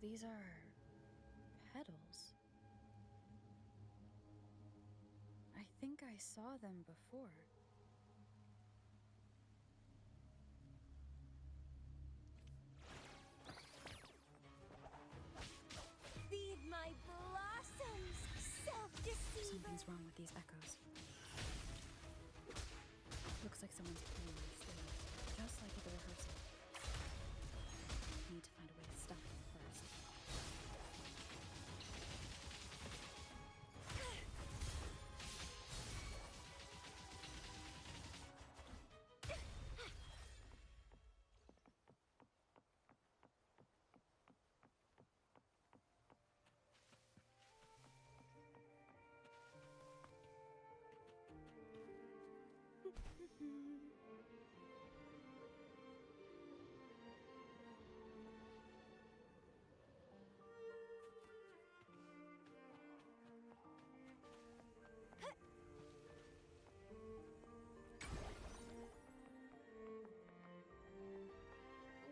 these are petals. I think I saw them before. Feed my blossoms, self-deceiver! Something's wrong with these echoes. Looks like someone's playing on the stage, just like at the rehearsal. Need to find a way to stop them first.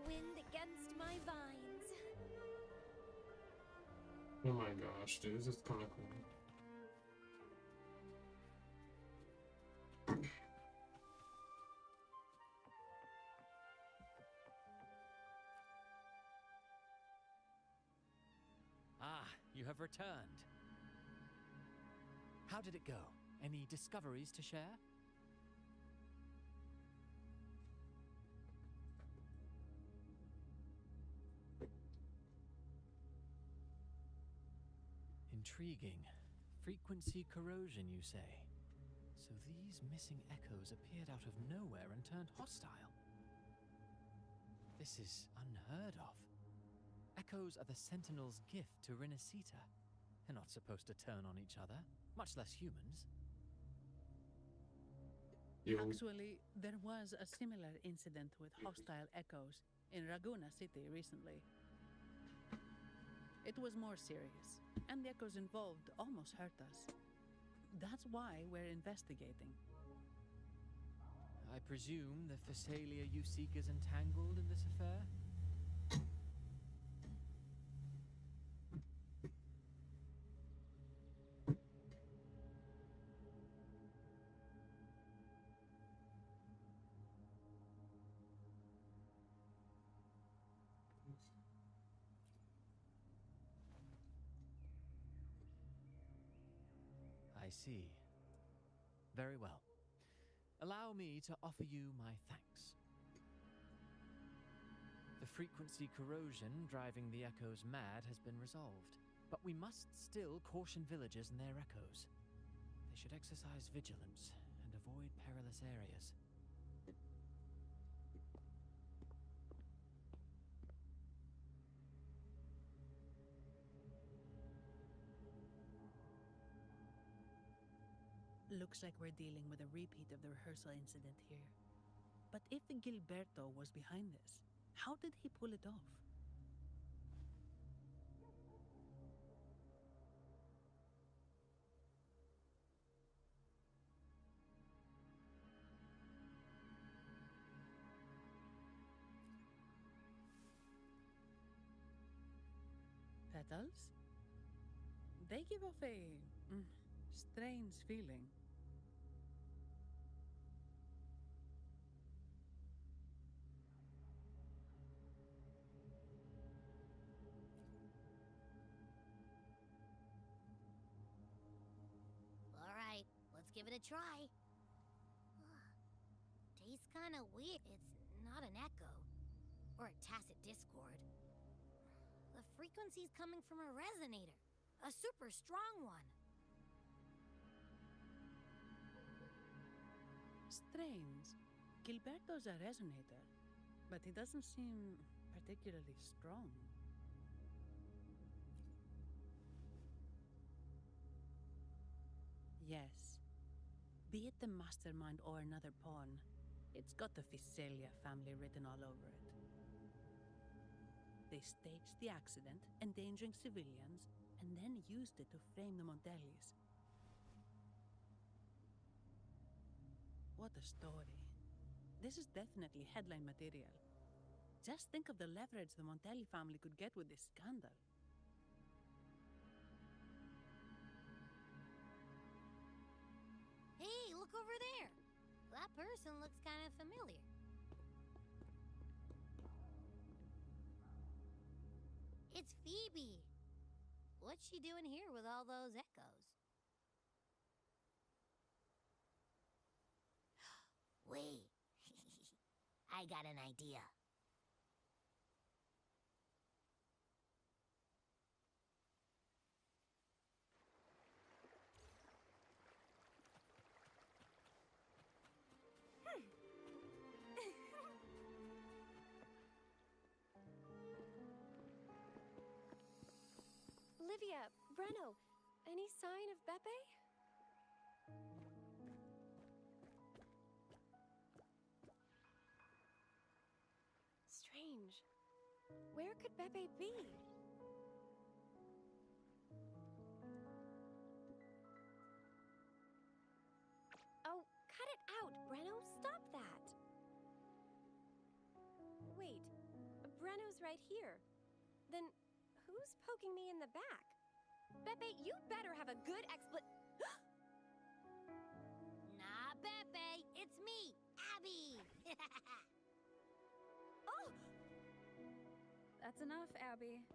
Wind against my vines. Oh my gosh, dude, this is kind of cool. Ah, you have returned. How did it go? Any discoveries to share? Intriguing. Frequency corrosion, you say? So these missing echoes appeared out of nowhere and turned hostile. This is unheard of. Echoes are the Sentinel's gift to Rinasita. They're not supposed to turn on each other, much less humans. Actually, there was a similar incident with hostile echoes in Raguna City recently. It was more serious, and the echoes involved almost hurt us. That's why we're investigating. I presume the Phasalia you seek is entangled in this affair? I see. Very well. Allow me to offer you my thanks. The frequency corrosion driving the echoes mad has been resolved, but we must still caution villagers and their echoes. They should exercise vigilance and avoid perilous areas. Looks like we're dealing with a repeat of the rehearsal incident here. But if Gilberto was behind this, how did he pull it off? Petals? They give off a strange feeling. All right, let's give it a try. Tastes kind of weird. It's not an echo or a tacit discord. The frequency's coming from a resonator, a super strong one. Strange. Gilberto's a resonator, but he doesn't seem particularly strong. Yes. Be it the mastermind or another pawn, it's got the Phasalia family written all over it. They staged the accident, endangering civilians, and then used it to frame the Montellis. What a story. This is definitely headline material. Just think of the leverage the Montelli family could get with this scandal. Hey, look over there. That person looks kind of familiar. It's Phoebe. What's she doing here with all those echoes? Wait. I got an idea. Olivia, Breno, any sign of Beppe? Strange. Where could Beppe be? Oh, cut it out, Breno. Stop that. Wait, Breno's right here. Then who's poking me in the back? Beppe, you better have a good Nah, Beppe, it's me, Abby. Oh! That's enough, Abby.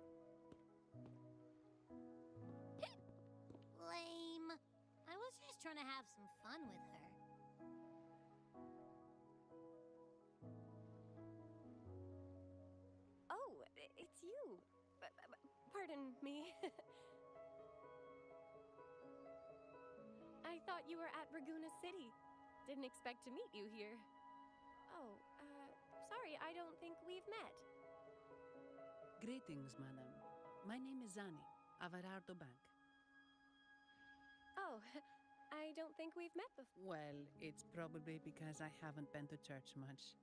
Lame. I was just trying to have some fun with her. Oh, it's you. Pardon me. I thought you were at Raguna City. Didn't expect to meet you here. Oh, sorry, I don't think we've met. Greetings, madam. My name is Zani, Averardo Bank. Oh, I don't think we've met before. Well, it's probably because I haven't been to church much.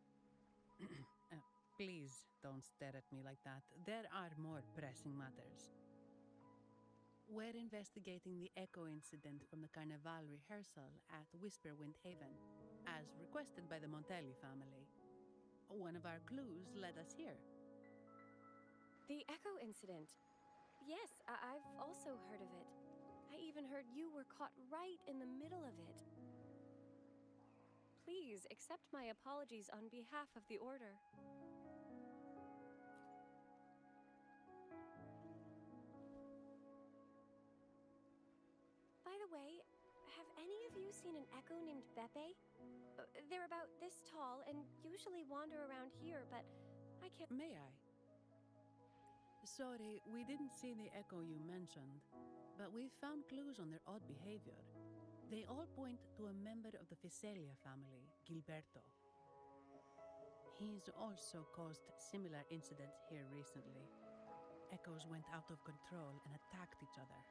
Please don't stare at me like that. There are more pressing matters. We're investigating the echo incident from the Carnival rehearsal at Whisperwind Haven, as requested by the Montelli family. One of our clues led us here. The Echo incident. Yes, I've also heard of it. I even heard you were caught right in the middle of it. Please accept my apologies on behalf of the Order. By the way, have any of you seen an echo named Beppe? They're about this tall and usually wander around here, but I can't... May I? Sorry, we didn't see the echo you mentioned, but we found clues on their odd behavior. They all point to a member of the Fiselia family, Gilberto. He's also caused similar incidents here recently. Echoes went out of control and attacked each other.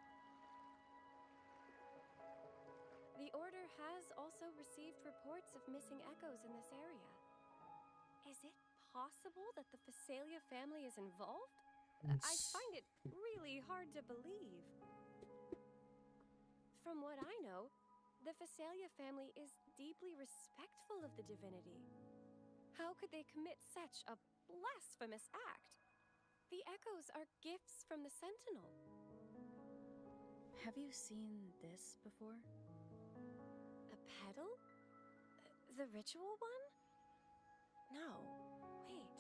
The Order has also received reports of missing echoes in this area. Is it possible that the Fiselia family is involved? I find it really hard to believe. From what I know, the Fiselia family is deeply respectful of the divinity. How could they commit such a blasphemous act? The echoes are gifts from the Sentinel. Have you seen this before? A pedal? The ritual one? No. Wait.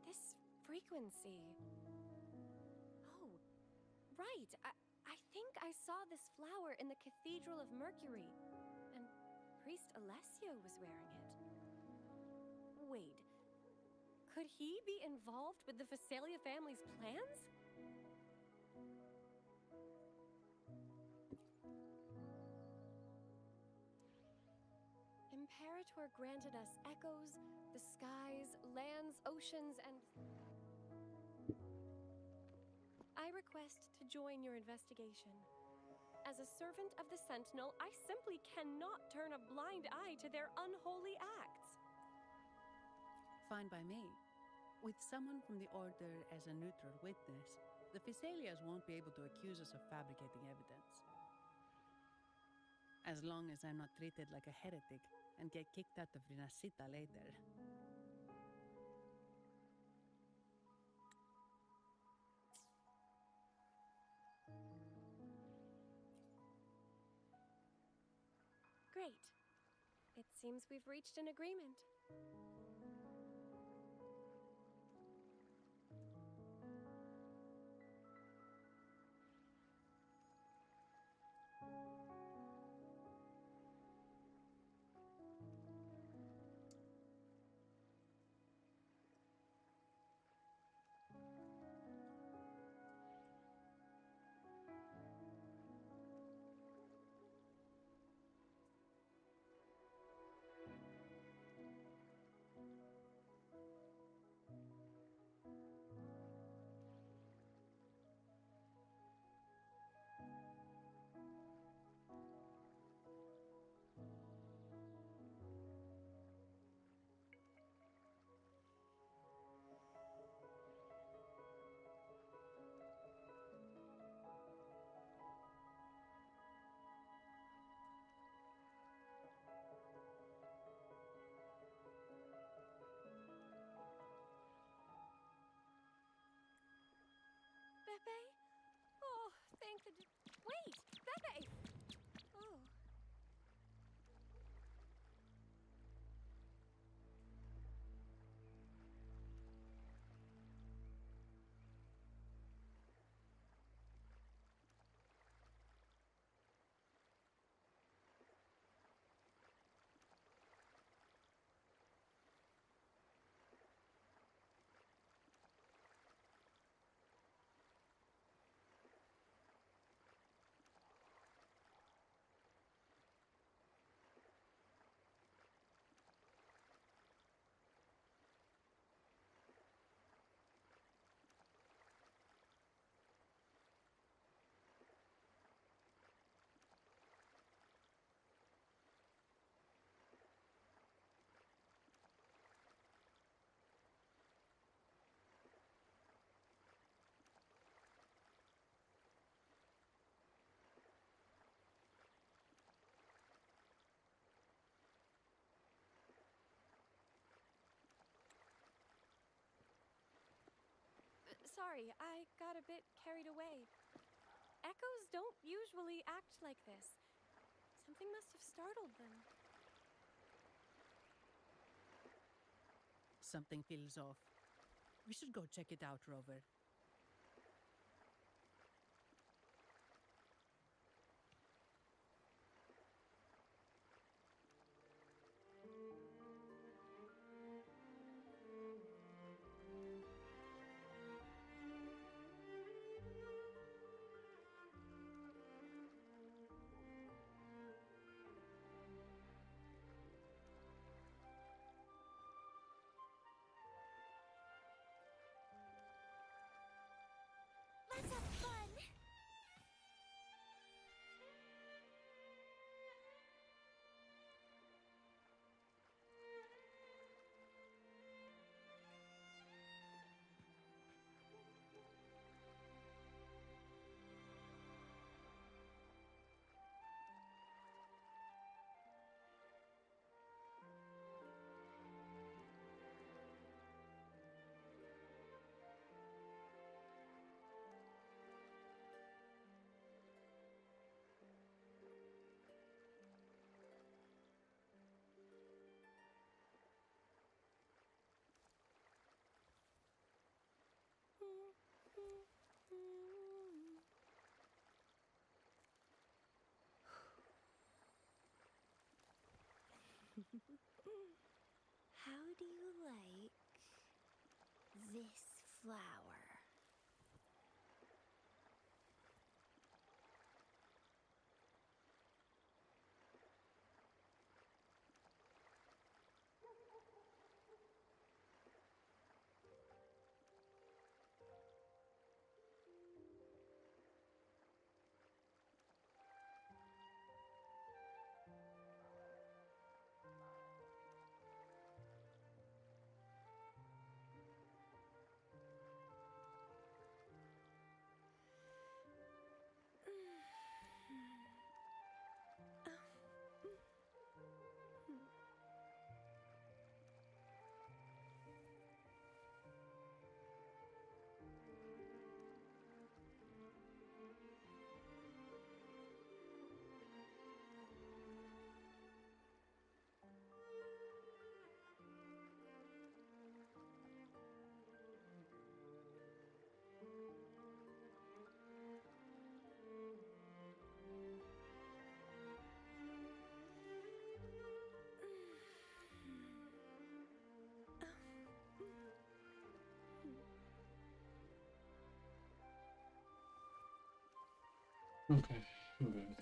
This frequency. Oh, right. I think I saw this flower in the Cathedral of Mercury, and Priest Alessio was wearing it. Wait. Could he be involved with the Fiselia family's plans? Imperator granted us echoes, the skies, lands, oceans, and... I request to join your investigation. As a servant of the Sentinel, I simply cannot turn a blind eye to their unholy acts. Fine by me. With someone from the Order as a neutral witness, the Fiselias won't be able to accuse us of fabricating evidence. As long as I'm not treated like a heretic and get kicked out of Rinascita later. Great. It seems we've reached an agreement. Pepe? Oh, thank the... Wait! Pepe! Oh. Sorry, I got a bit carried away. Echoes don't usually act like this. Something must have startled them. Something feels off. We should go check it out, Rover. Let's have fun! How do you like this flower? Okay, I'm good.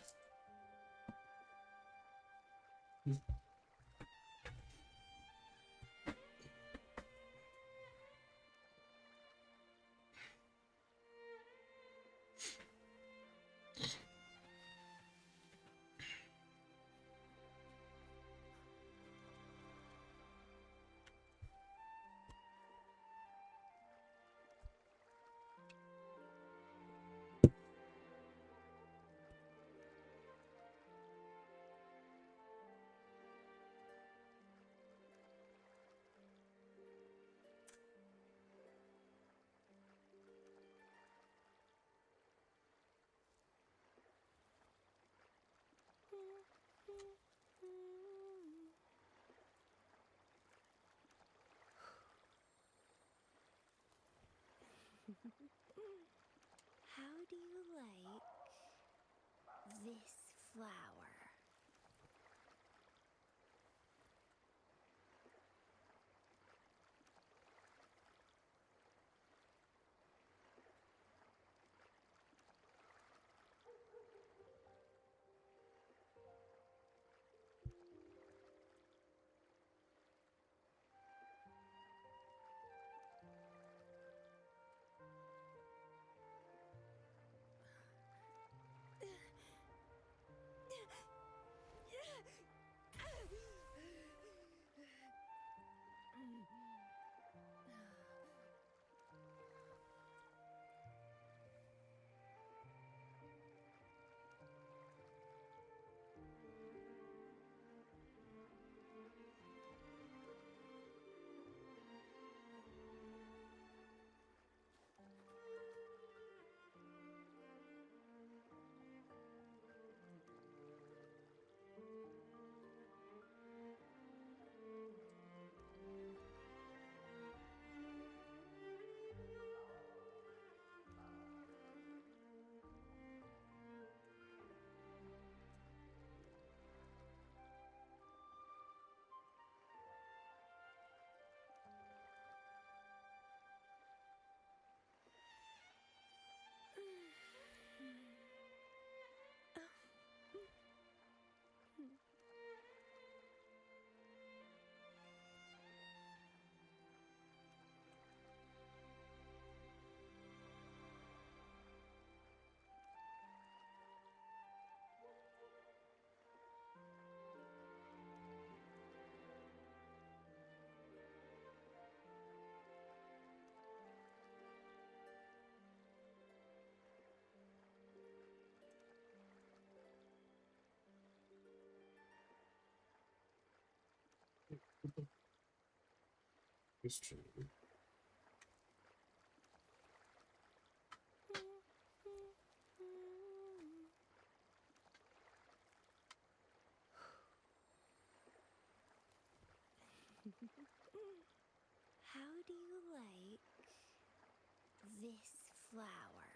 How do you like this flower? It's true. How do you like this flower?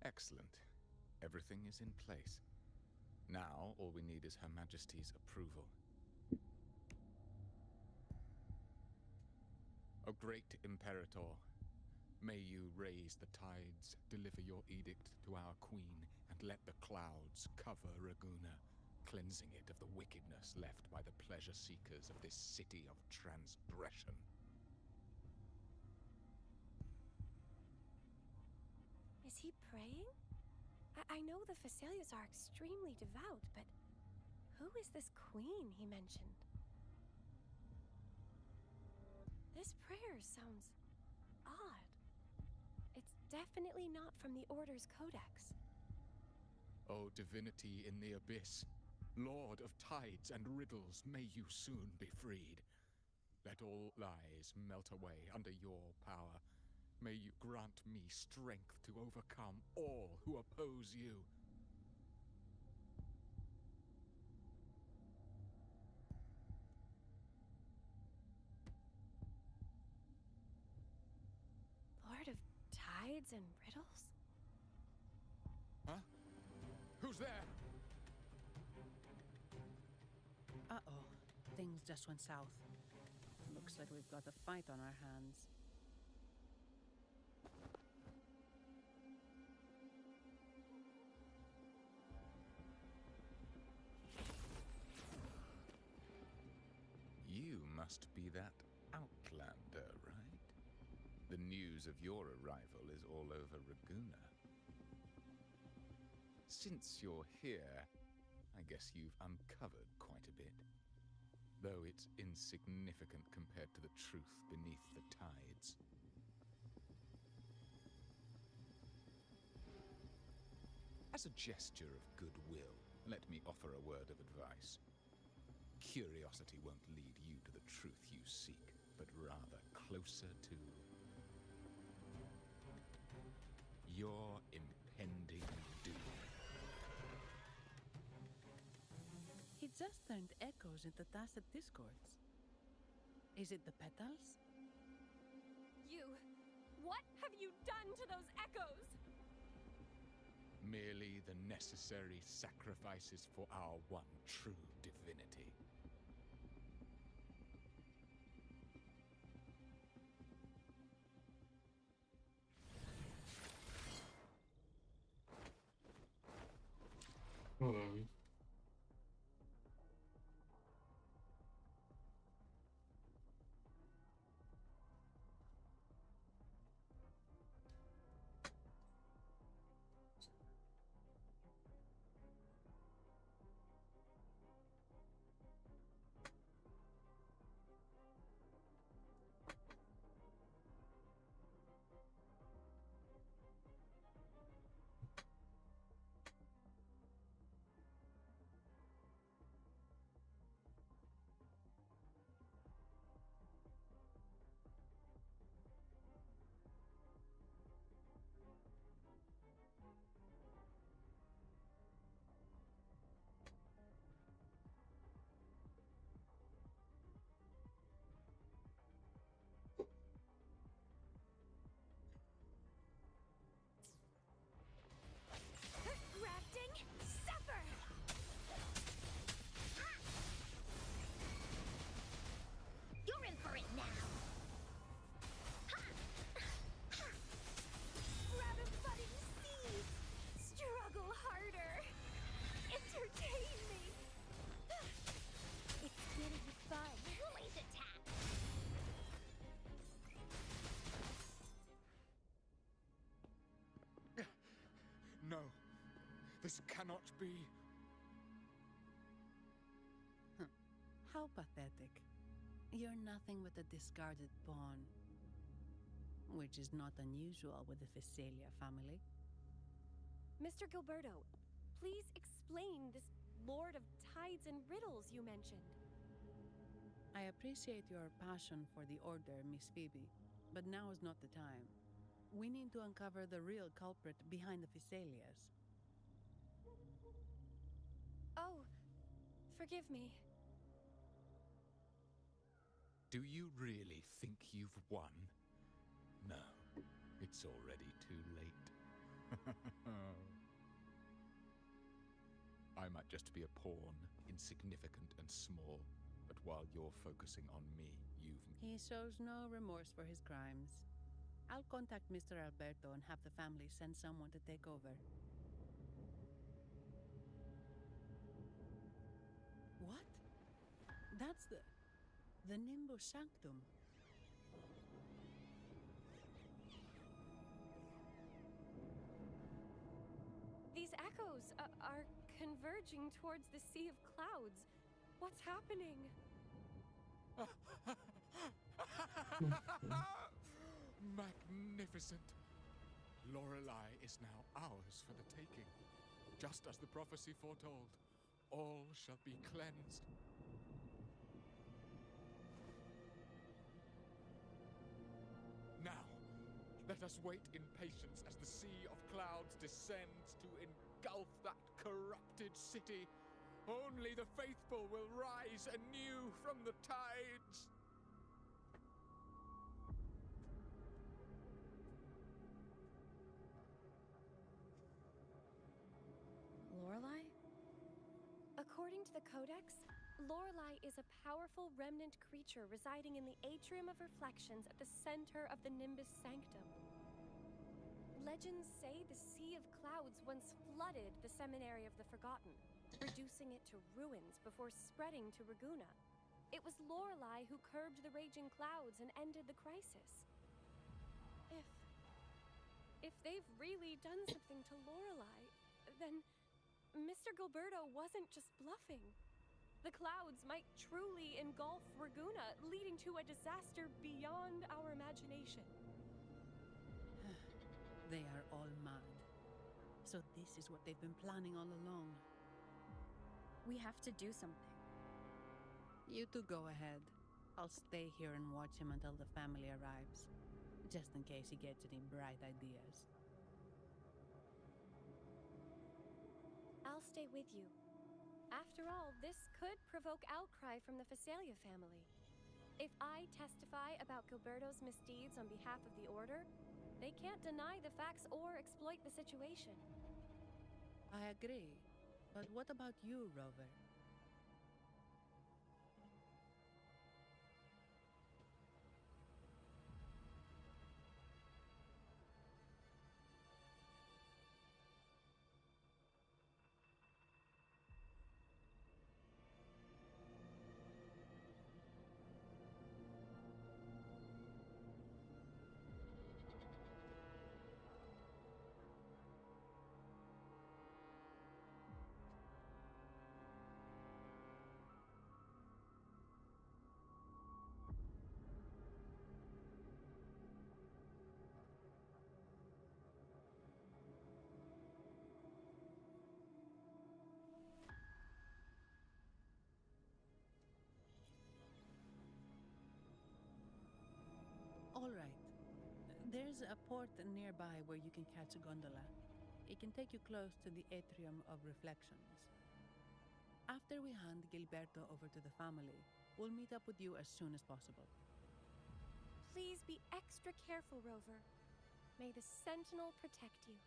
Excellent. Everything is in place. Now, all we need is Her Majesty's approval. O great Imperator, may you raise the tides, deliver your edict to our queen, and let the clouds cover Raguna, cleansing it of the wickedness left by the pleasure-seekers of this city of transgression. Is he praying? I know the Facelias are extremely devout, but who is this queen he mentioned? This prayer sounds odd. It's definitely not from the Order's codex. O divinity in the abyss, Lord of tides and riddles, may you soon be freed. Let all lies melt away under your power. May you grant me strength to overcome all who oppose you. Lord of tides and riddles? Huh? Who's there? Uh-oh. Things just went south. Looks like we've got a fight on our hands. You must be that outlander, right? The news of your arrival is all over Raguna. Since you're here, I guess you've uncovered quite a bit. Though it's insignificant compared to the truth beneath the tides. As a gesture of goodwill, let me offer a word of advice. Curiosity won't lead you to the truth you seek, but rather closer to your impending doom. He just turned echoes into tacit discords. Is it the petals? What have you done to those echoes? Merely the necessary sacrifices for our one true divinity. Hold on. Grafting, suffer! You're in for it now. Grab a budding seed! Struggle harder! Entertain me! It's getting fun. Blaze attack. No, this cannot be. How pathetic. You're nothing but a discarded pawn. Which is not unusual with the Phasalia family. Mr. Gilberto, please explain this Lord of Tides and Riddles you mentioned. I appreciate your passion for the Order, Miss Phoebe, but now is not the time. We need to uncover the real culprit behind the Phasalias. Oh, forgive me. Do you really think you've won? No, it's already too late. I might just be a pawn, insignificant and small, but while you're focusing on me, you've... He shows no remorse for his crimes. I'll contact Mr. Alberto and have the family send someone to take over. What? That's the Nimbus Sanctum. These echoes are converging towards the Sea of Clouds. What's happening? Magnificent! Lorelei is now ours for the taking. Just as the prophecy foretold, all shall be cleansed. Now, let us wait in patience as the Sea of Clouds descends to engulf that corrupted city. Only the faithful will rise anew from the tides. Lorelei? According to the Codex, Lorelei is a powerful remnant creature residing in the Atrium of Reflections at the center of the Nimbus Sanctum. Legends say the Sea of Clouds once flooded the Seminary of the Forgotten, reducing it to ruins before spreading to Raguna. It was Lorelei who curbed the raging clouds and ended the crisis. If they've really done something to Lorelei, then Mr. Gilberto wasn't just bluffing. The clouds might truly engulf Raguna, leading to a disaster beyond our imagination. They are all mad. So this is what they've been planning all along. We have to do something. You two go ahead. I'll stay here and watch him until the family arrives, just in case he gets any bright ideas. I'll stay with you. After all, this could provoke outcry from the Phasalia family. If I testify about Gilberto's misdeeds on behalf of the Order, they can't deny the facts or exploit the situation. I agree. But what about you, Rover? All right. There's a port nearby where you can catch a gondola. It can take you close to the Atrium of Reflections. After we hand Gilberto over to the family, we'll meet up with you as soon as possible. Please be extra careful, Rover. May the Sentinel protect you.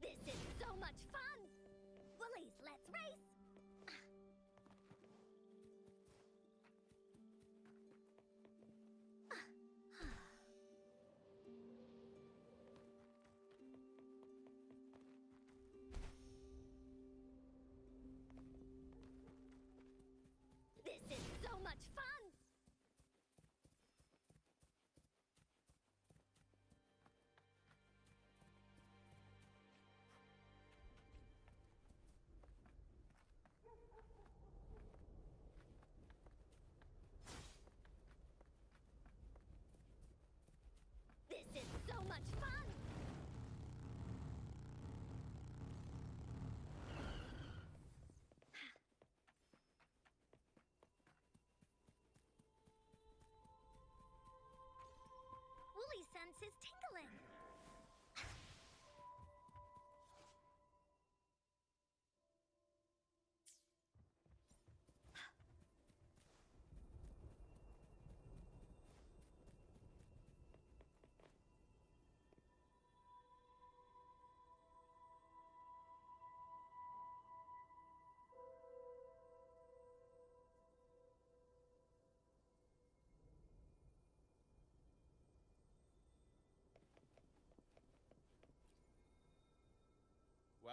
This is so much fun! Woolies, let's race! This is so much fun! This is so much fun! Woolly sense is tingling.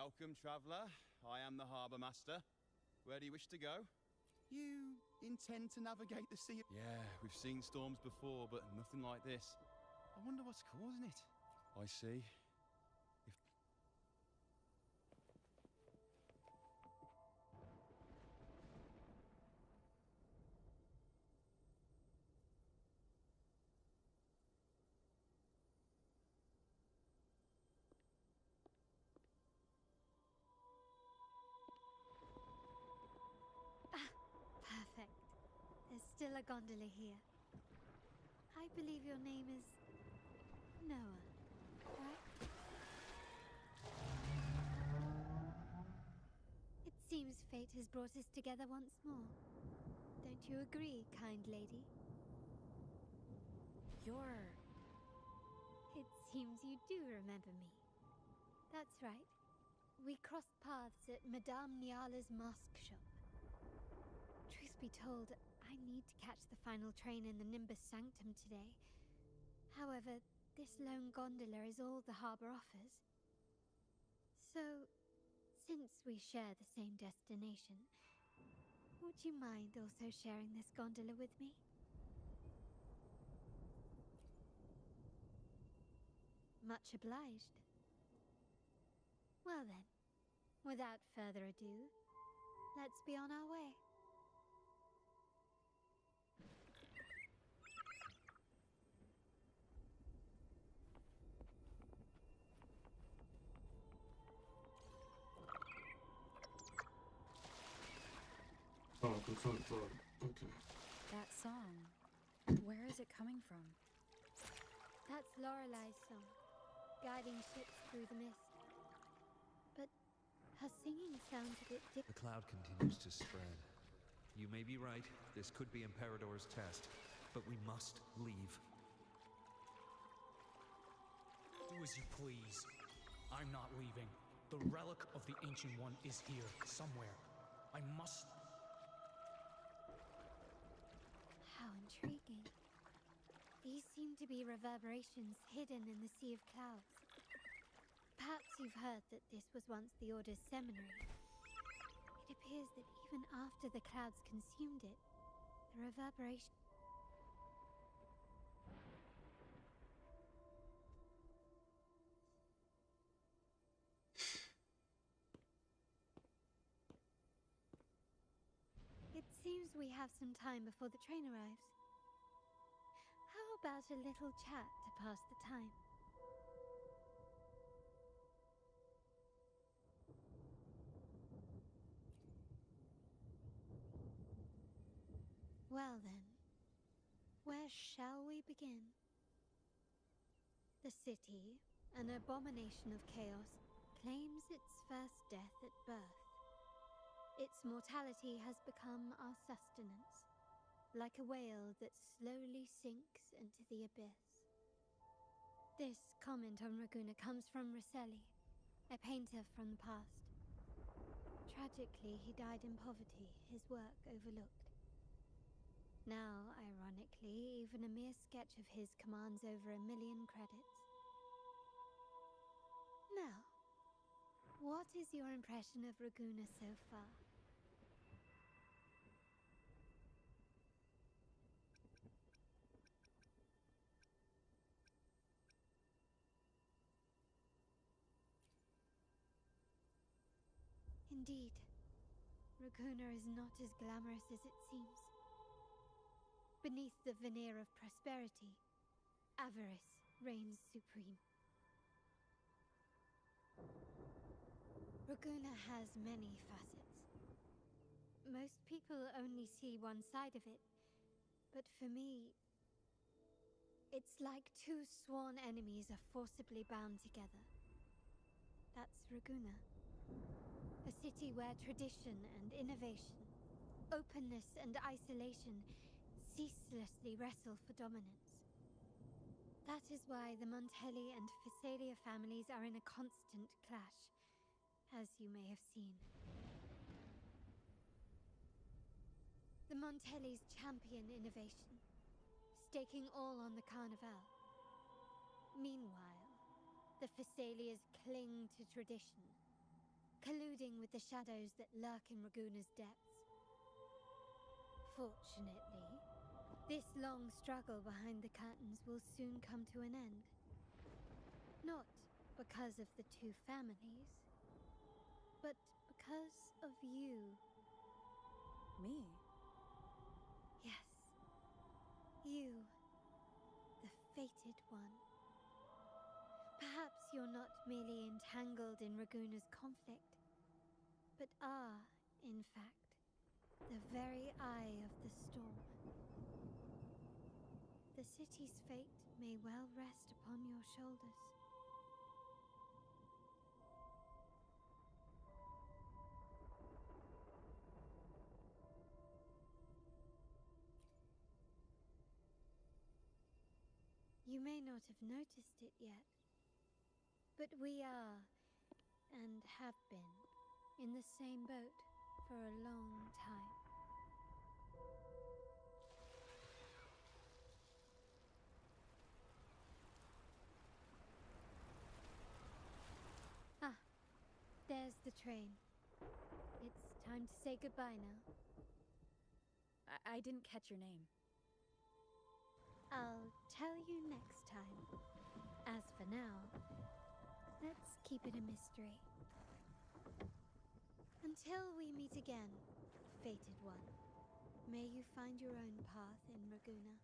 Welcome, traveller. I am the harbour master. Where do you wish to go? You intend to navigate the sea? Yeah, we've seen storms before, but nothing like this. I wonder what's causing it. I see. If... Perfect. There's still a gondola here. I believe your name is Noah, right? It seems fate has brought us together once more. Don't you agree, kind lady? It seems you do remember me. That's right. We crossed paths at Madame Niala's mask shop. Truth be told, I need to catch the final train in the Nimbus Sanctum today. However, this lone gondola is all the harbour offers. So, since we share the same destination, would you mind also sharing this gondola with me? Much obliged. Well then, without further ado, let's be on our way. Oh, confront blood. Okay. That song. Where is it coming from? That's Lorelai's song, guiding ships through the mist. But her singing sounds a bit The cloud continues to spread. You may be right, this could be Imperador's test, but we must leave. Do as you please. I'm not leaving. The relic of the Ancient One is here, somewhere. I must... How intriguing. These seem to be reverberations hidden in the sea of clouds. Perhaps you've heard that this was once the Order's seminary. It appears that even after the clouds consumed it, the reverberation... It seems we have some time before the train arrives. How about a little chat to pass the time? Well then, where shall we begin? The city, an abomination of chaos, claims its first death at birth. Its mortality has become our sustenance, like a whale that slowly sinks into the abyss. This comment on Raguna comes from Rosselli, a painter from the past. Tragically, he died in poverty, his work overlooked. Now, ironically, even a mere sketch of his commands over 1 million credits. Now, what is your impression of Raguna so far? Indeed, Raguna is not as glamorous as it seems. Beneath the veneer of prosperity, avarice reigns supreme. Raguna has many facets. Most people only see one side of it, but for me, it's like two sworn enemies are forcibly bound together. That's Raguna. A city where tradition and innovation, openness and isolation ceaselessly wrestle for dominance. That is why the Montelli and Phasalia families are in a constant clash, as you may have seen. The Montellis champion innovation, staking all on the Carnival. Meanwhile, the Phasalias cling to tradition, colluding with the shadows that lurk in Raguna's depths. Fortunately, this long struggle behind the curtains will soon come to an end. Not because of the two families, but because of you. Me? Yes. You. The fated one. Perhaps you're not merely entangled in Raguna's conflict, but are, in fact, the very eye of the storm. The city's fate may well rest upon your shoulders. You may not have noticed it yet, but we are, and have been, in the same boat for a long time. Ah, there's the train. It's time to say goodbye now. I didn't catch your name. I'll tell you next time. As for now, let's keep it a mystery. Until we meet again, fated one, may you find your own path in Raguna.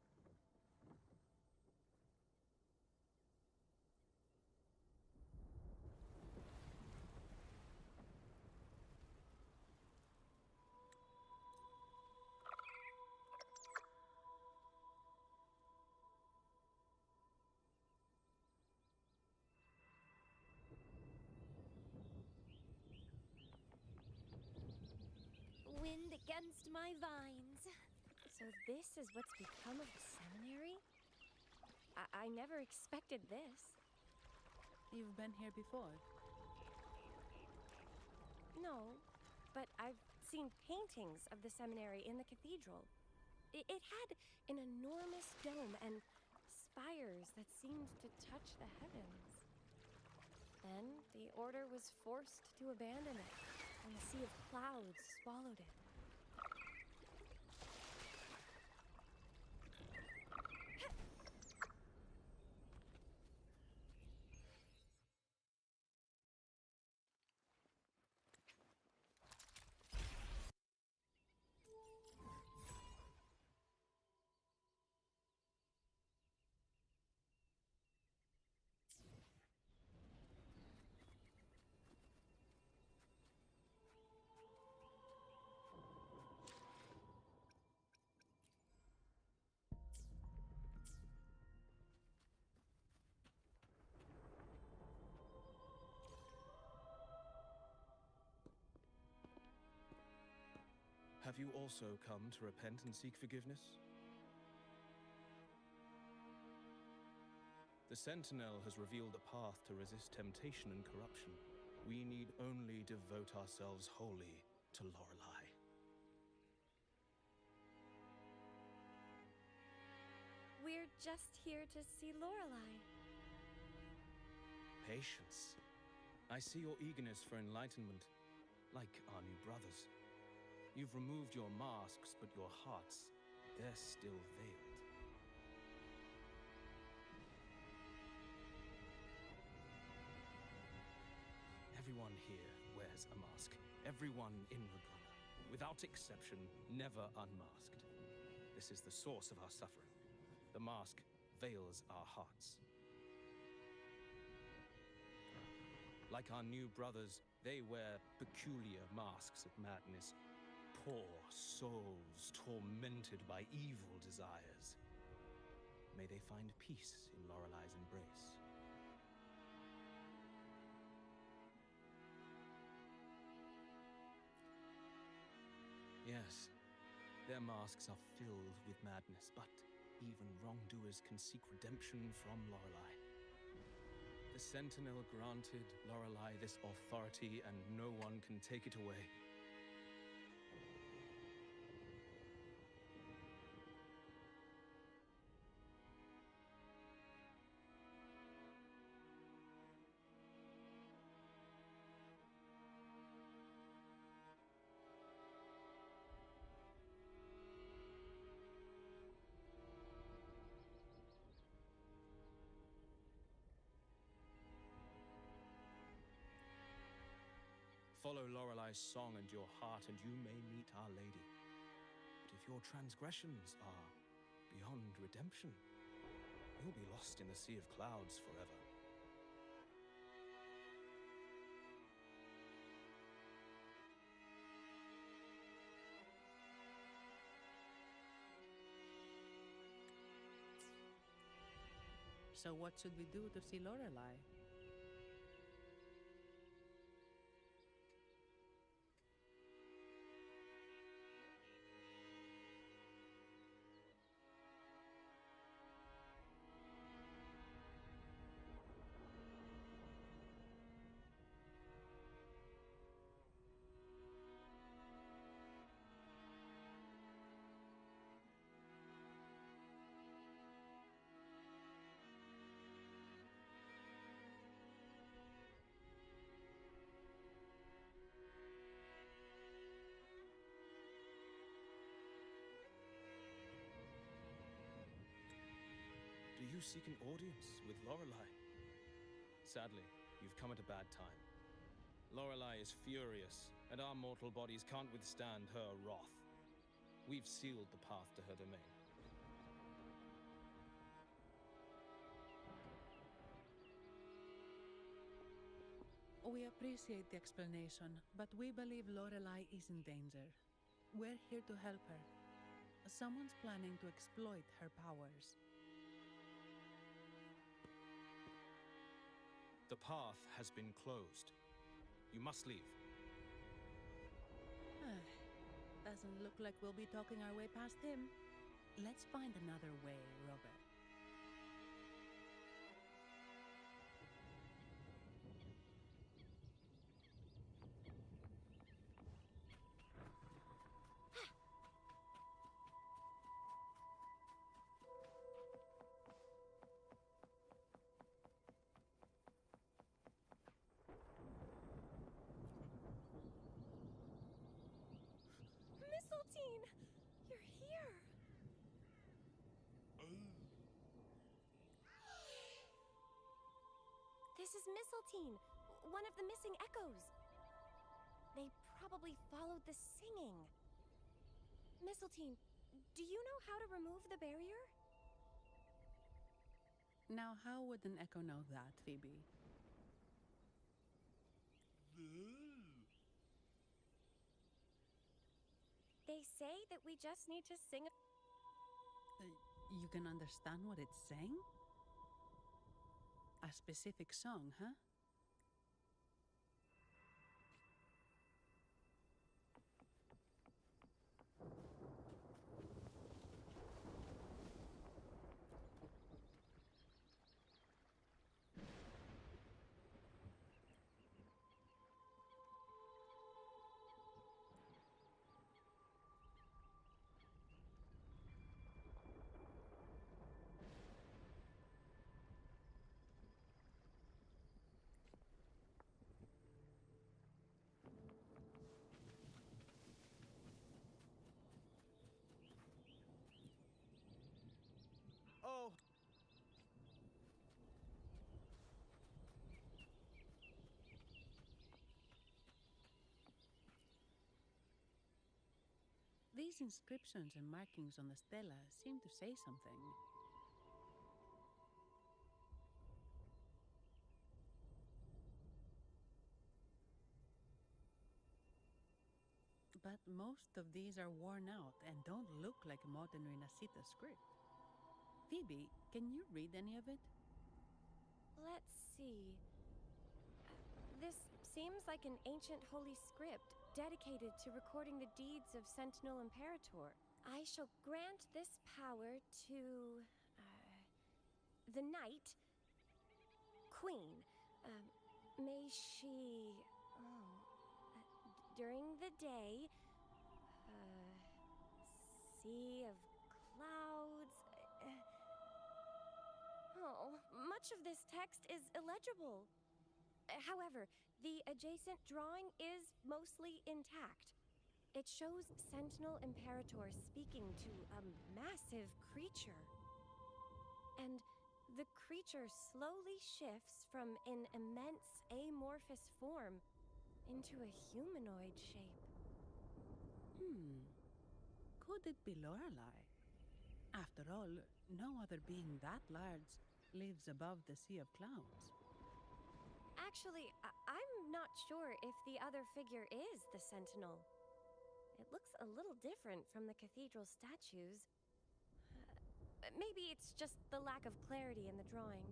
Wind against my vines. So this is what's become of the seminary? I never expected this. You've been here before? No, but I've seen paintings of the seminary in the cathedral. It had an enormous dome and spires that seemed to touch the heavens. Then the order was forced to abandon it, and the sea of clouds swallowed it. Have you also come to repent and seek forgiveness? The Sentinel has revealed a path to resist temptation and corruption. We need only devote ourselves wholly to Lorelei. We're just here to see Lorelei. Patience. I see your eagerness for enlightenment, like our new brothers. You've removed your masks, but your hearts, they're still veiled. Everyone here wears a mask. Everyone in Raguna, without exception, never unmasked. This is the source of our suffering. The mask veils our hearts. Like our new brothers, they wear peculiar masks of madness. Poor souls tormented by evil desires. May they find peace in Lorelei's embrace. Yes, their masks are filled with madness, but even wrongdoers can seek redemption from Lorelei. The Sentinel granted Lorelei this authority, and no one can take it away. Follow Lorelei's song and your heart, and you may meet Our Lady. But if your transgressions are beyond redemption, you'll be lost in the sea of clouds forever. So what should we do to see Lorelei? Do you seek an audience with Lorelei? Sadly, you've come at a bad time. Lorelei is furious, and our mortal bodies can't withstand her wrath. We've sealed the path to her domain. We appreciate the explanation, but we believe Lorelei is in danger. We're here to help her. Someone's planning to exploit her powers. The path has been closed. You must leave. Doesn't look like we'll be talking our way past him. Let's find another way, Robert. Mistletoe! You're here! This is Mistletoe, one of the missing echoes. They probably followed the singing. Mistletoe, do you know how to remove the barrier? Now, how would an echo know that, Phoebe? They say that we just need to sing. You can understand what it's saying? A specific song, huh? Oh! These inscriptions and markings on the stela seem to say something. But most of these are worn out and don't look like modern Renacita script. Phoebe, can you read any of it? Let's see. This seems like an ancient holy script dedicated to recording the deeds of Sentinel Imperator. I shall grant this power to the Knight Queen. May she during the day sea of clouds. Much of this text is illegible. However, the adjacent drawing is mostly intact. It shows Sentinel Imperator speaking to a massive creature. And the creature slowly shifts from an immense amorphous form into a humanoid shape. Could it be Lorelei? After all, no other being that large lives above the Sea of Clouds. Actually, I'm not sure if the other figure is the Sentinel. It looks a little different from the cathedral statues. Maybe it's just the lack of clarity in the drawing.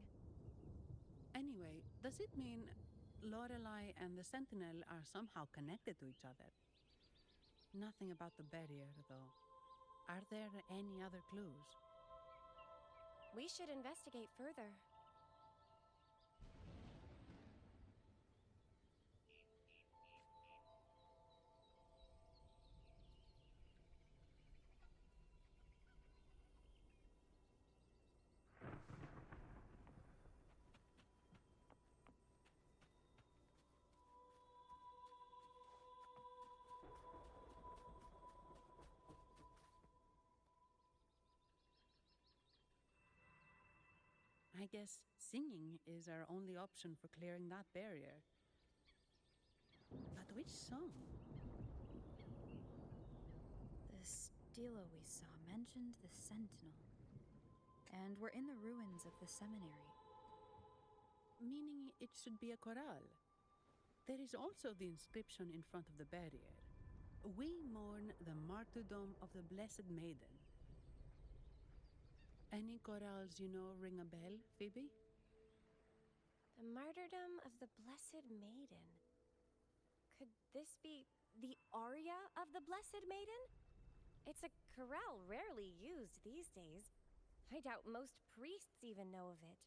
Anyway, does it mean Lorelei and the Sentinel are somehow connected to each other? Nothing about the barrier, though. Are there any other clues? We should investigate further. I guess singing is our only option for clearing that barrier. But which song? The stela we saw mentioned the Sentinel. And we're in the ruins of the seminary. Meaning it should be a chorale. There is also the inscription in front of the barrier. We mourn the martyrdom of the Blessed Maiden. Any chorales you know ring a bell, Phoebe? The martyrdom of the Blessed Maiden. Could this be the aria of the Blessed Maiden? It's a chorale rarely used these days. I doubt most priests even know of it.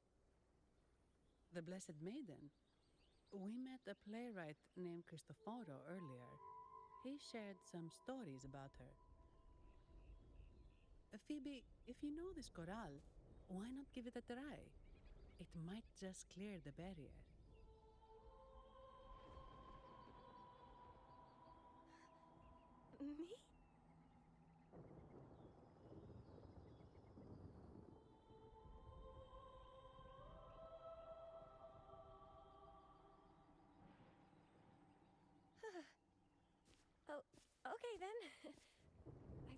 The Blessed Maiden? We met a playwright named Cristoforo earlier. He shared some stories about her. Phoebe, if you know this chorale, why not give it a try? It might just clear the barrier. Me? Oh, okay then.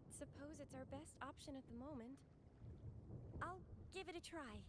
I suppose it's our best option at the moment. I'll give it a try.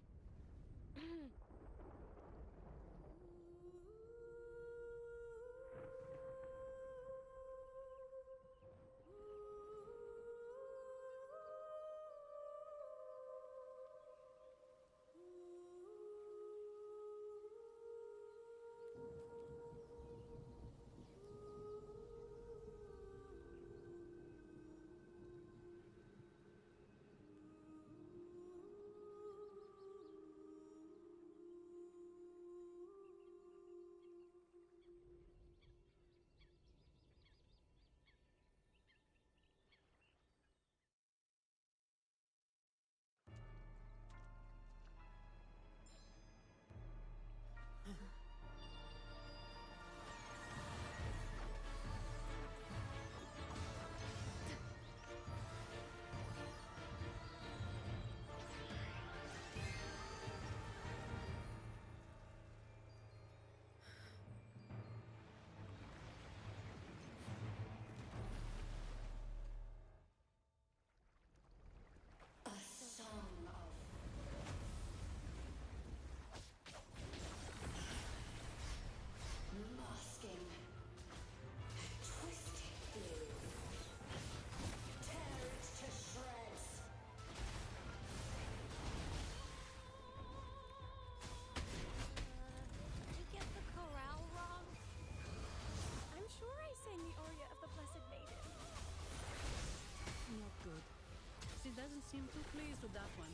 She doesn't seem too pleased with that one.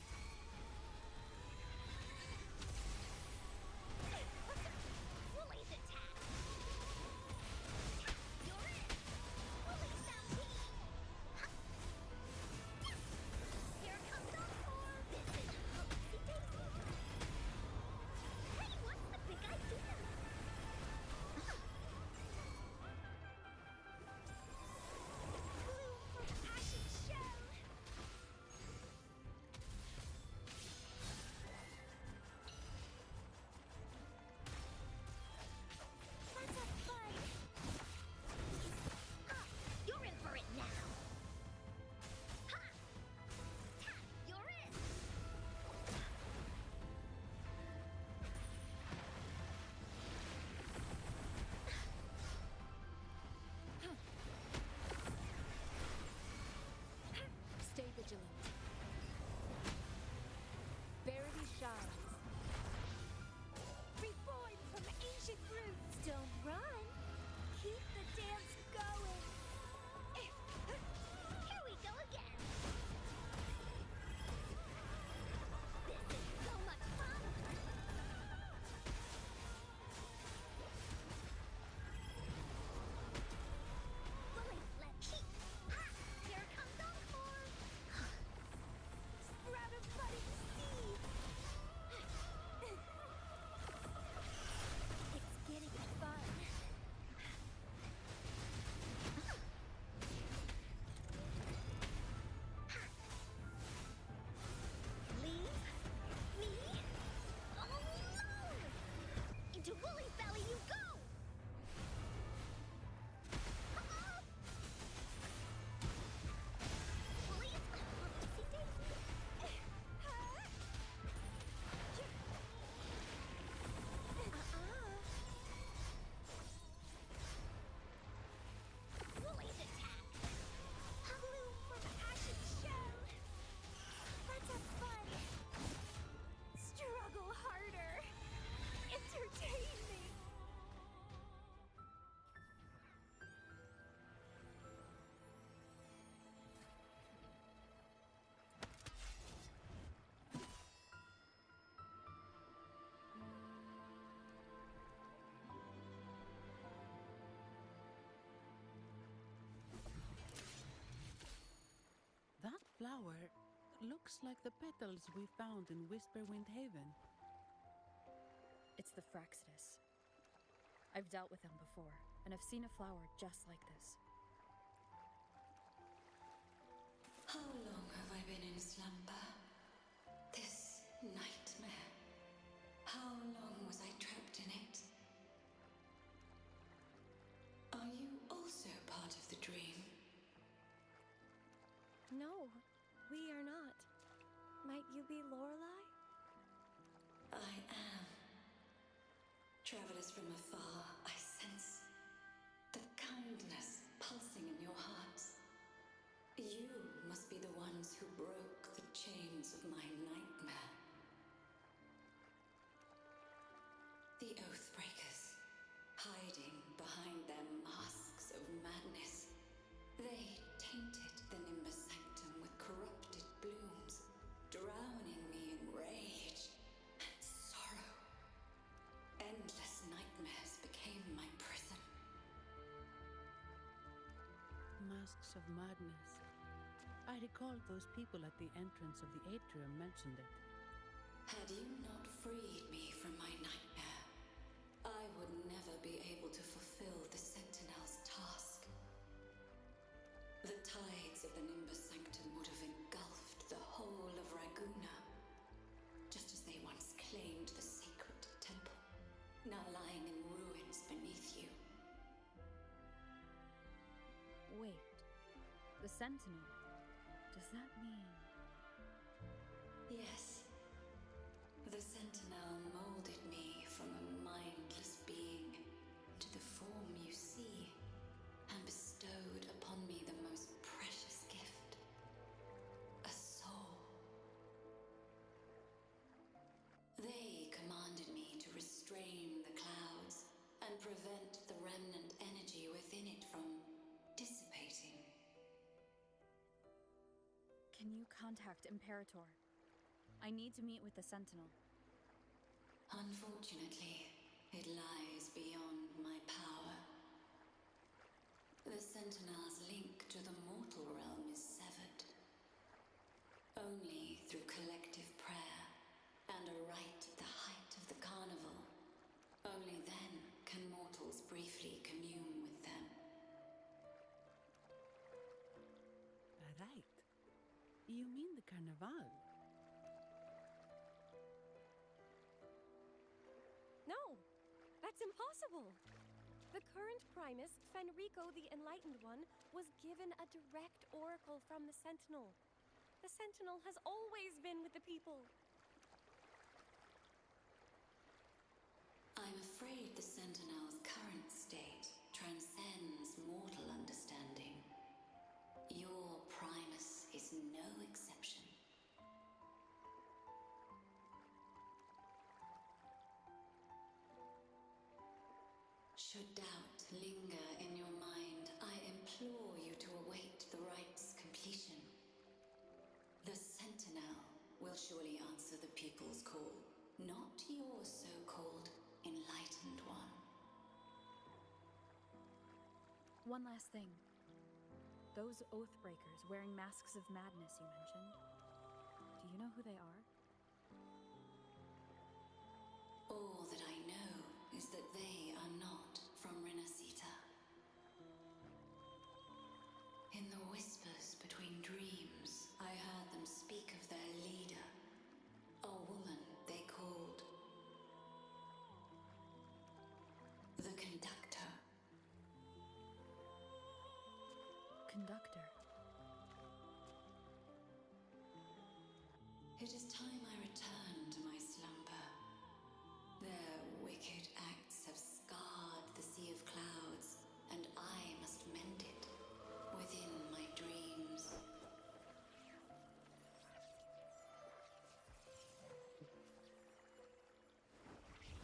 Woolies attack! You're in! Woolly stampede! Here comes the four! This is Hoopsie Daisy! Hey, what's the big idea? Blue for the ashen shell! flower looks like the petals we found in Whisperwind Haven. It's the Fraxidus. I've dealt with them before, and I've seen a flower just like this. How long have I been in slumber? This nightmare. How long was I trapped in it? Are you also part of the dream? No, we are not. Might you be Lorelei? I am. Travelers from afar, I sense the kindness pulsing in your hearts. You must be the ones who broke the chains of my nightmare. The Oathbreakers, hiding behind their masks of madness. They tainted the Nimbus Sanctum with corrupted blooms, drowning me in rage and sorrow. Endless nightmares became my prison. Masks of madness. I recall those people at the entrance of the atrium mentioned it. Had you not freed me from my nightmare, I would never be able to fulfill the Sentinel's task. The tides of the Nimbus Sanctum would have engulfed the whole of Raguna, just as they once claimed the sacred temple, now lying in ruins beneath you. Wait, the Sentinel. Does that mean... Yes. The Sentinel molded me from a mindless being to the form you see, and bestowed upon me the most precious gift, a soul. They commanded me to restrain the clouds and prevent the remnant energy within it from dissipating. Can you contact Imperator? I need to meet with the Sentinel. Unfortunately, it lies beyond my power. The Sentinel's link to the mortal realm is severed. Only through collective prayer and a rite at the height of the carnival, only then can mortals briefly commune with them. Right. You mean the Carnival? No, that's impossible. The current Primus, Fenrico the Enlightened One, was given a direct oracle from the Sentinel. The Sentinel has always been with the people. I'm afraid the Sentinel's current state transcends mortal understanding. Your Primus is no exception. Should doubt linger in your mind, I implore you to await the rite's completion. The Sentinel will surely answer the people's call, not your so-called Enlightened One. One last thing. Those Oathbreakers wearing masks of madness you mentioned, do you know who they are? All that I know is that they are not from Renacita. In the whispers between dreams, I heard them speak of their leader, a woman they called the Conductor. Conductor. It is time I return to my slumber. Their wicked acts have scarred the Sea of Clouds, and I must mend it within my dreams.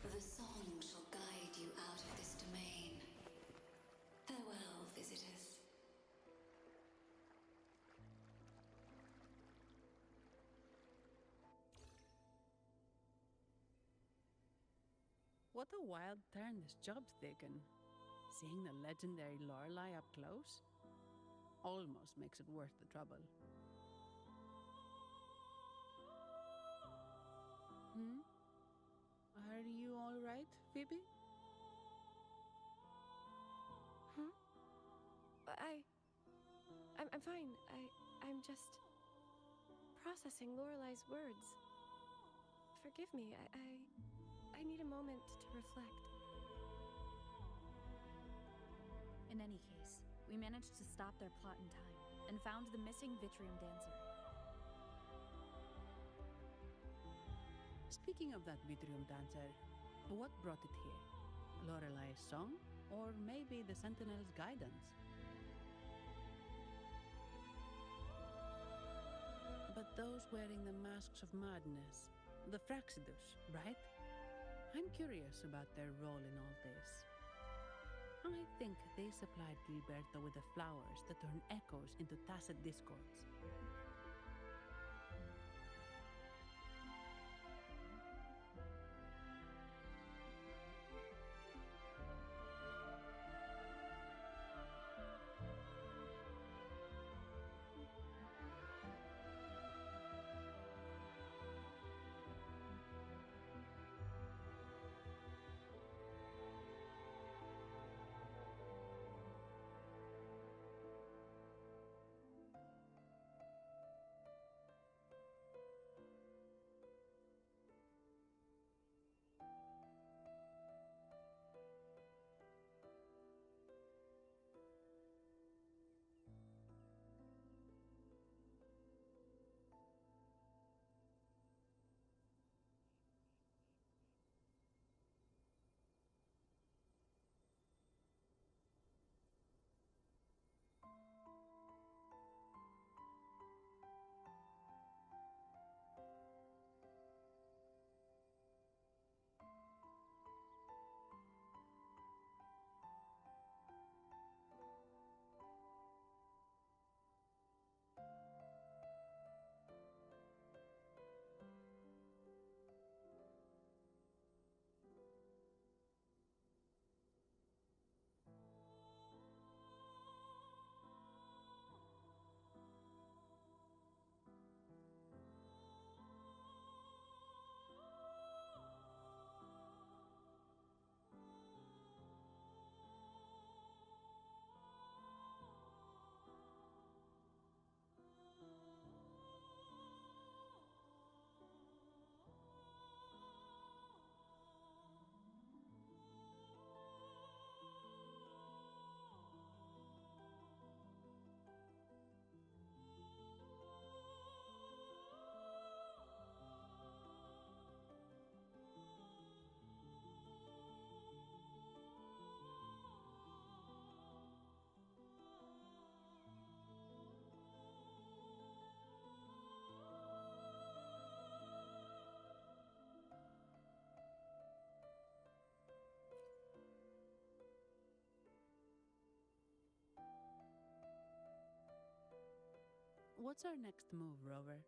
The song shall guide you out of this domain. Farewell, visitors. What a wild turn this job's taken. Seeing the legendary Lorelei up close almost makes it worth the trouble. Are you all right, Phoebe? Huh? I'm fine. I'm just processing Lorelai's words. Forgive me. I need a moment to reflect. In any case, we managed to stop their plot in time and found the missing Vitrium Dancer. Speaking of that Vitrium Dancer, what brought it here? Lorelai's song? Or maybe the Sentinel's guidance? But those wearing the masks of madness, the Fraxidus, right? I'm curious about their role in all this. I think they supplied Gilberto with the flowers that turn echoes into tacit discords. What's our next move, Rover?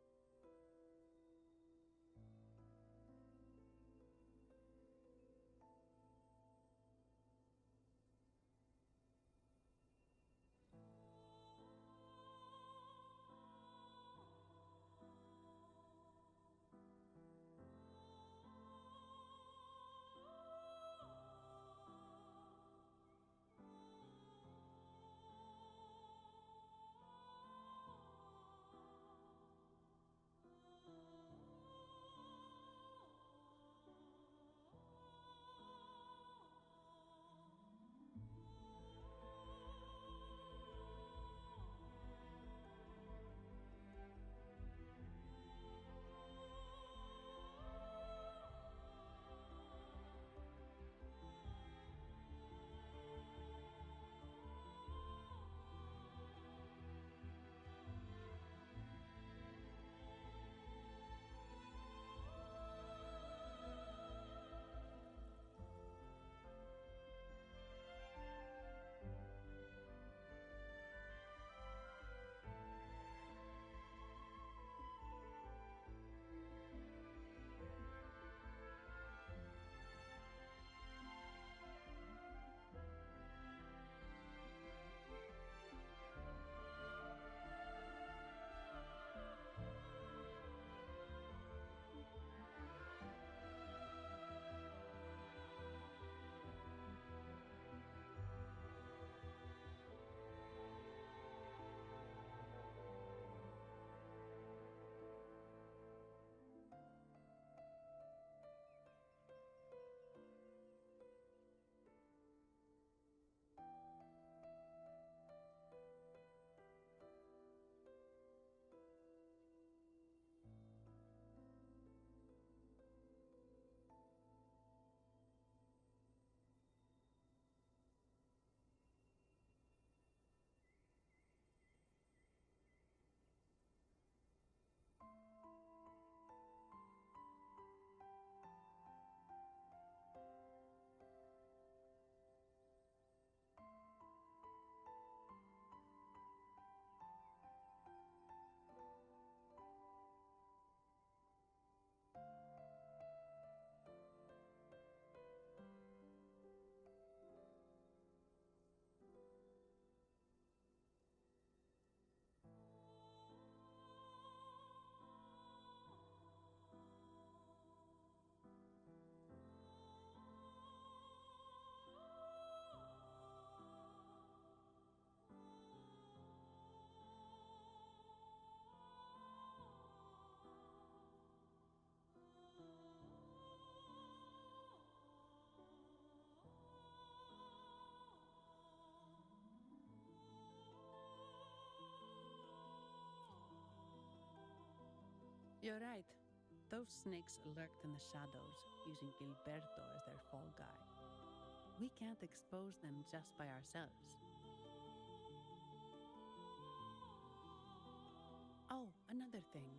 You're right. Those snakes lurked in the shadows, using Gilberto as their fall guy. We can't expose them just by ourselves. Oh, another thing.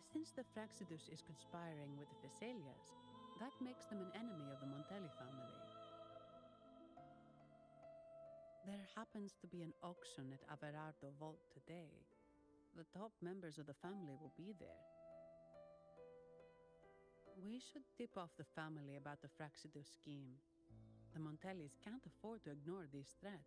Since the Fraxidus is conspiring with the Thessalias, that makes them an enemy of the Montelli family. There happens to be an auction at Averardo Vault today. The top members of the family will be there. We should tip off the family about the Fraxidus scheme. The Montellis can't afford to ignore this threat.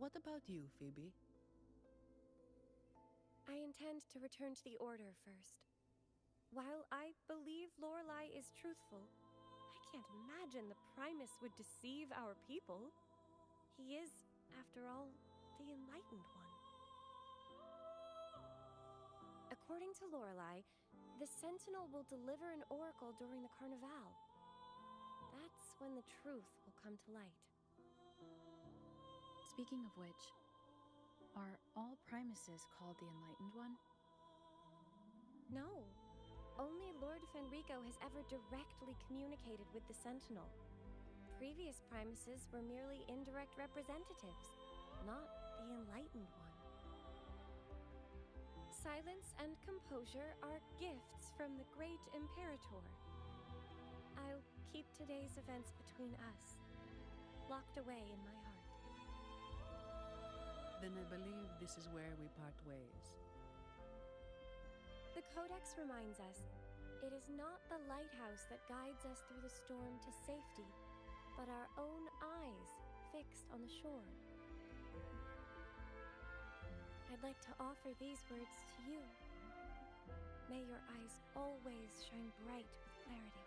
What about you, Phoebe? I intend to return to the Order first. While I believe Lorelei is truthful, I can't imagine the Primus would deceive our people. He is, after all, the Enlightened One. According to Lorelei, the Sentinel will deliver an oracle during the Carnival. That's when the truth will come to light. Speaking of which, are all Primuses called the Enlightened One? No. Only Lord Fenrico has ever directly communicated with the Sentinel. Previous Primuses were merely indirect representatives, not the Enlightened One. Silence and composure are gifts from the great Imperator. I'll keep today's events between us, locked away in my heart. Then I believe this is where we part ways. The Codex reminds us, it is not the lighthouse that guides us through the storm to safety, but our own eyes fixed on the shore. I'd like to offer these words to you. May your eyes always shine bright with clarity.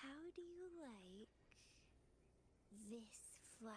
How do you like this flower?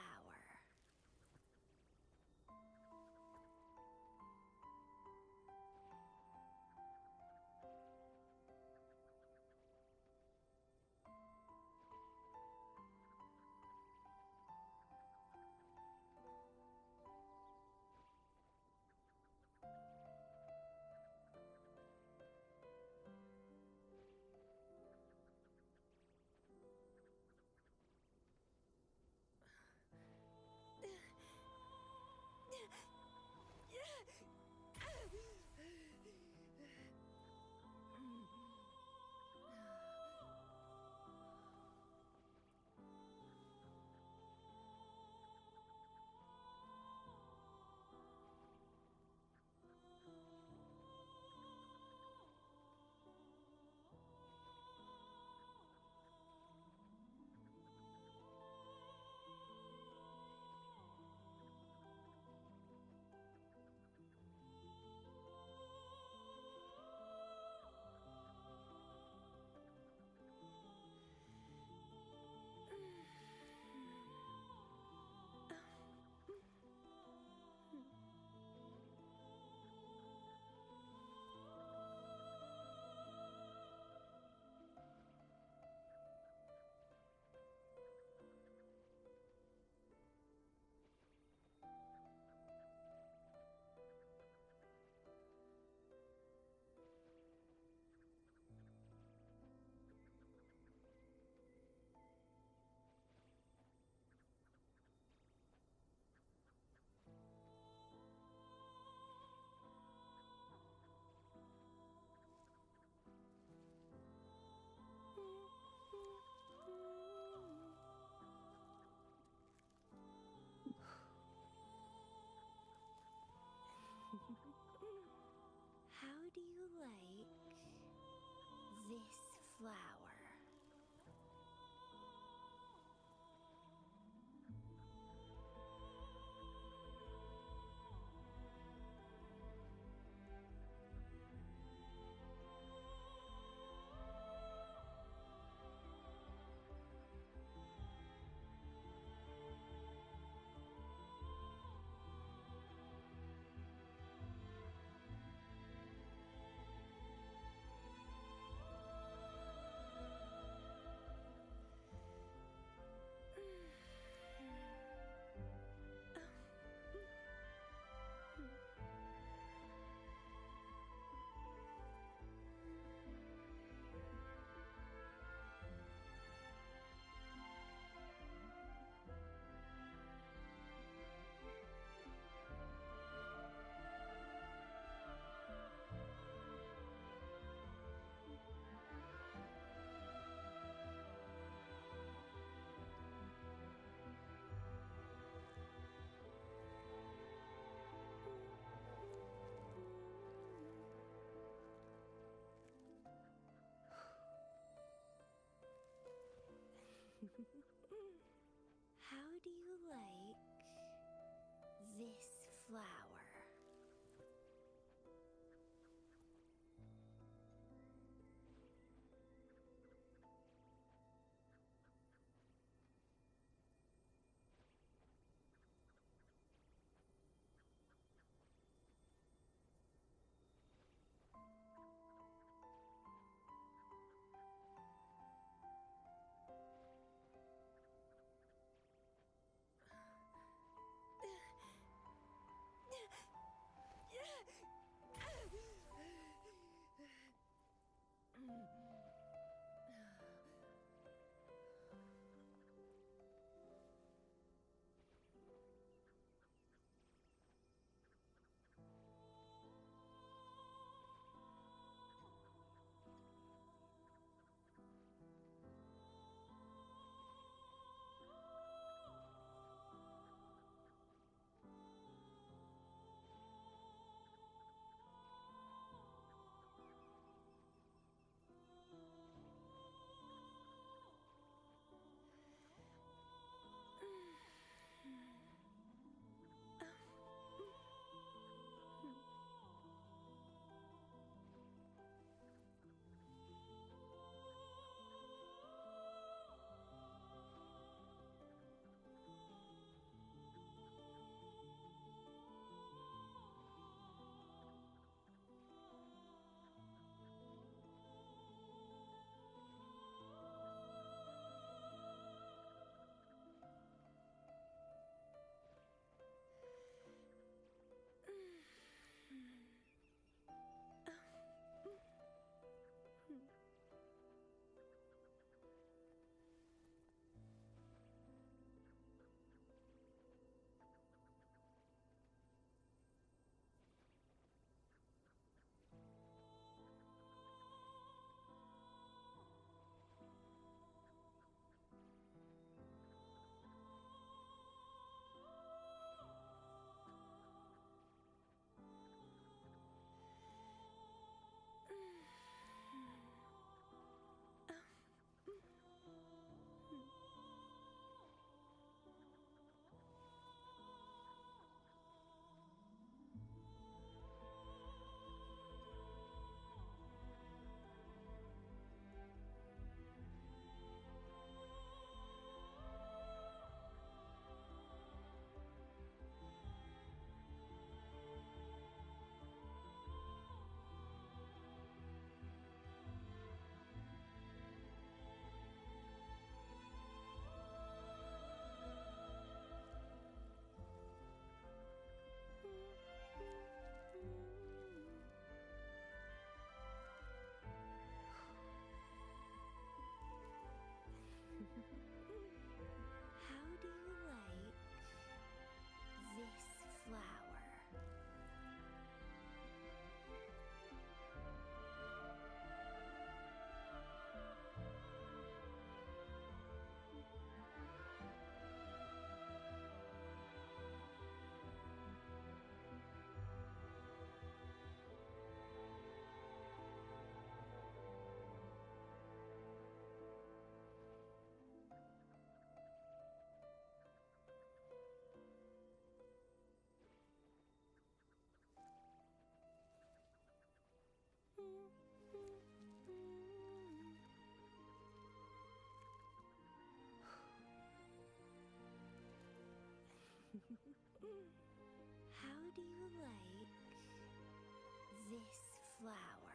How do you like this flower? How do you like this flower? How do you like this flower? How do you like this flower?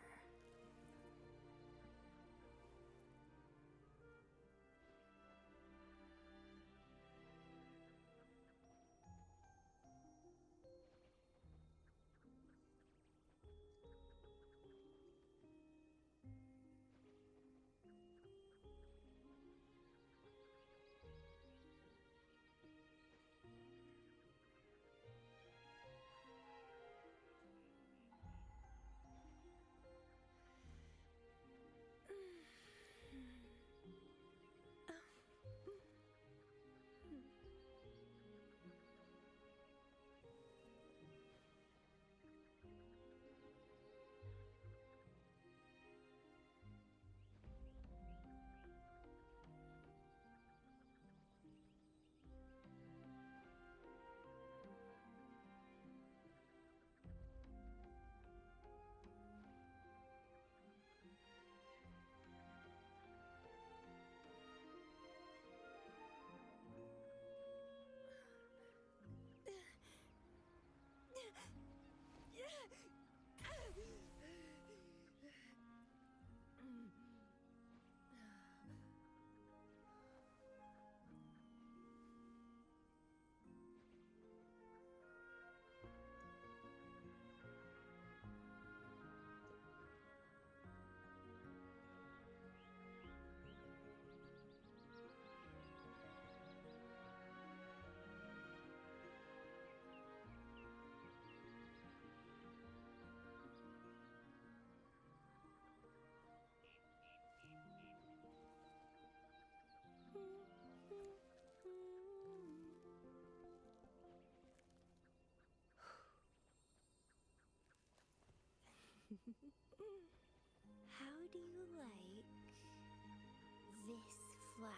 flower.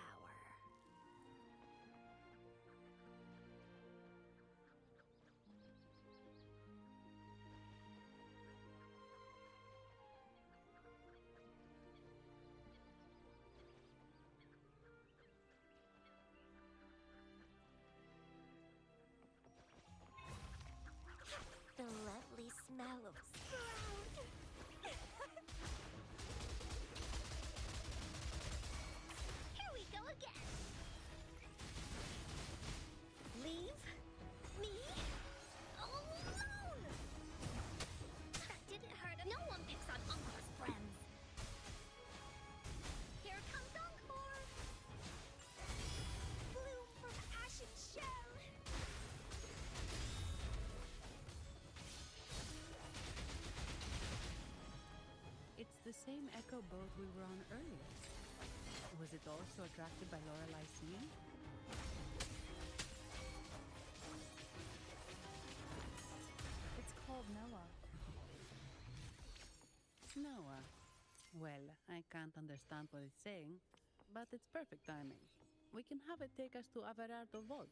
The lovely smell of sprout. Here we go again. Leave me alone. That didn't hurt. No one picks on Encore's friends. Here comes Encore. Bloom from ashen shell. It's the same echo boat we were on earlier. Was it also attracted by Lorelai's singing? It's called Noah. Noah. Well, I can't understand what it's saying, but it's perfect timing. We can have it take us to Averardo Vault.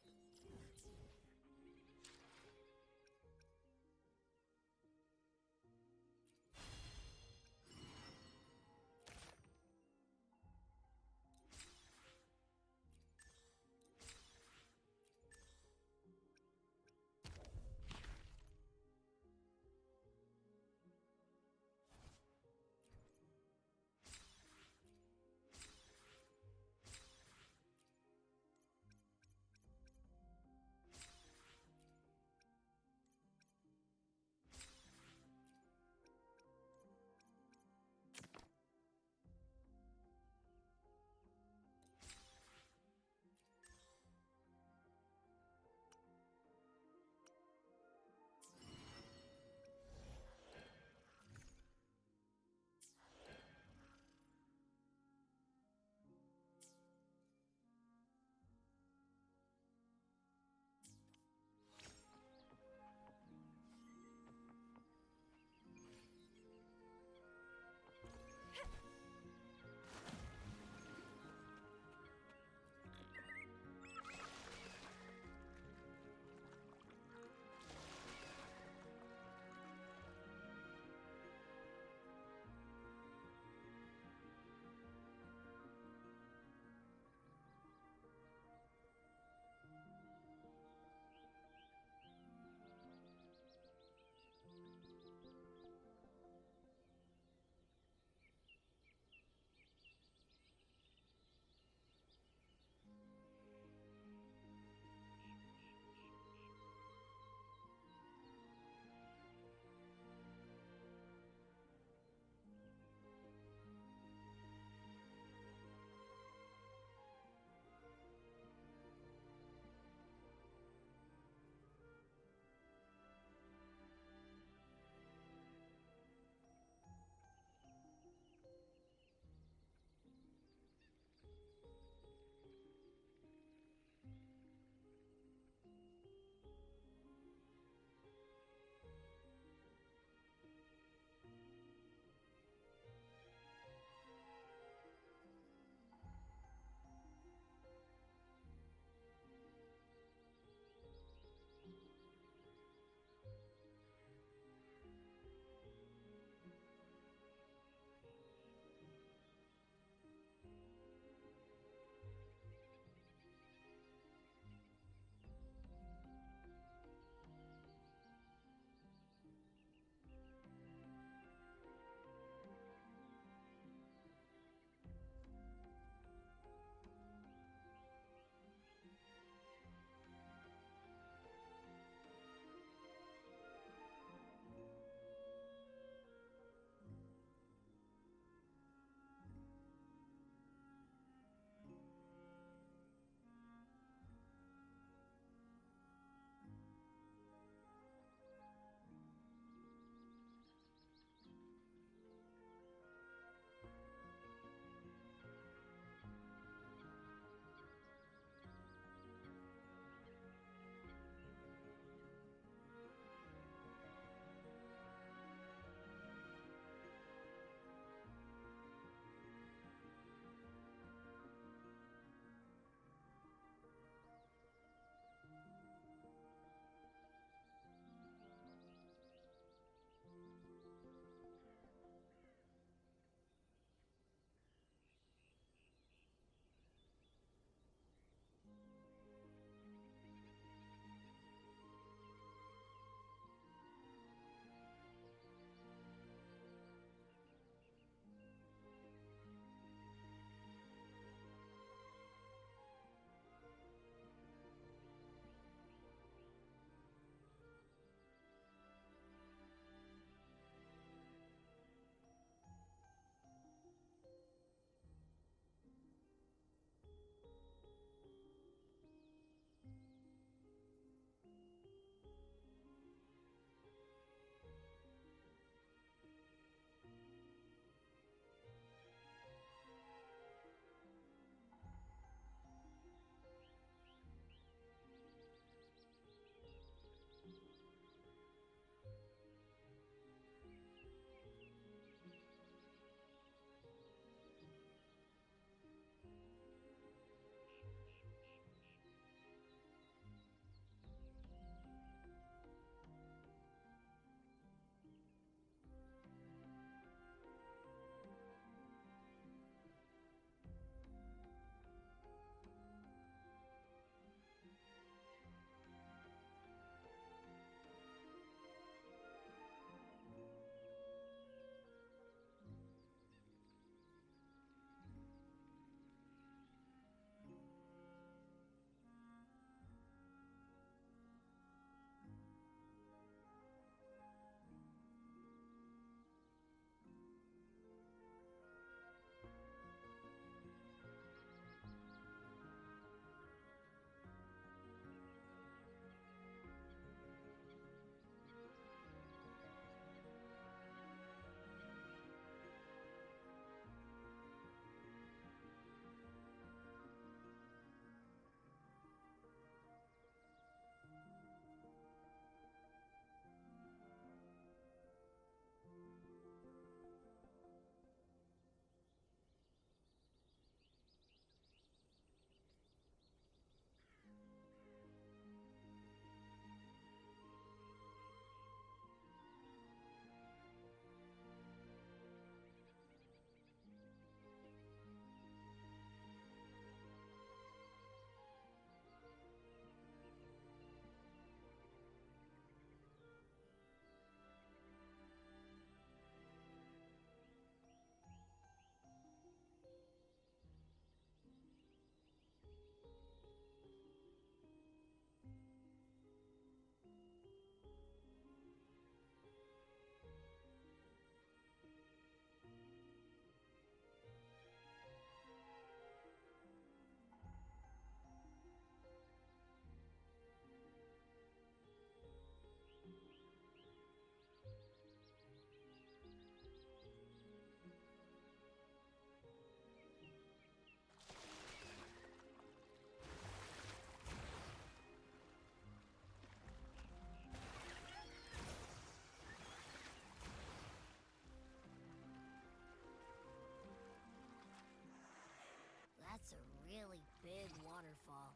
That's a really big waterfall.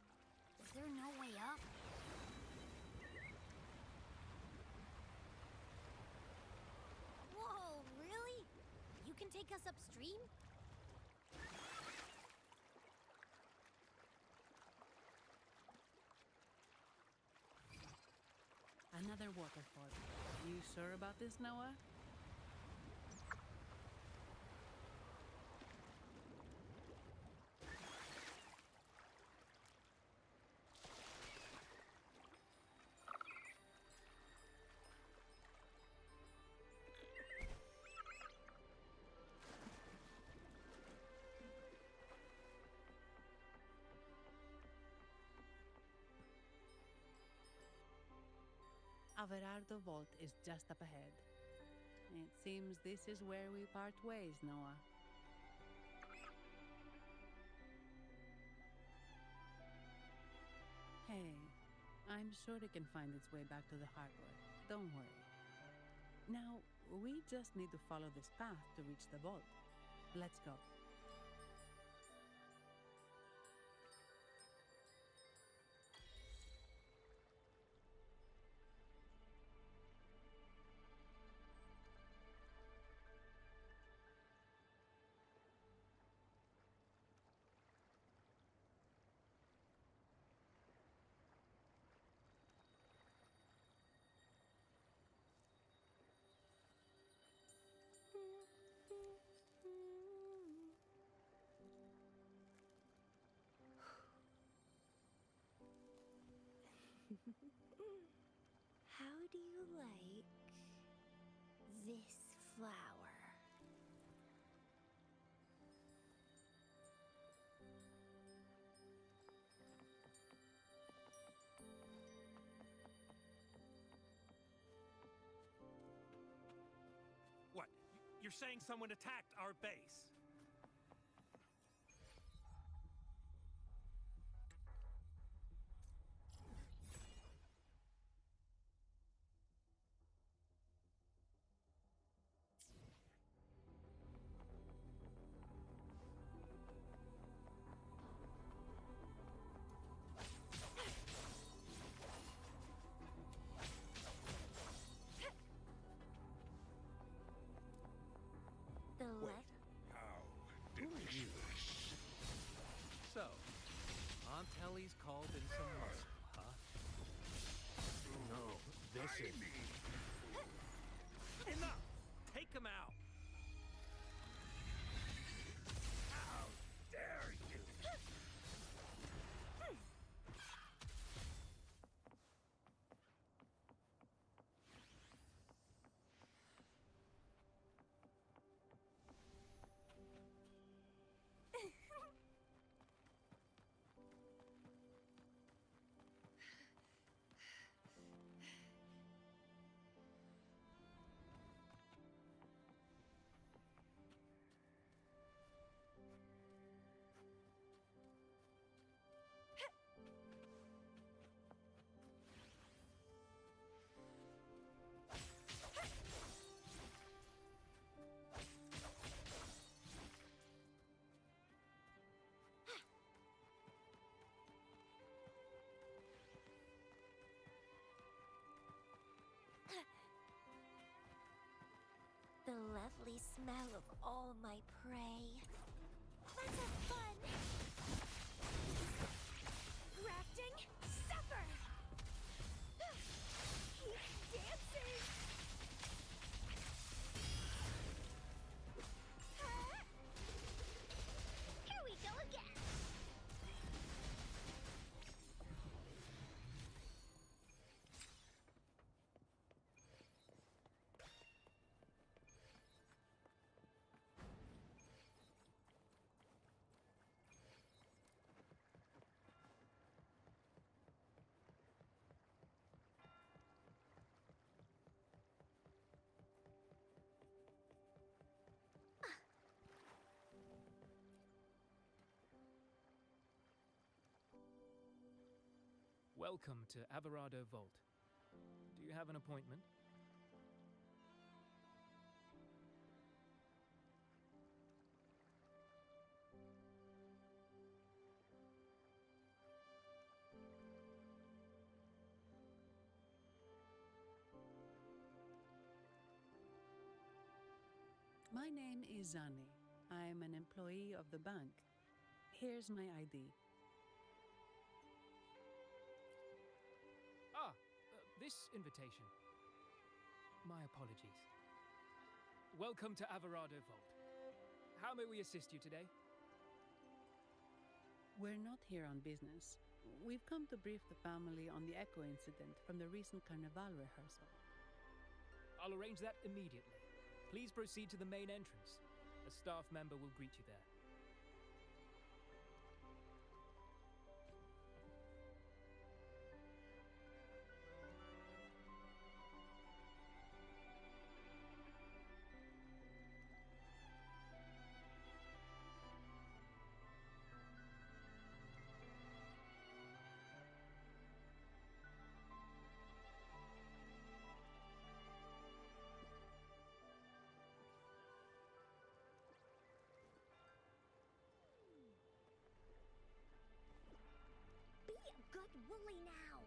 Is there no way up? Whoa, really? You can take us upstream? Another waterfall. You sure about this, Noah? Averardo Vault is just up ahead. It seems this is where we part ways, Noah. Hey, I'm sure it can find its way back to the hardwood. Don't worry. Now, we just need to follow this path to reach the vault. Let's go. How do you like this flower? What? You're saying someone attacked our base? The Wait, left. how did you? So, Aunt Helly's called in some muscle, huh? No, this is... Enough! Take him out! How dare you! The lovely smell of all my prey. Let's have fun! Grafting, suffer! Keep dancing! Here we go again! Welcome to Averardo Vault. Do you have an appointment? name is Zani. I'm an employee of the bank. Here's my ID. This invitation. My apologies. Welcome to Averado Vault. How may we assist you today? We're not here on business. We've come to brief the family on the Echo incident from the recent Carnival rehearsal. I'll arrange that immediately. Please proceed to the main entrance. A staff member will greet you there. Be a good woolly now!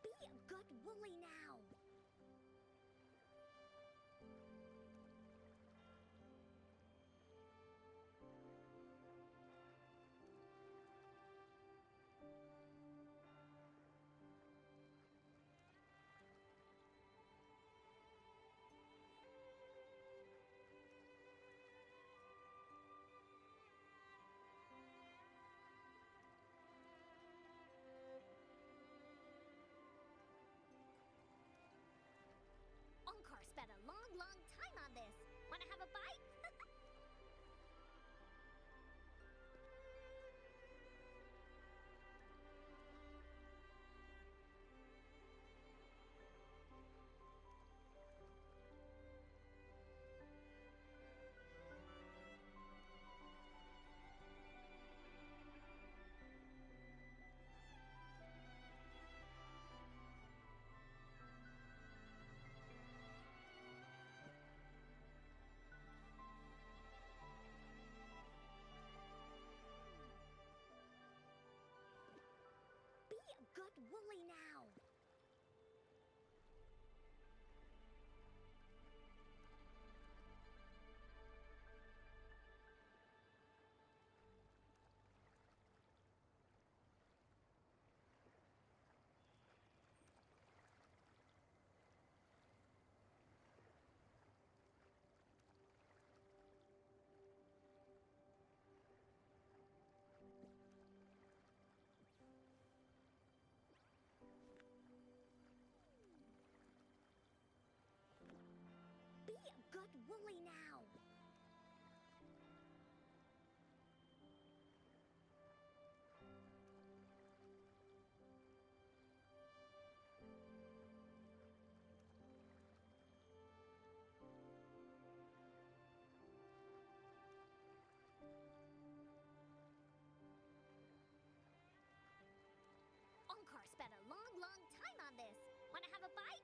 Be a good woolly now! Onkar spent a long time on this. Wanna have a bite? Be a good woolly now! Be a good woolly now! Onkar spent a long time on this. Wanna have a bite?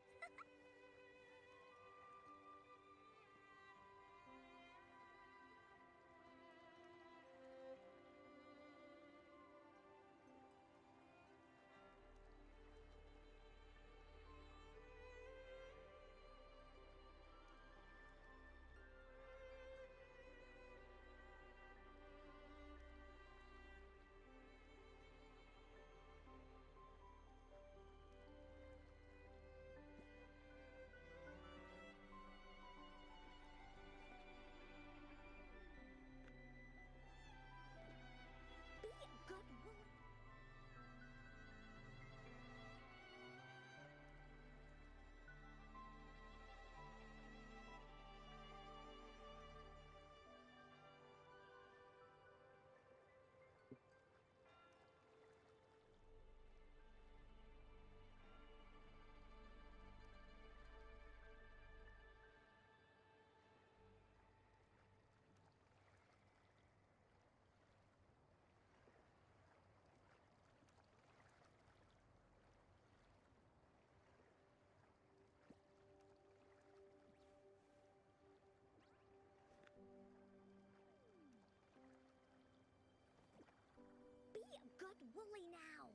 woolly now!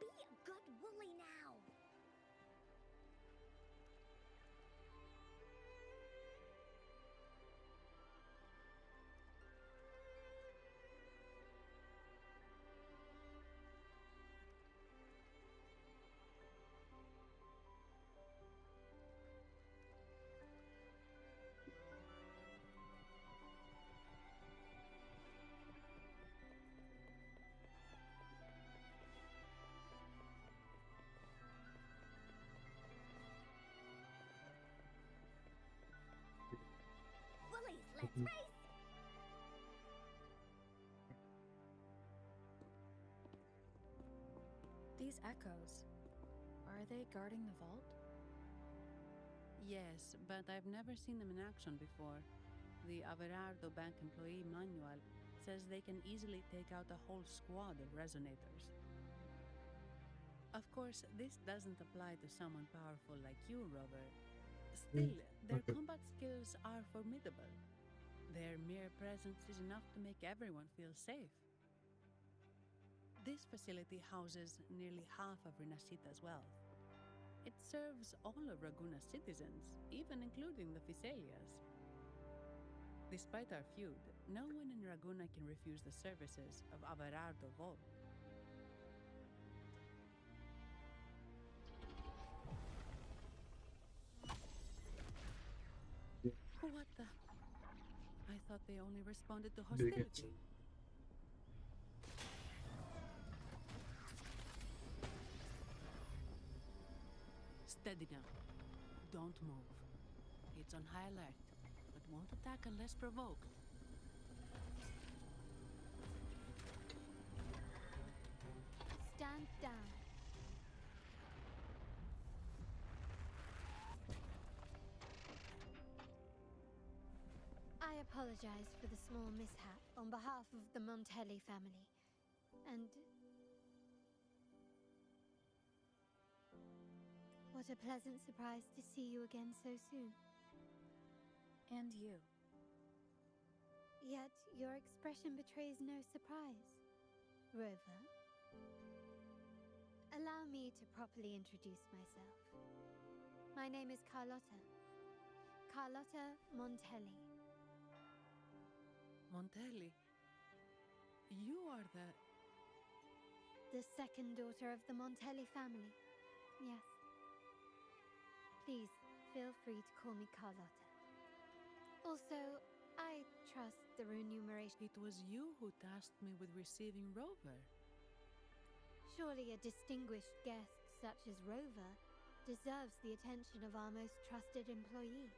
Be a good woolly now! Woolies, let's race! These echoes, are they guarding the vault? Yes, but I've never seen them in action before. The Averardo Bank employee manual says they can easily take out a whole squad of resonators. Of course, this doesn't apply to someone powerful like you, Rover. Still, their combat skills are formidable. Their mere presence is enough to make everyone feel safe. This facility houses nearly half of Rinascita's wealth. It serves all of Raguna's citizens, even including the Physaelias. Despite our feud, no one in Raguna can refuse the services of Averardo Vault. What the? I thought they only responded to hostility. Steady now. Don't move. It's on high alert, but won't attack unless provoked. Stand down. I apologize for the small mishap on behalf of the Montelli family. And what a pleasant surprise to see you again so soon. And you. Yet your expression betrays no surprise. Rover, allow me to properly introduce myself. My name is Carlotta. Carlotta Montelli. Montelli? You are the second daughter of the Montelli family. Yes. Please, feel free to call me Carlotta. Also, I trust the remuneration. It was you who tasked me with receiving Rover. Surely a distinguished guest such as Rover deserves the attention of our most trusted employee.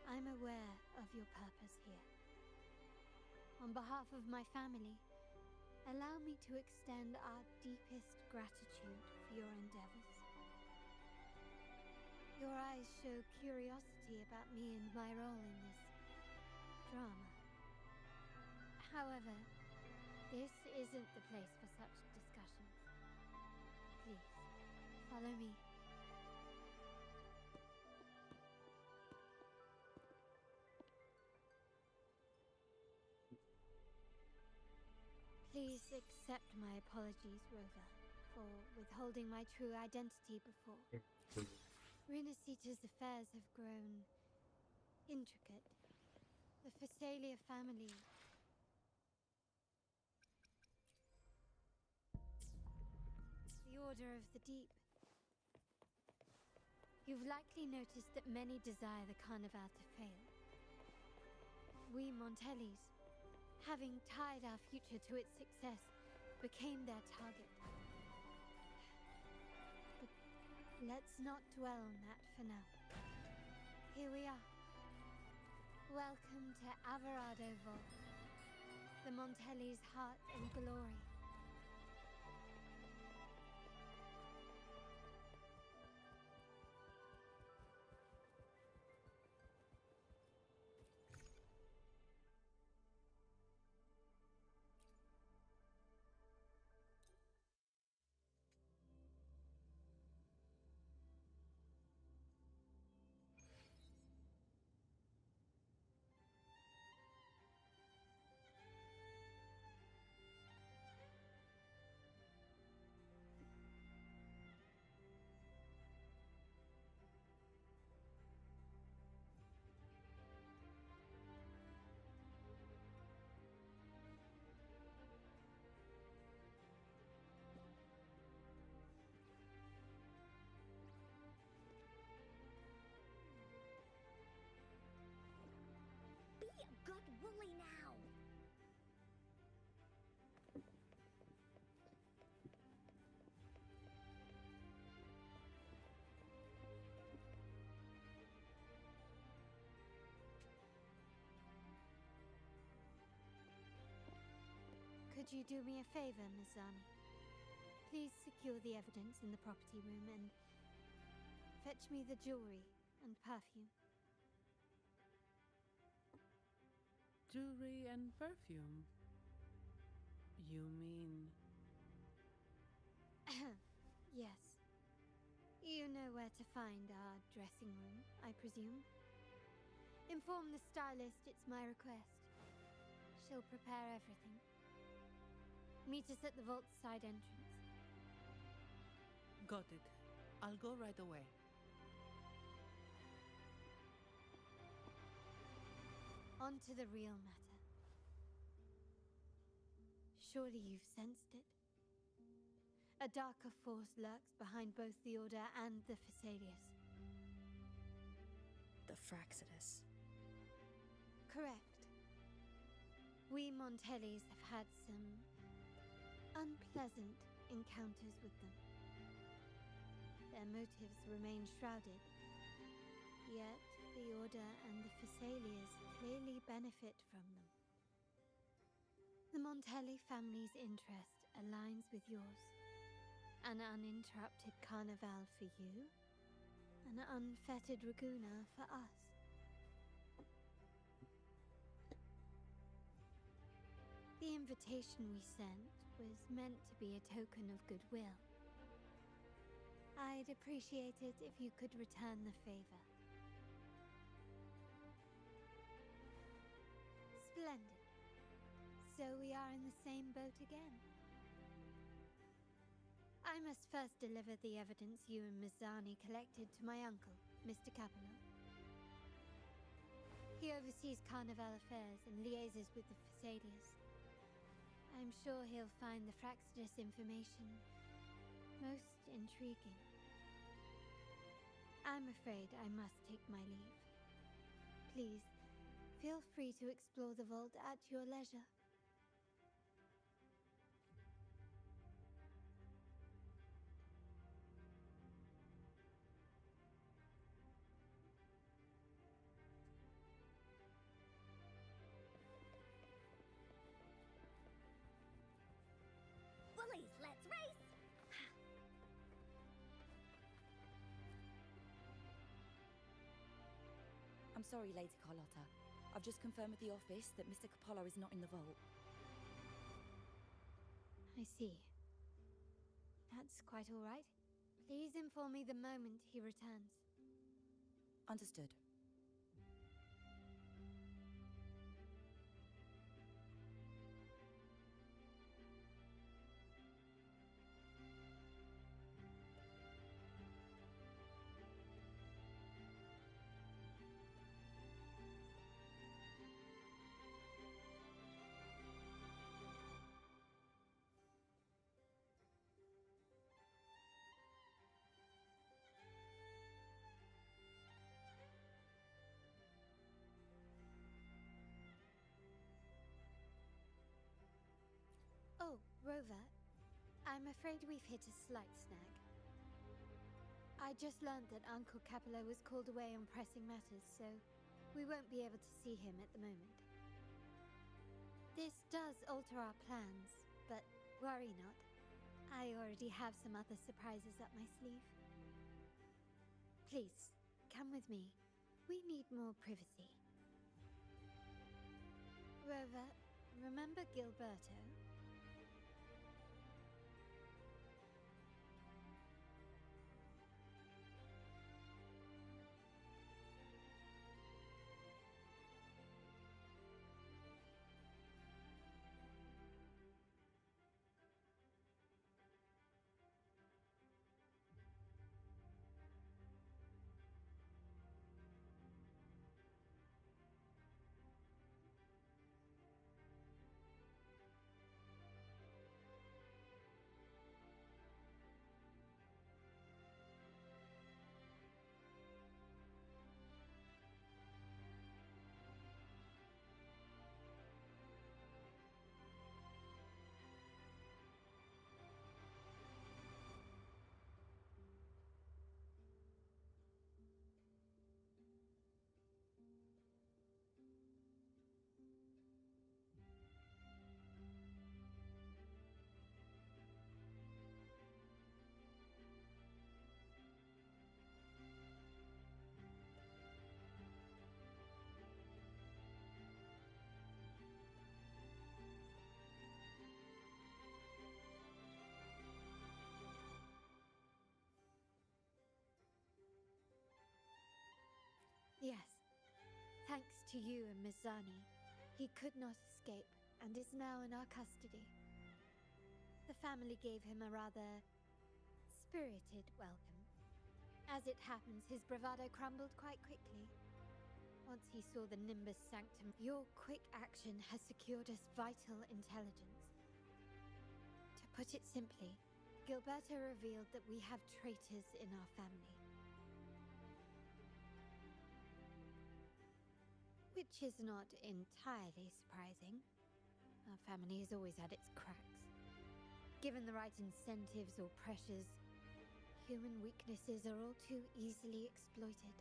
I'm aware of your purpose here. On behalf of my family, allow me to extend our deepest gratitude for your endeavors. Your eyes show curiosity about me and my role in this drama. However, this isn't the place for such discussions. Please, follow me. Please accept my apologies, Rover, for withholding my true identity before. Rinascita's affairs have grown intricate. The Physaelia family... The Order of the Deep. You've likely noticed that many desire the Carnival to fail. We Montellis, having tied our future to its success, became their target. But Let's not dwell on that for now. Here we are. Welcome to Averado Vault, the Montelli's heart and glory. Be a good woolly now! Could you do me a favor, Miss Zani? Please secure the evidence in the property room and fetch me the jewelry and perfume. Jewelry and perfume? You mean... Yes. You know where to find our dressing room, I presume? Inform the stylist it's my request. She'll prepare everything. Meet us at the vault's side entrance. Got it. I'll go right away. On to the real matter. Surely you've sensed it. A darker force lurks behind both the Order and the Phasaelius. The Fraxidus. Correct. We Montellis have had some unpleasant encounters with them. Their motives remain shrouded, yet the Order and the Phasaelius clearly benefit from them. The Montelli family's interest aligns with yours. An uninterrupted carnival for you, an unfettered Raguna for us. The invitation we sent was meant to be a token of goodwill. I'd appreciate it if you could return the favor. Splendid. So we are in the same boat again. I must first deliver the evidence you and Miss Zani collected to my uncle, Mr. Capello. He oversees Carnival affairs and liaises with the Phasaelius. I'm sure he'll find the Fraxidus information most intriguing. I'm afraid I must take my leave. Please, feel free to explore the vault at your leisure. Bullies, let's race! I'm sorry, Lady Carlotta. I've just confirmed with the office that Mr. Capello is not in the vault. I see. That's quite all right. Please inform me the moment he returns. Understood. Oh, Rover, I'm afraid we've hit a slight snag. I just learned that Uncle Capello was called away on pressing matters, so we won't be able to see him at the moment. This does alter our plans, but worry not. I already have some other surprises up my sleeve. Please, come with me. We need more privacy. Rover, remember Gilberto? Yes. Thanks to you and Mizani, he could not escape and is now in our custody. The family gave him a rather spirited welcome. As it happens, his bravado crumbled quite quickly. Once he saw the Nimbus Sanctum, your quick action has secured us vital intelligence. To put it simply, Gilberto revealed that we have traitors in our family. Which is not entirely surprising. Our family has always had its cracks. Given the right incentives or pressures, human weaknesses are all too easily exploited.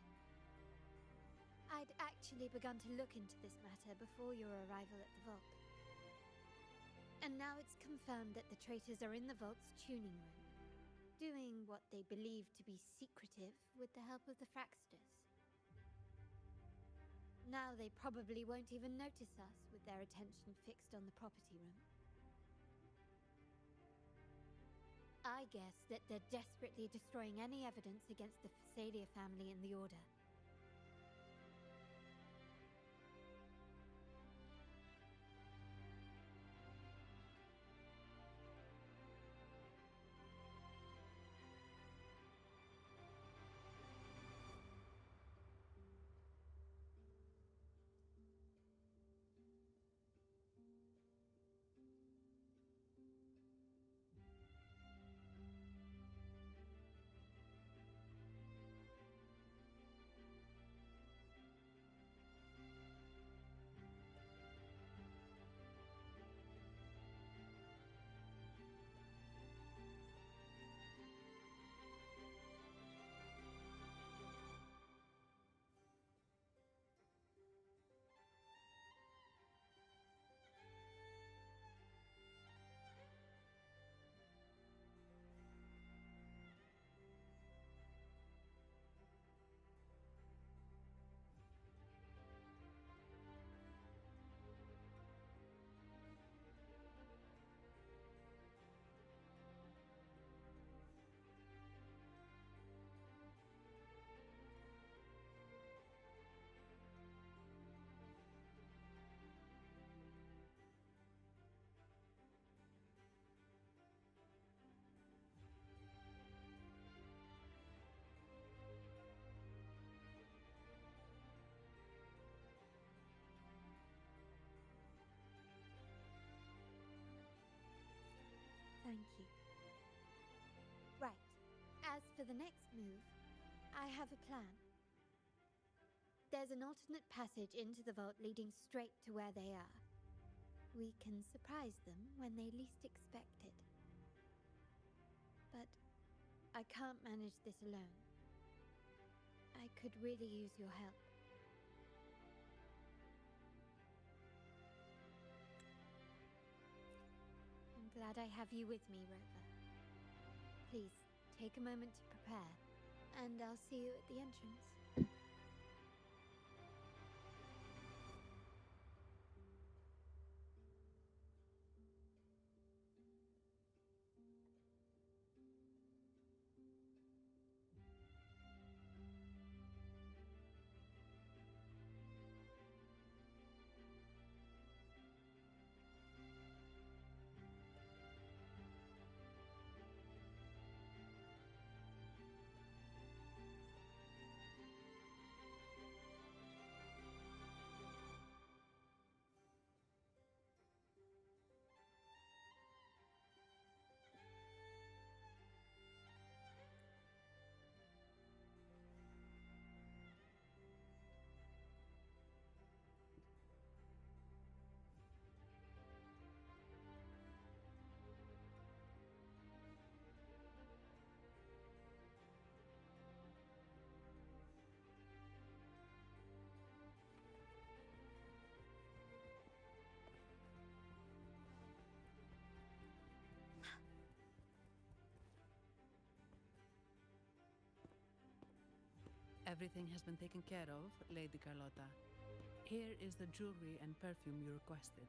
I'd actually begun to look into this matter before your arrival at the vault. And now it's confirmed that the traitors are in the vault's tuning room, doing what they believe to be secretive with the help of the Fraxters. Now they probably won't even notice us with their attention fixed on the property room. I guess that they're desperately destroying any evidence against the Phasalia family in the Order. Thank you. Right. As for the next move, I have a plan. There's an alternate passage into the vault leading straight to where they are. We can surprise them when they least expect it. But I can't manage this alone. I could really use your help. I'm glad I have you with me, Rover. Please, take a moment to prepare, and I'll see you at the entrance. Everything has been taken care of, Lady Carlotta. Here is the jewelry and perfume you requested.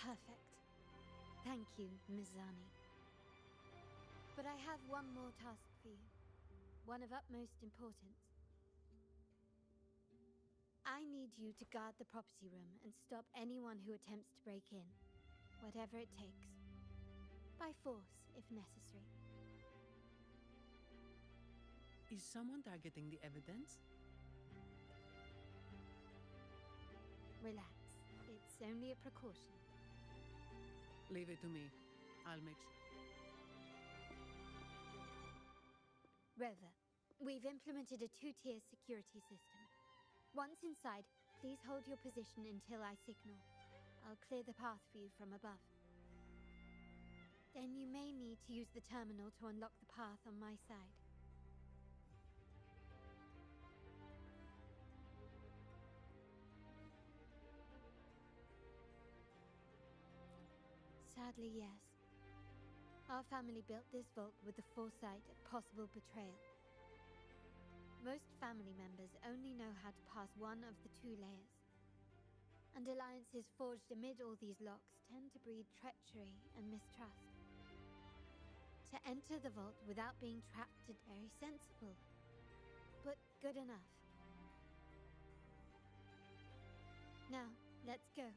Perfect. Thank you, Mizani. But I have one more task for you. One of utmost importance. I need you to guard the property room and stop anyone who attempts to break in. Whatever it takes. By force, if necessary. Is someone targeting the evidence? Relax. It's only a precaution. Leave it to me. I'll make sure. Rover, we've implemented a two-tier security system. Once inside, please hold your position until I signal. I'll clear the path for you from above. Then you may need to use the terminal to unlock the path on my side. Sadly, yes. Our family built this vault with the foresight of possible betrayal. Most family members only know how to pass one of the two layers. And alliances forged amid all these locks tend to breed treachery and mistrust. To enter the vault without being trapped is very sensible, but good enough. Now, let's go.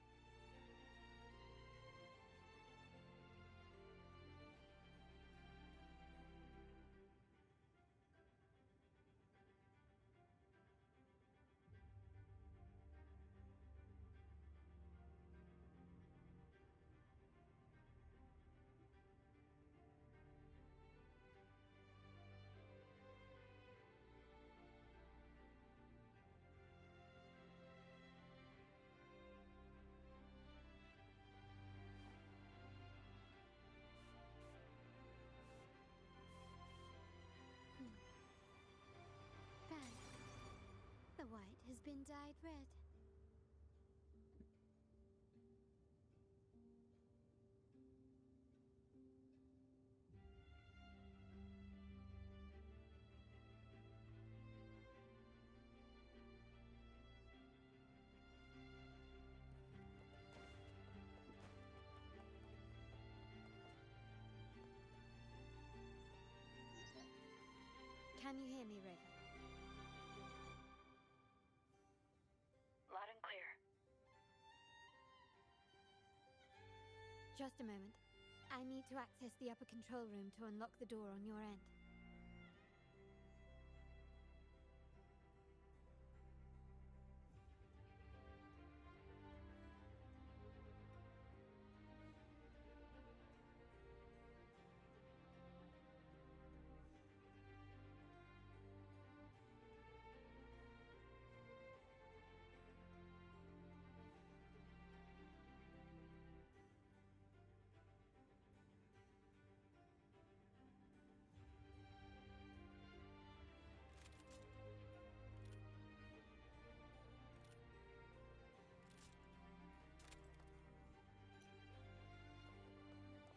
The white has been dyed red. Can you hear me, River? Loud and clear. Just a moment. I need to access the upper control room to unlock the door on your end.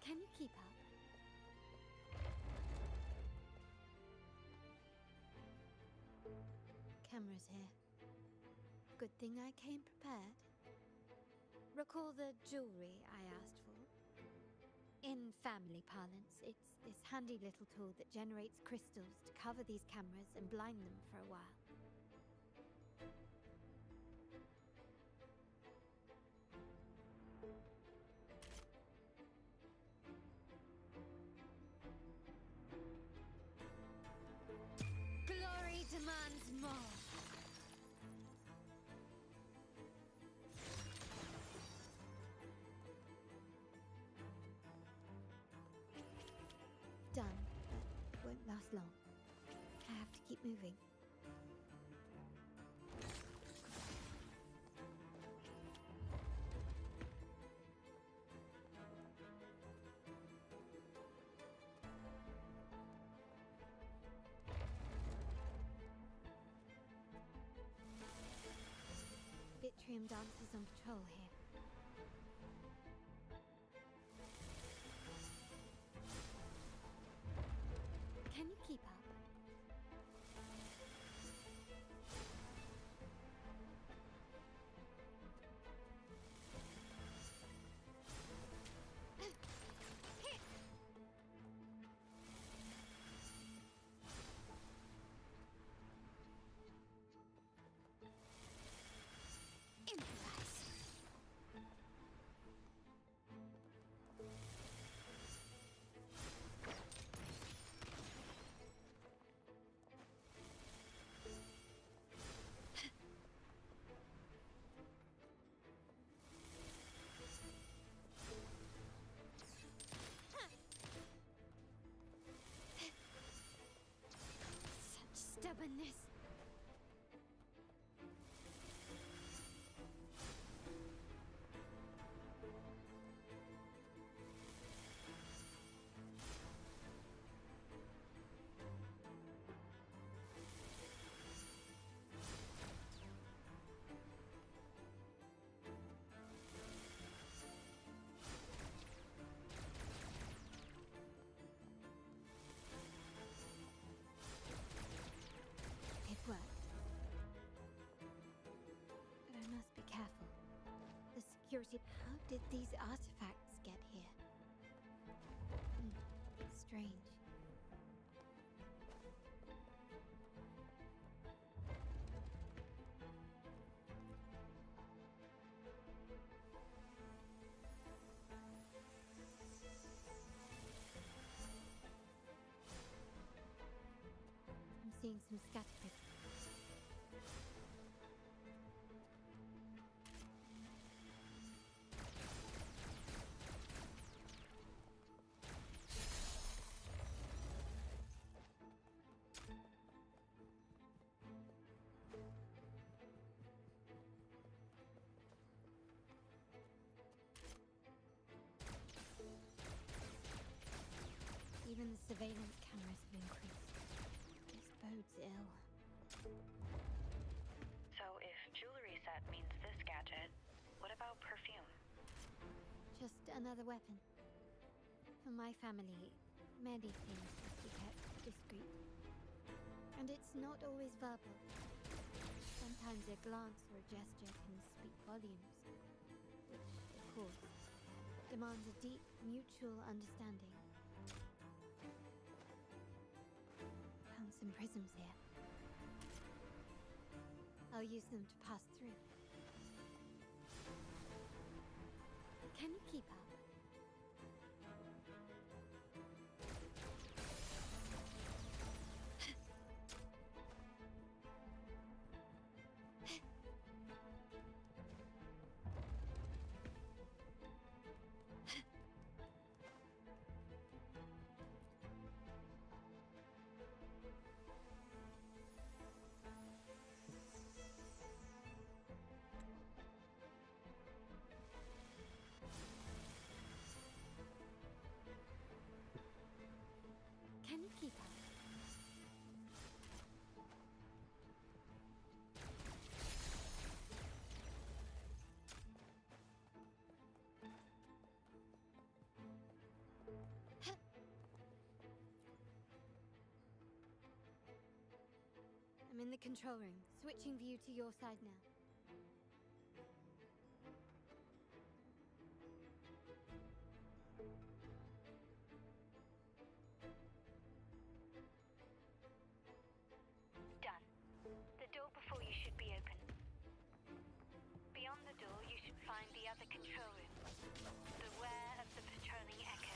Can you keep up? Cameras here. Good thing I came prepared. Recall the jewelry I asked for? In family parlance, it's this handy little tool that generates crystals to cover these cameras and blind them for a while. Glory demands more. Done, but won't last long. I have to keep moving. Bitrium dancers on patrol here. Can you keep up? Stubbornness. It worked. But I must be careful. The security... How did these artifacts get here? Strange. I'm seeing some scatter pits. Even the surveillance cameras have increased. This bodes ill. So if jewelry set means this gadget, what about perfume? Just another weapon. For my family, many things must be kept discreet. And it's not always verbal. Sometimes a glance or a gesture can speak volumes. Which, of course, demands a deep mutual understanding. Found some prisms here. I'll use them to pass through. Can you keep up? in the control room, switching view to your side now. Done. The door before you should be open. Beyond the door, you should find the other control room. Beware of the patrolling echoes.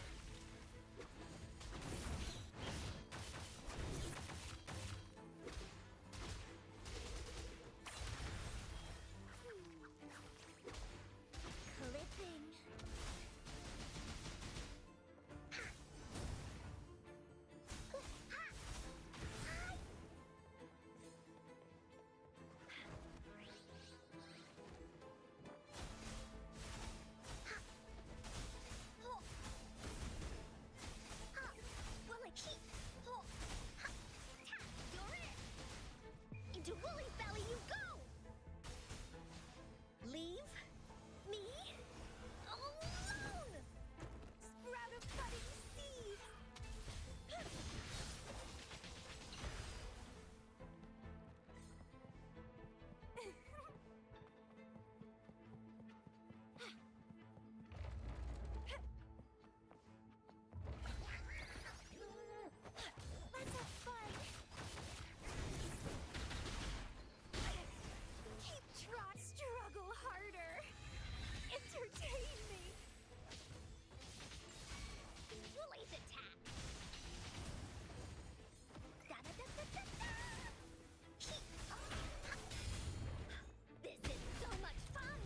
Clipping. Will it keep? You're it. Into Wooly's belly you go. Leave me alone. Sprout a budding seed. Let's have fun. Keep trot, struggle harder. Entertain me. Wooly's attack. Da-da-da-da-da-da. This is so much fun.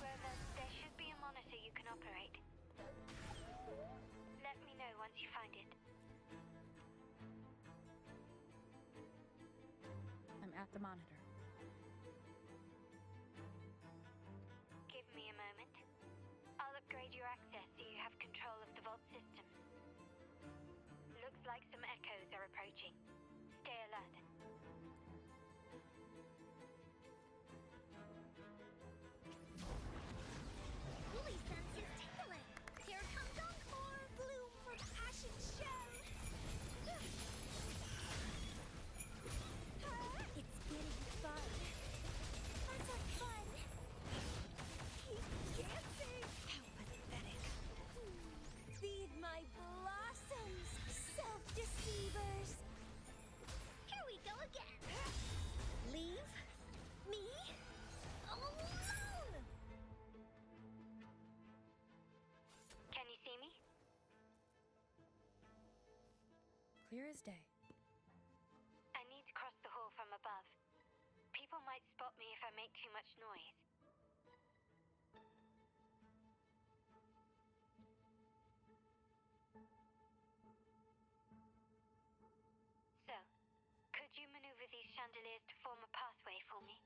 Rover, there should be a monitor you can operate. Let me know once you find it. I'm at the monitor. Give me a moment. I'll upgrade your access so you have control of the vault system. Looks like some echoes are approaching. Stay alert. Wooly sense is tingling. Here comes Encore, bloom from ashen shell. It's getting fun. Let's have fun. Keep dancing. How pathetic. Feed my blossoms, self-deceivers. Here we go again. Leave me alone. Can you see me? Clear as day. I need to cross the hall from above. People might spot me if I make too much noise. So, could you maneuver these chandeliers to form a pathway for me?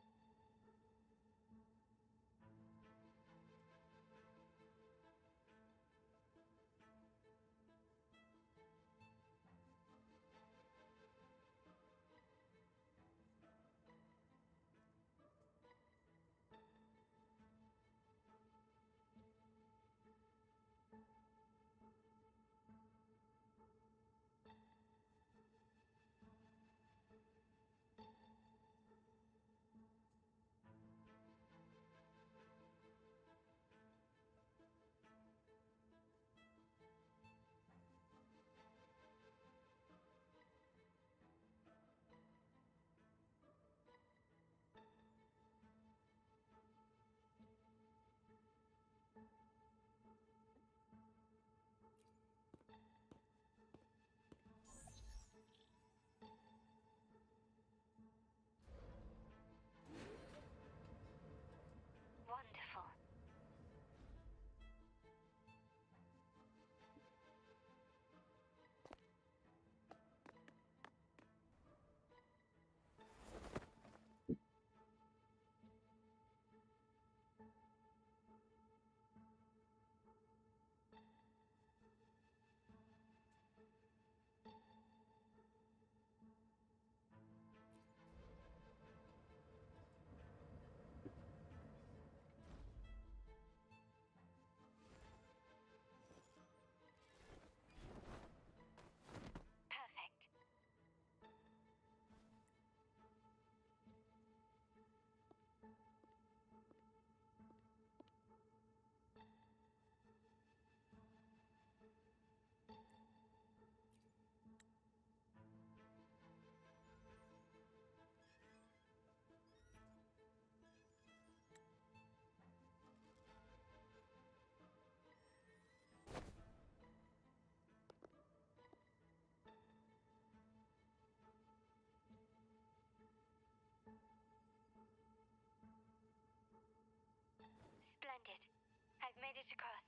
get across.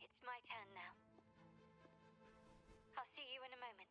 It's my turn now. I'll see you in a moment.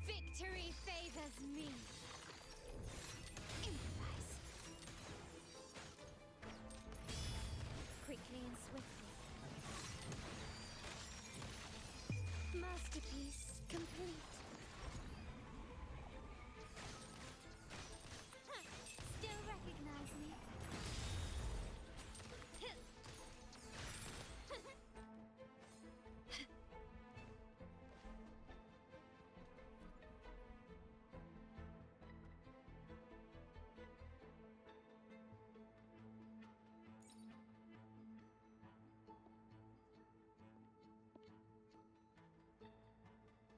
Victory favors me. Improvise. Quickly and swiftly. Masterpiece complete. Still recognize me?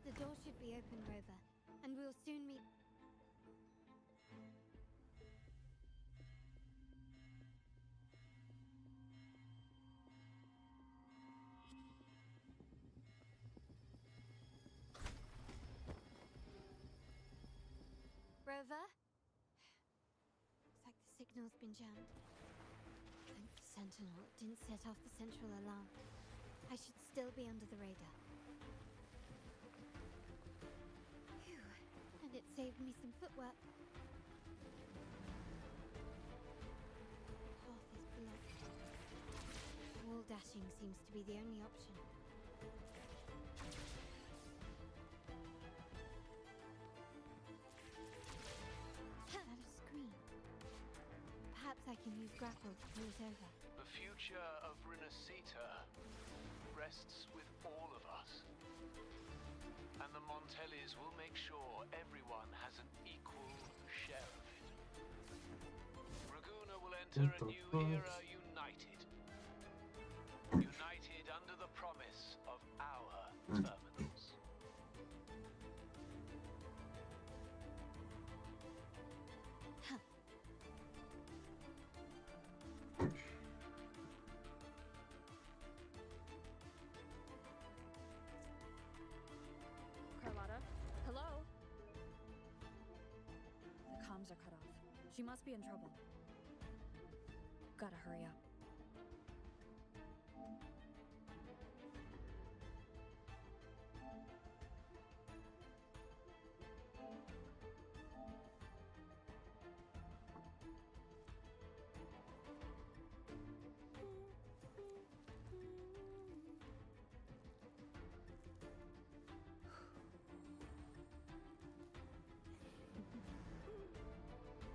The door should be open, Rover, and we'll soon meet. Rover? Looks like the signal's been jammed. Thank the Sentinel it didn't set off the central alarm. I should still be under the radar. Phew, and it saved me some footwork. Path is blocked. Wall dashing seems to be the only option. That a screen? Perhaps I can use grapple to pull it over. The future of Rinascita rests with all of us. And the Montellis will make sure everyone has an equal share of it. Raguna will enter a new era united. United under the promise of our terminals. Carlotta? Hello? The comms are cut off. She must be in trouble. Gotta hurry up.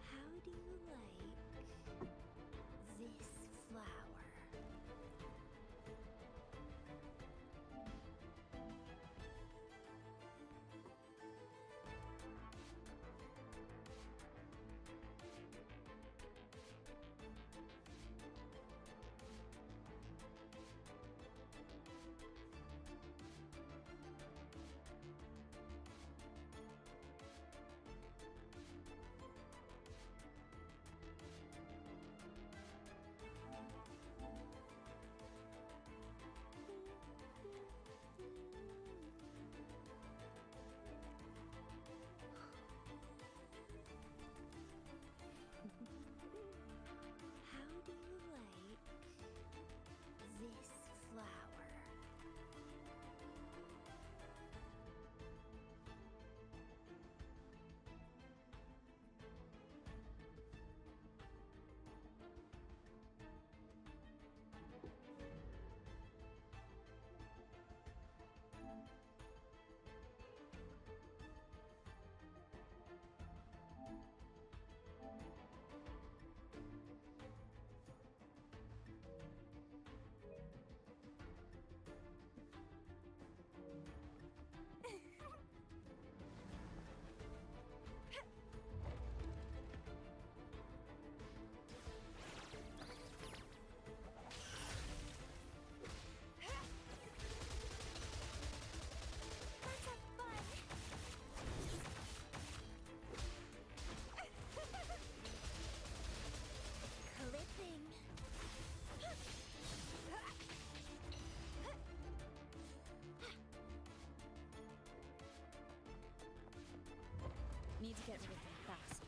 How do you like this get rid of them fast.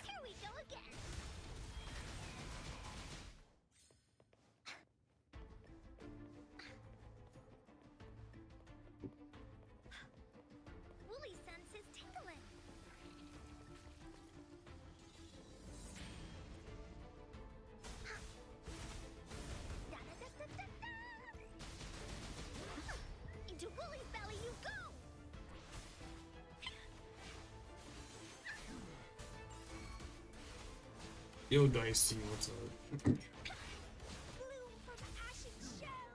Here we go again. Wooly sense is tingling. Into Wooly's belly you go! Yo, Dicey, what's up? Bloom from ashen shell.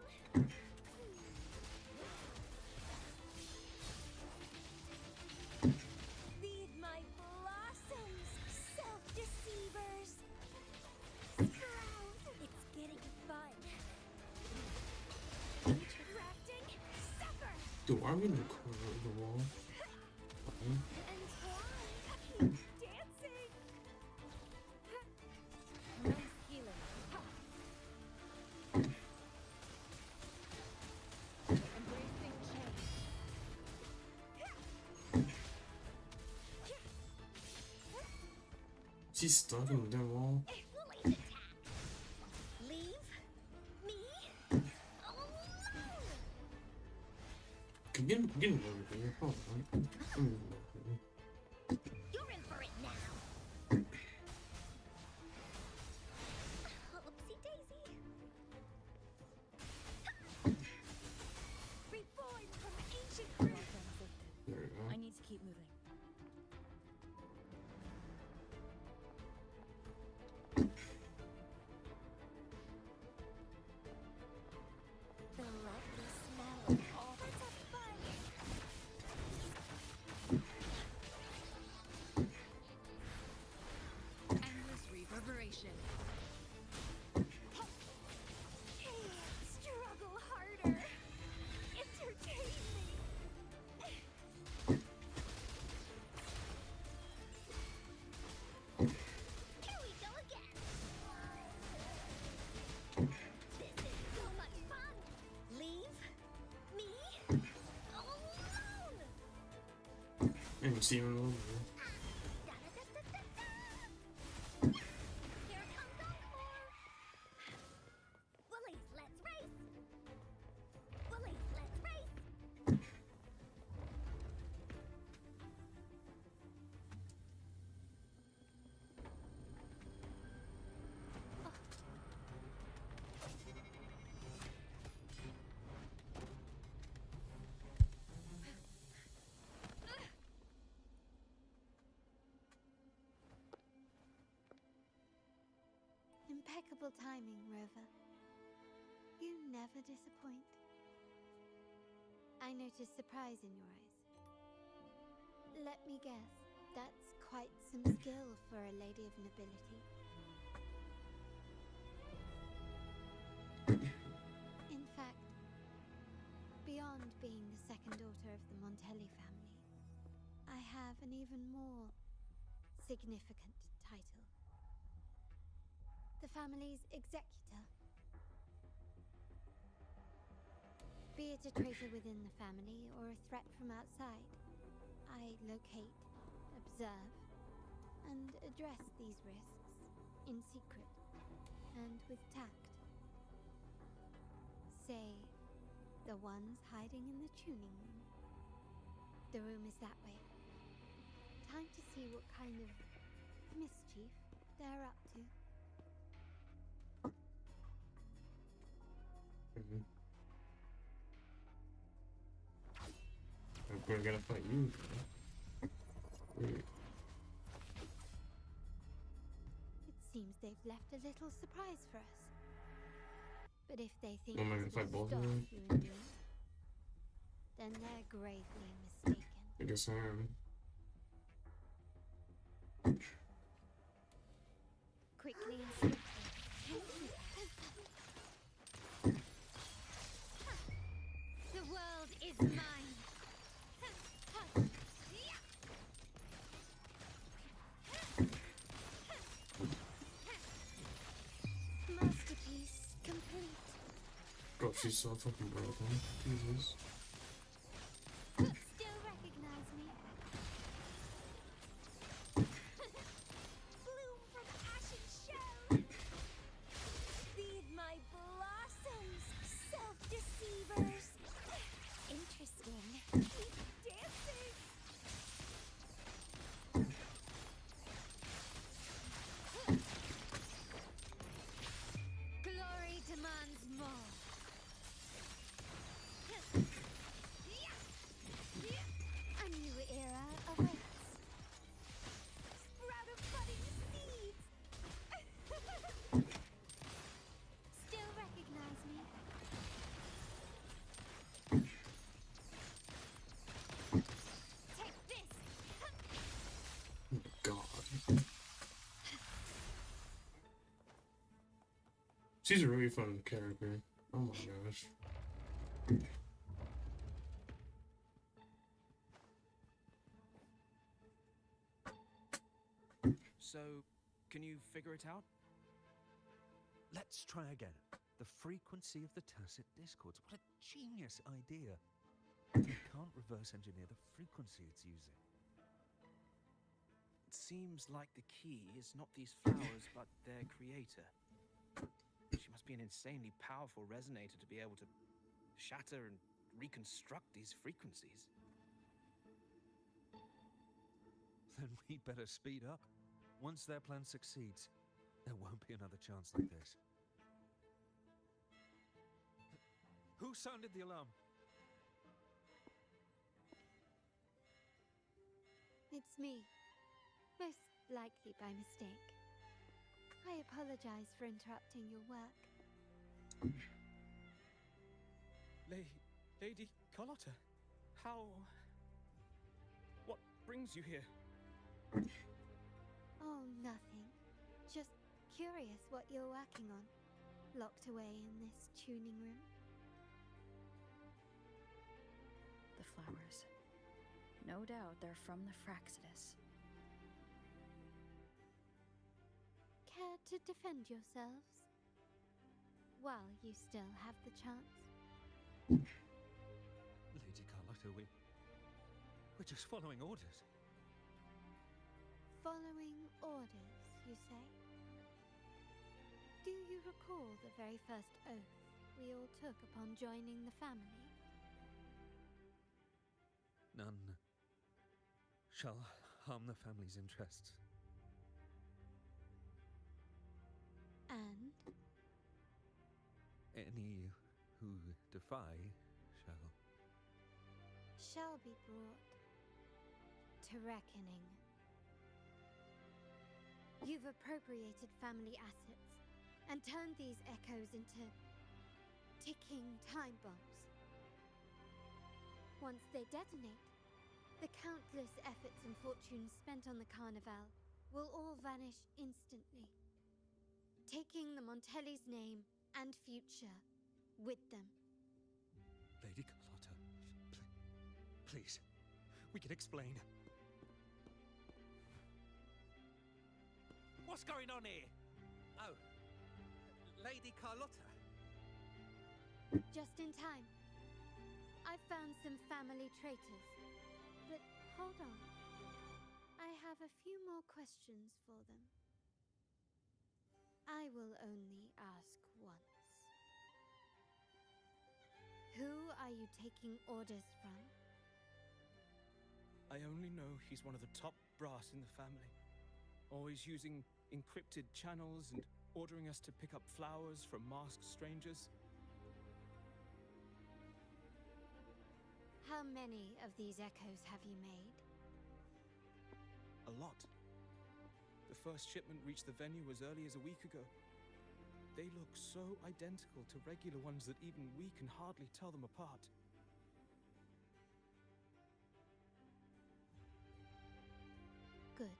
Feed my blossoms, self-deceivers. Sprout. It's getting fun. Rafting, suffer. Dude, why are we in the corner of the wall? Fine. And twine. Dancing. Nice healing. Embracing change. She's stuck in the wall. Wooly's attack. Leave me alone. Get over here. Hold on. You're in for it now. Oopsie daisy. Reborn from ancient ruins. There we go. I need to keep moving. The lovely smell of all that's a fun. Endless reverberation. Struggle harder. Entertain me. Here we go again. This is so much fun. Leave me alone. And you see him over here. Here comes Encore. Woolies, let's race. Woolies, let's race. Impeccable timing, Rover. You never disappoint. I notice surprise in your eyes. Let me guess, that's quite some skill for a lady of nobility. In fact, beyond being the second daughter of the Montelli family, I have an even more significant title. The family's executor. Be it a traitor within the family or a threat from outside, I locate, observe, and address these risks in secret and with tact. Say, the ones hiding in the tuning room. The room is that way. Time to see what kind of mischief they're up to. We're gonna fight you. Wait. It seems they've left a little surprise for us. But if they think Am I gonna this fight will both of stop them? you in doing, then they're gravely mistaken. I guess I am. Quickly and swiftly. she's so fucking broken. Jesus. Still recognize me? Bloom from ashen shell! Feed my blossoms, self-deceivers! Interesting. Keep dancing! Glory demands more. A new era awaits. Sprout of budding seeds! Still recognize me? Take this! Oh God. She's a really fun character. Oh my gosh. So, can you figure it out? Let's try again. The frequency of the tacit discords. What a genius idea. You can't reverse engineer the frequency it's using. It seems like the key is not these flowers, but their creator. She must be an insanely powerful resonator to be able to shatter and reconstruct these frequencies. Then we better speed up. Once their plan succeeds, there won't be another chance like this. Who sounded the alarm? It's me. Most likely by mistake. I apologize for interrupting your work. Lady Carlotta, how... What brings you here? Oh, nothing. Just curious what you're working on. Locked away in this tuning room. The flowers. No doubt they're from the Fraxidus. Care to defend yourselves? While you still have the chance. Lady Carlotta, we're just following orders. Following orders, you say? Do you recall the very first oath we all took upon joining the family? None shall harm the family's interests. And? Any who defy shall be brought to reckoning. You've appropriated family assets and turned these echoes into ticking time bombs. Once they detonate, the countless efforts and fortunes spent on the Carnival will all vanish instantly, taking the Montelli's name and future with them. Lady Carlotta, please, we can explain. What's going on here? Oh, Lady Carlotta. Just in time. I've found some family traitors. But hold on. I have a few more questions for them. I will only ask once. Who are you taking orders from? I only know he's one of the top brass in the family. Always using encrypted channels and ordering us to pick up flowers from masked strangers. How many of these echoes have you made? A lot. The first shipment reached the venue as early as a week ago. They look so identical to regular ones that even we can hardly tell them apart. Good.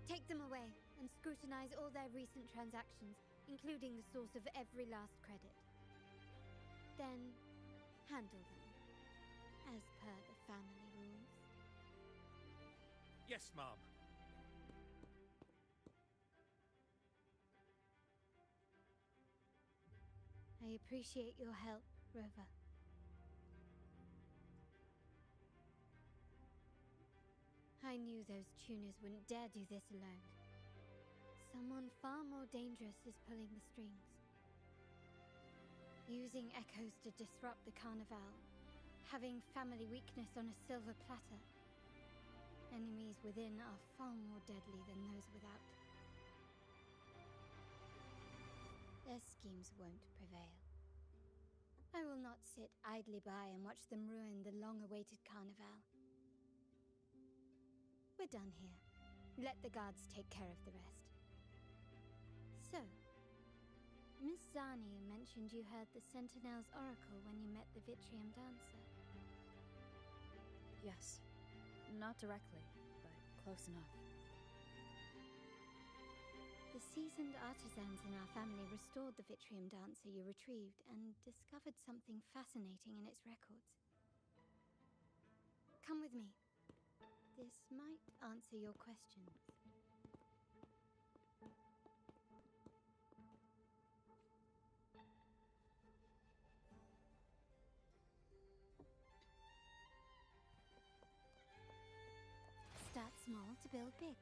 Take them away and scrutinize all their recent transactions, including the source of every last credit. Then, handle them, as per the family rules. Yes, Mom. I appreciate your help, Rover. I knew those tuners wouldn't dare do this alone. Someone far more dangerous is pulling the strings. Using echoes to disrupt the Carnival. Having family weakness on a silver platter. Enemies within are far more deadly than those without. Their schemes won't prevail. I will not sit idly by and watch them ruin the long-awaited Carnival. We're done here. Let the guards take care of the rest. So, Miss Zani mentioned you heard the Sentinel's oracle when you met the Vitrium Dancer. Yes. Not directly, but close enough. The seasoned artisans in our family restored the Vitrium Dancer you retrieved and discovered something fascinating in its records. Come with me. This might answer your questions. Start small to build big.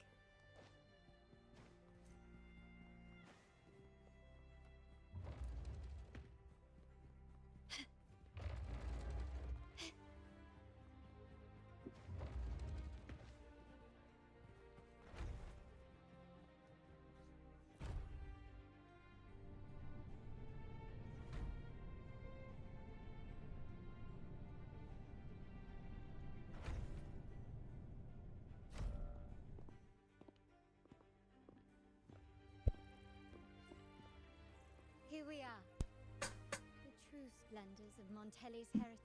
Here we are, the true splendors of Montelli's heritage.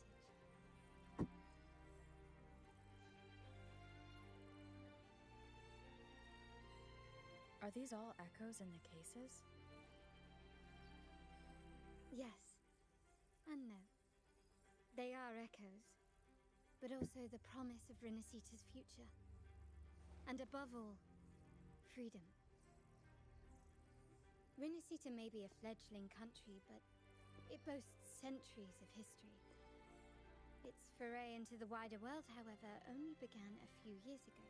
Are these all echoes in the cases? Yes, and no. They are echoes, but also the promise of Renacita's future. And above all, freedom. Renacita may be a fledgling country, but it boasts centuries of history. Its foray into the wider world, however, only began a few years ago.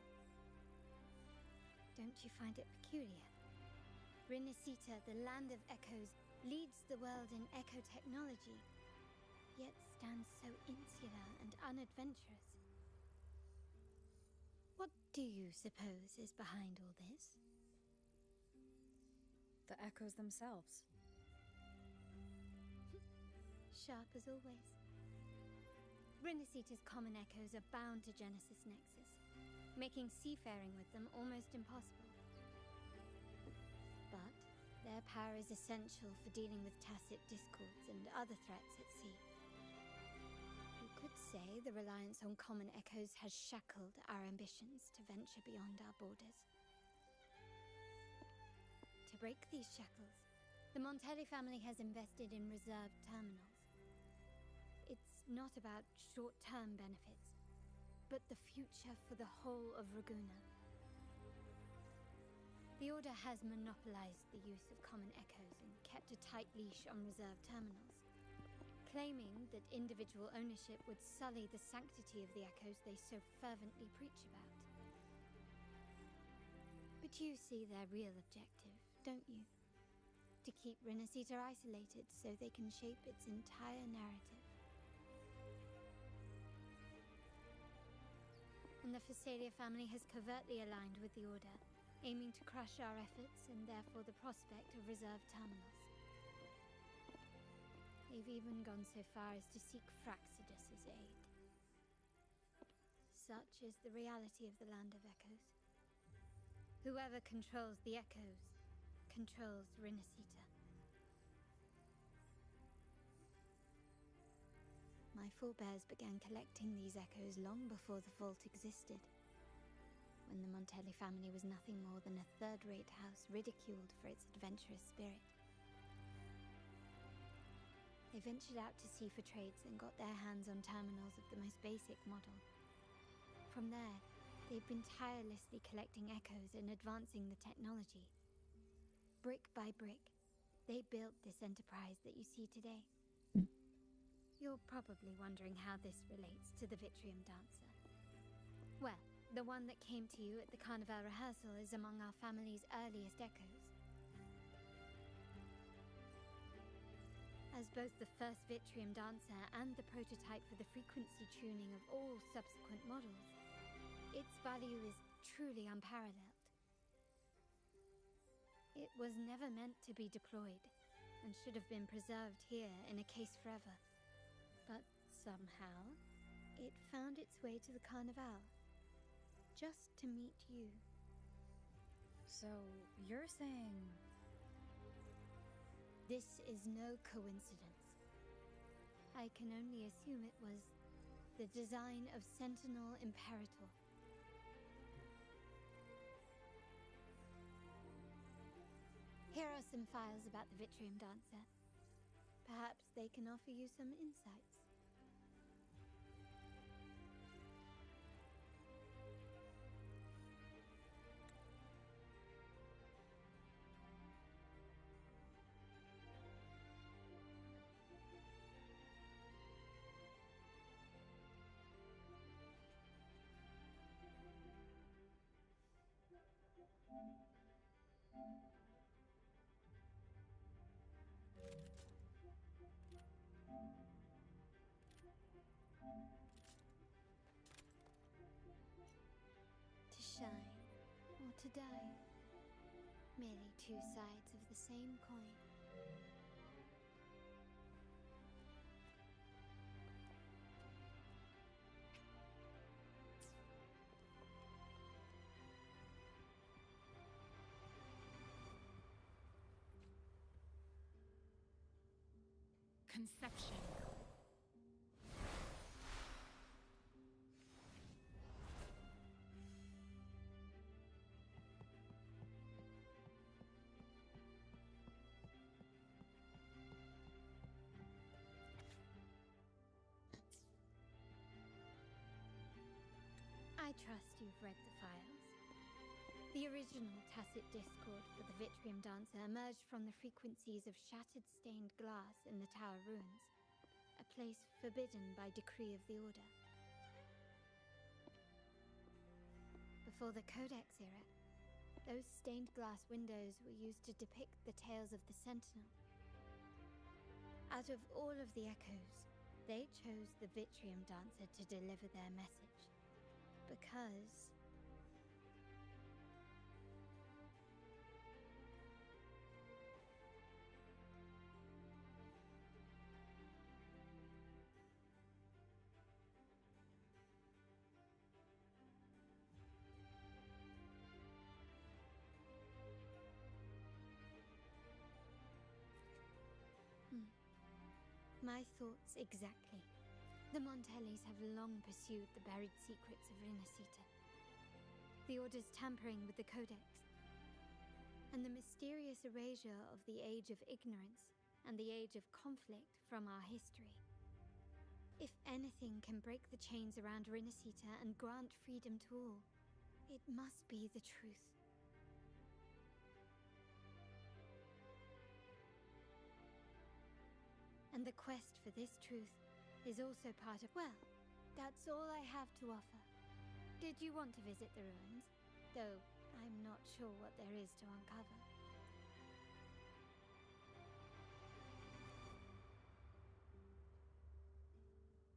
Don't you find it peculiar? Renacita, the land of echoes, leads the world in echo technology, yet stands so insular and unadventurous. What do you suppose is behind all this? The echoes themselves. Sharp as always. Renacita's common echoes are bound to Genesis Nexus, making seafaring with them almost impossible. But their power is essential for dealing with tacit discords and other threats at sea. You could say the reliance on common echoes has shackled our ambitions to venture beyond our borders. To break these shackles, the Montelli family has invested in reserved terminals. It's not about short-term benefits, but the future for the whole of Raguna. The Order has monopolized the use of common echoes and kept a tight leash on reserved terminals, claiming that individual ownership would sully the sanctity of the echoes they so fervently preach about. But you see their real objective, don't you? To keep Renacita isolated so they can shape its entire narrative. And the Phasalia family has covertly aligned with the Order, aiming to crush our efforts and therefore the prospect of reserved terminals. They've even gone so far as to seek Fraxidus's aid. Such is the reality of the Land of Echoes. Whoever controls the echoes controls Renacita. My forebears began collecting these echoes long before the vault existed, when the Montelli family was nothing more than a third-rate house ridiculed for its adventurous spirit. They ventured out to sea for trades and got their hands on terminals of the most basic model. From there, they've been tirelessly collecting echoes and advancing the technology. Brick by brick, they built this enterprise that you see today. You're probably wondering how this relates to the Vitrium Dancer. Well, the one that came to you at the Carnival rehearsal is among our family's earliest echoes. As both the first Vitrium Dancer and the prototype for the frequency tuning of all subsequent models, its value is truly unparalleled. It was never meant to be deployed, and should have been preserved here in a case forever. But somehow, it found its way to the Carnival, just to meet you. So, you're saying... This is no coincidence. I can only assume it was the design of Sentinel Imperator. Here are some files about the Vitrium Dancer. Perhaps they can offer you some insights. To shine or to die. Merely two sides of the same coin. Conception. I trust you've read the files. The original tacit discord for the Vitrium Dancer emerged from the frequencies of shattered stained glass in the Tower Ruins, a place forbidden by decree of the Order. Before the Codex era, those stained glass windows were used to depict the tales of the Sentinel. Out of all of the echoes, they chose the Vitrium Dancer to deliver their message. Because... My thoughts exactly. The Montellis have long pursued the buried secrets of Rinascita. The Order's tampering with the Codex, and the mysterious erasure of the Age of Ignorance and the Age of Conflict from our history. If anything can break the chains around Rinascita and grant freedom to all, it must be the truth. And the quest for this truth is also part of... Well, that's all I have to offer. Did you want to visit the ruins? Though I'm not sure what there is to uncover.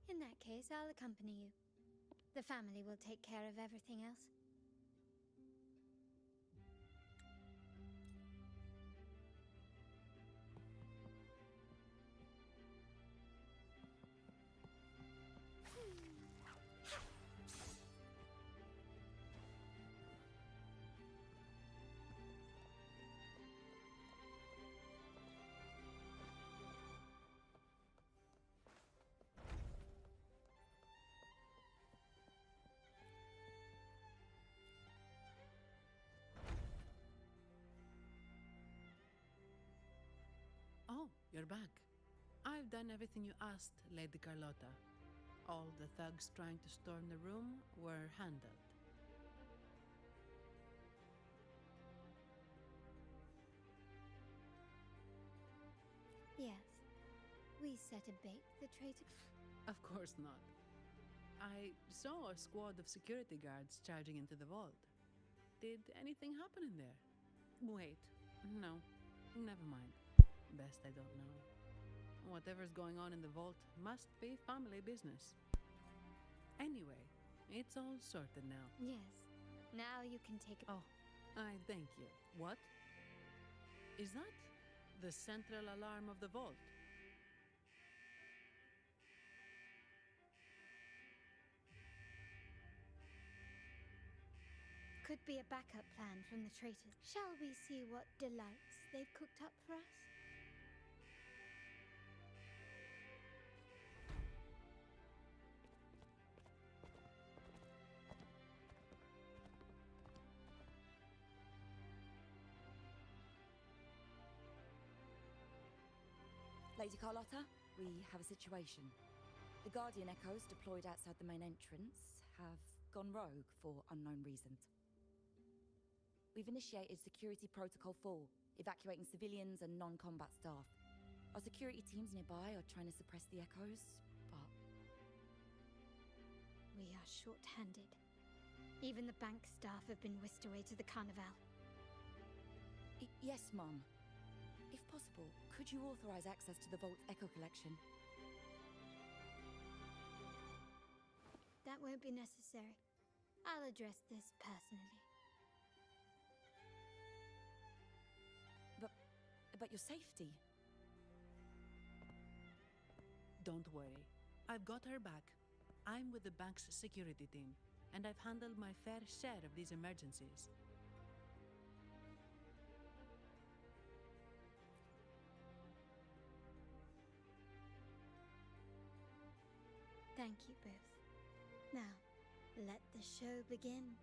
In that case, I'll accompany you. The family will take care of everything else. Oh, you're back. I've done everything you asked, Lady Carlotta. All the thugs trying to storm the room were handled. we set a bait for the traitor? Of course not. I saw a squad of security guards charging into the vault. Did anything happen in there? Wait, no, never mind. Best I don't know. Whatever's going on in the vault must be family business. Anyway, it's all sorted now. Yes. Now you can take a... Oh, I thank you. What? Is that the central alarm of the vault? Could be a backup plan from the traitors. Shall we see what delights they've cooked up for us? Lady Carlotta, we have a situation. The Guardian Echoes deployed outside the main entrance have gone rogue for unknown reasons. We've initiated Security Protocol 4, evacuating civilians and non-combat staff. Our security teams nearby are trying to suppress the Echoes, but... We are short-handed. Even the bank staff have been whisked away to the Carnival. Yes, Mum. If possible, could you authorize access to the Vault's Echo collection? That won't be necessary. I'll address this personally. But your safety? Don't worry. I've got her back. I'm with the bank's security team, and I've handled my fair share of these emergencies. Thank you both. Now, let the show begin.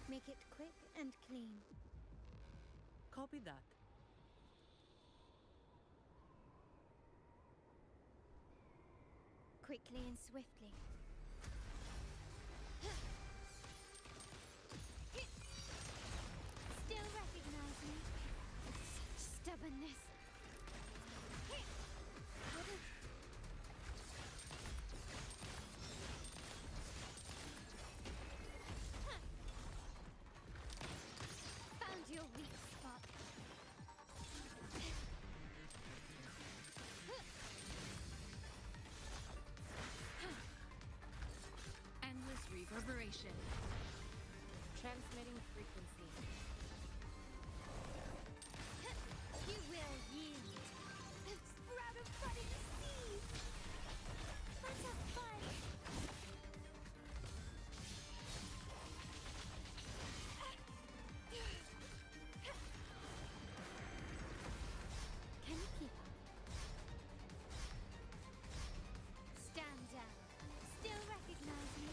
Make it quick and clean. Copy that. Quickly and swiftly. Still recognize me? Such stubbornness. Found your weak spot. Endless reverberation. Transmitting frequency. You will yield. Sprout of budding seeds. Let's have fun. Can you keep up? Stand down. Still recognize me?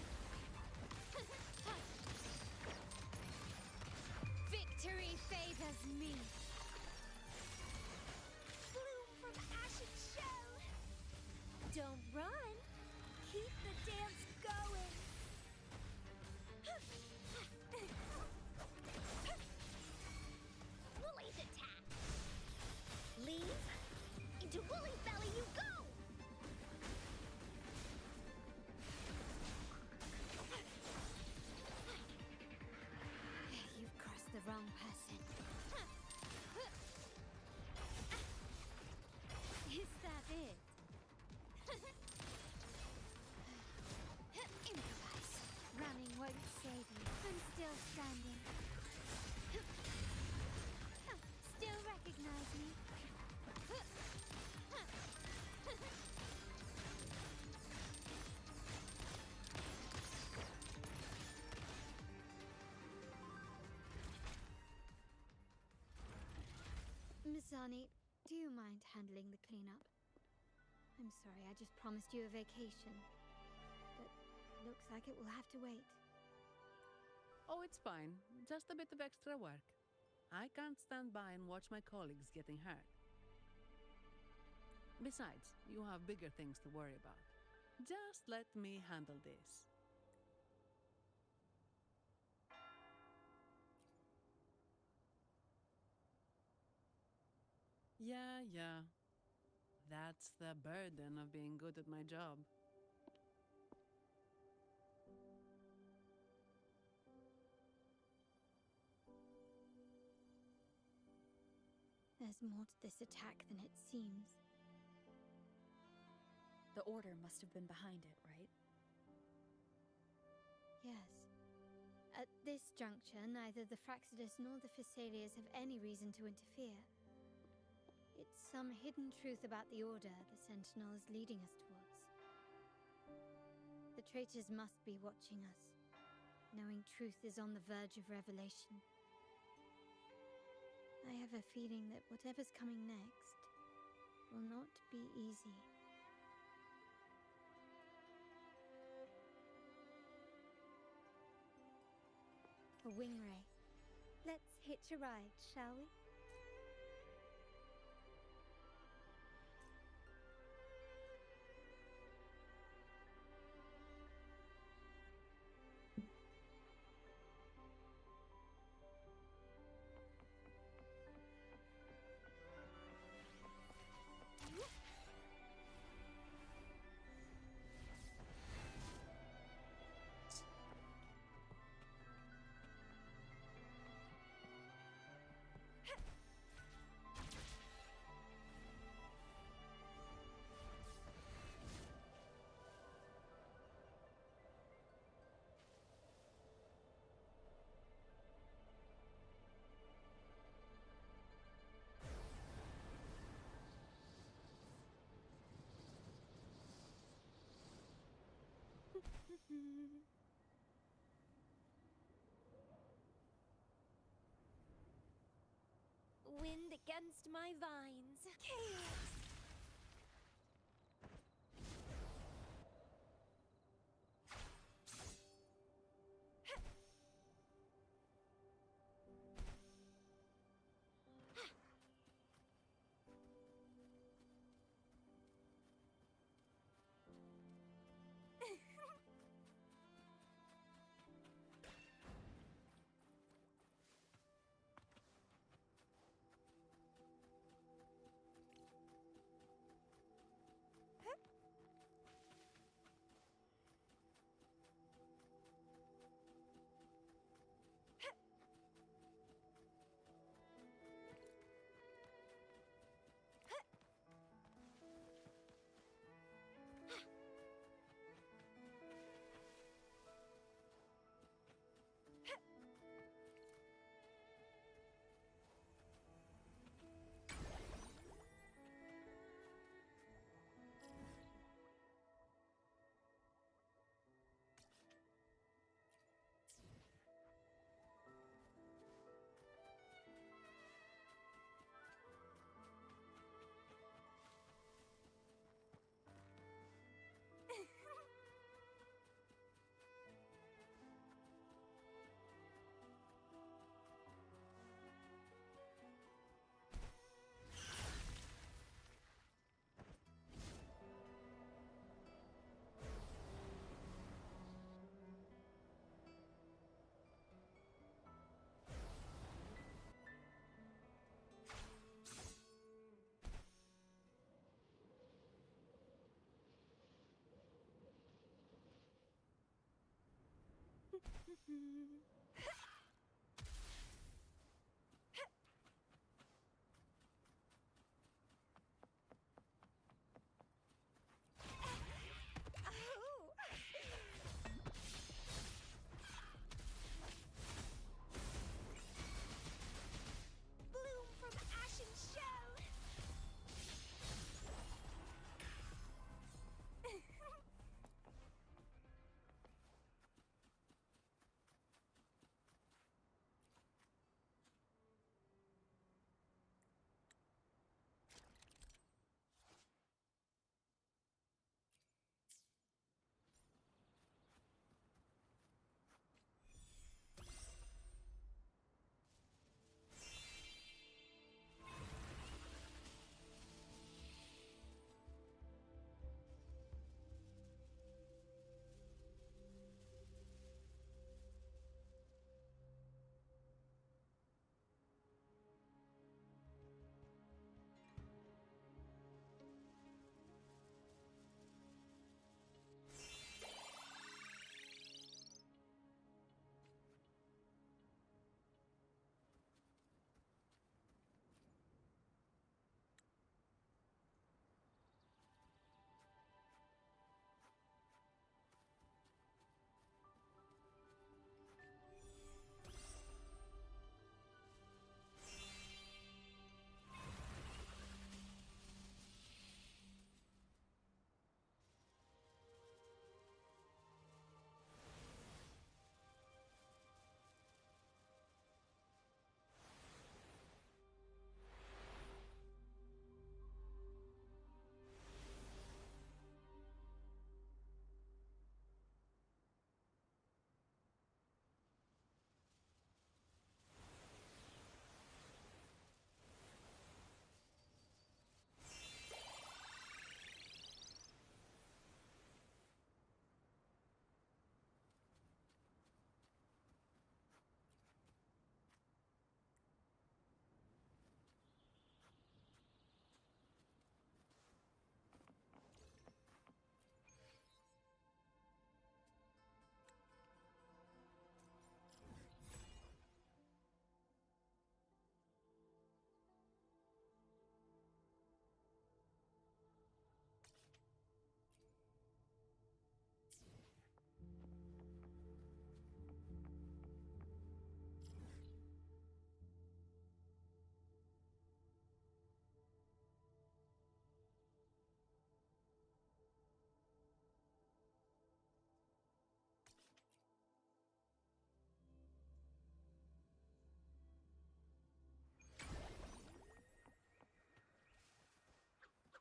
Zani, do you mind handling the cleanup? I'm sorry, I just promised you a vacation. But looks like it will have to wait. Oh, it's fine. Just a bit of extra work. I can't stand by and watch my colleagues getting hurt. Besides, you have bigger things to worry about. Just let me handle this. Yeah. That's the burden of being good at my job. There's more to this attack than it seems. The Order must have been behind it, right? Yes. At this juncture, neither the Fraxidus nor the Physaelias have any reason to interfere. It's some hidden truth about the Order the Sentinel is leading us towards. The traitors must be watching us, knowing truth is on the verge of revelation. I have a feeling that whatever's coming next will not be easy. A wing ray. Let's hitch a ride, shall we? Wind against my vines. Chaos! Bloom from ashen shell!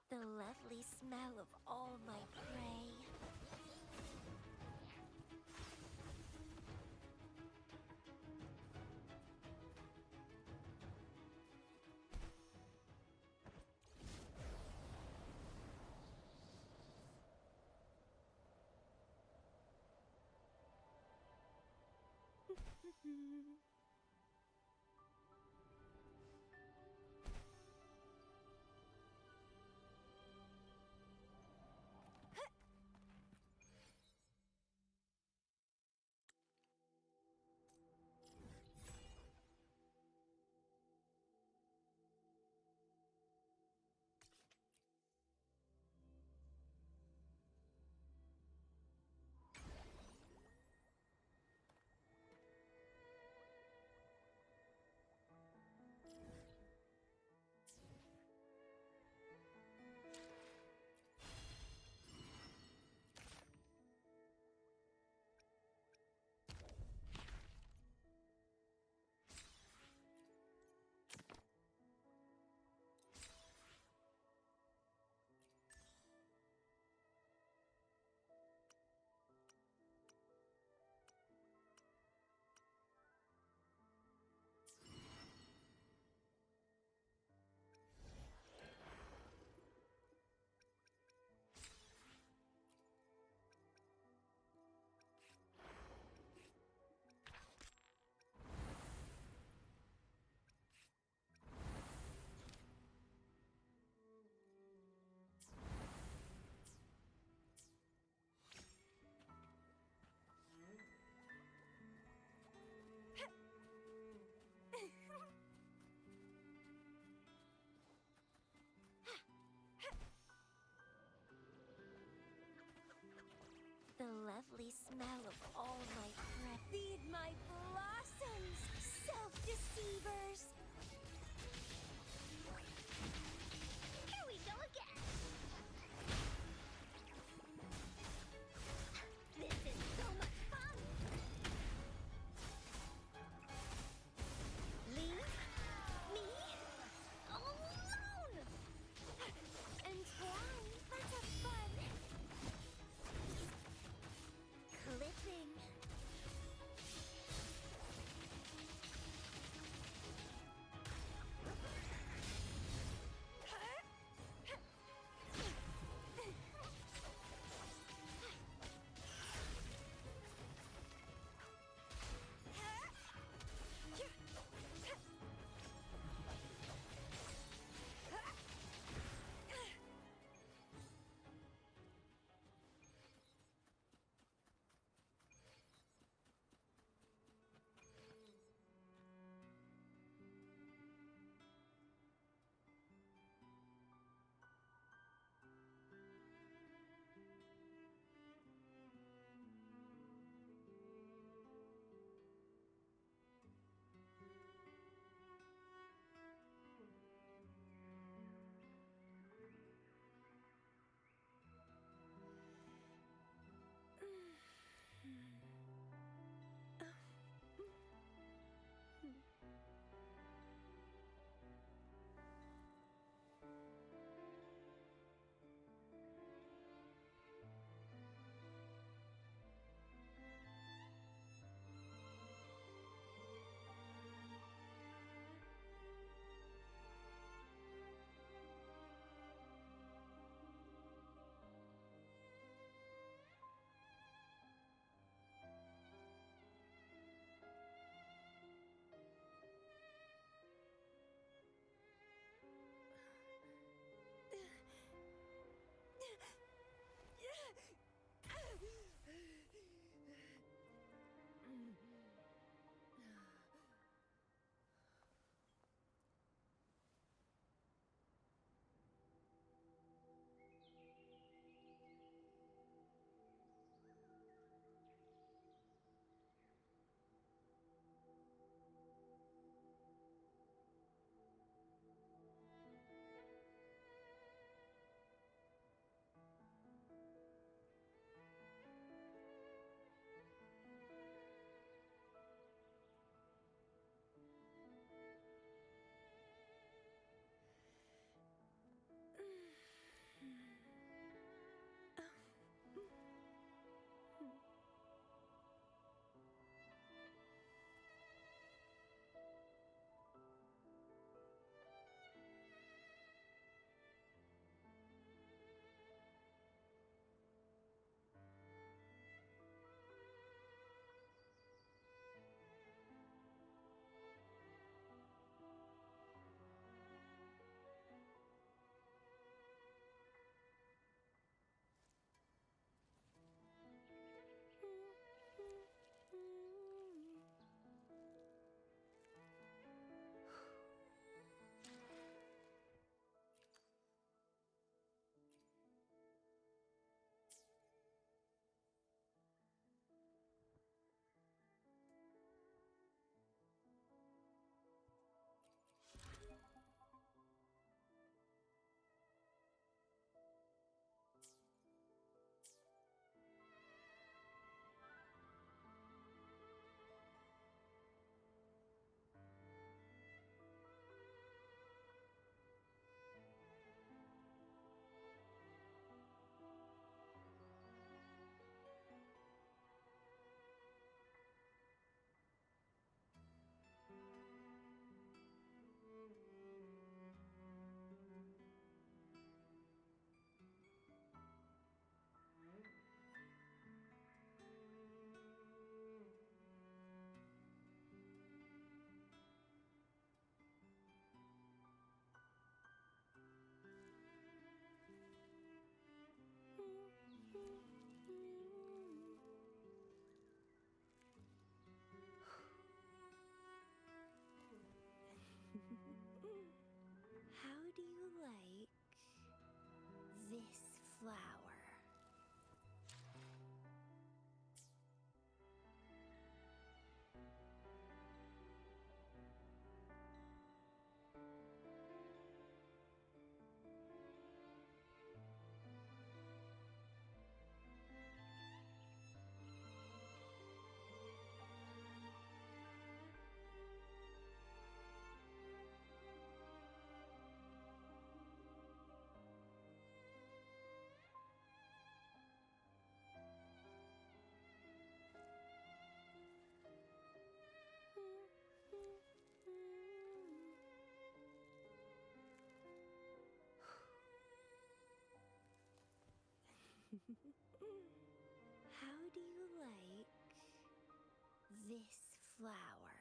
The lovely smell of all my prey. The lovely smell of all my prey. Feed my blossoms, self-deceivers! Here we go again! This is so much fun! Leave me alone! Entwine, that's a fun! Clipping. flower. How do you like this flower?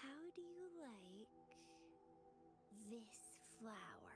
How do you like this flower?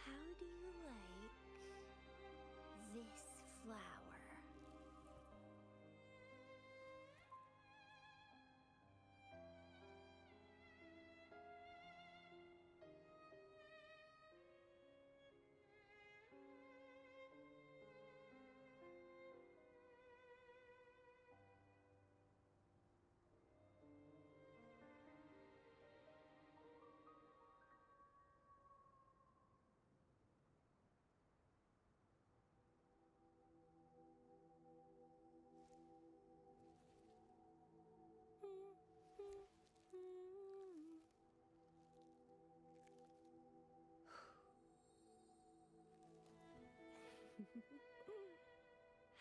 How do you like this flower?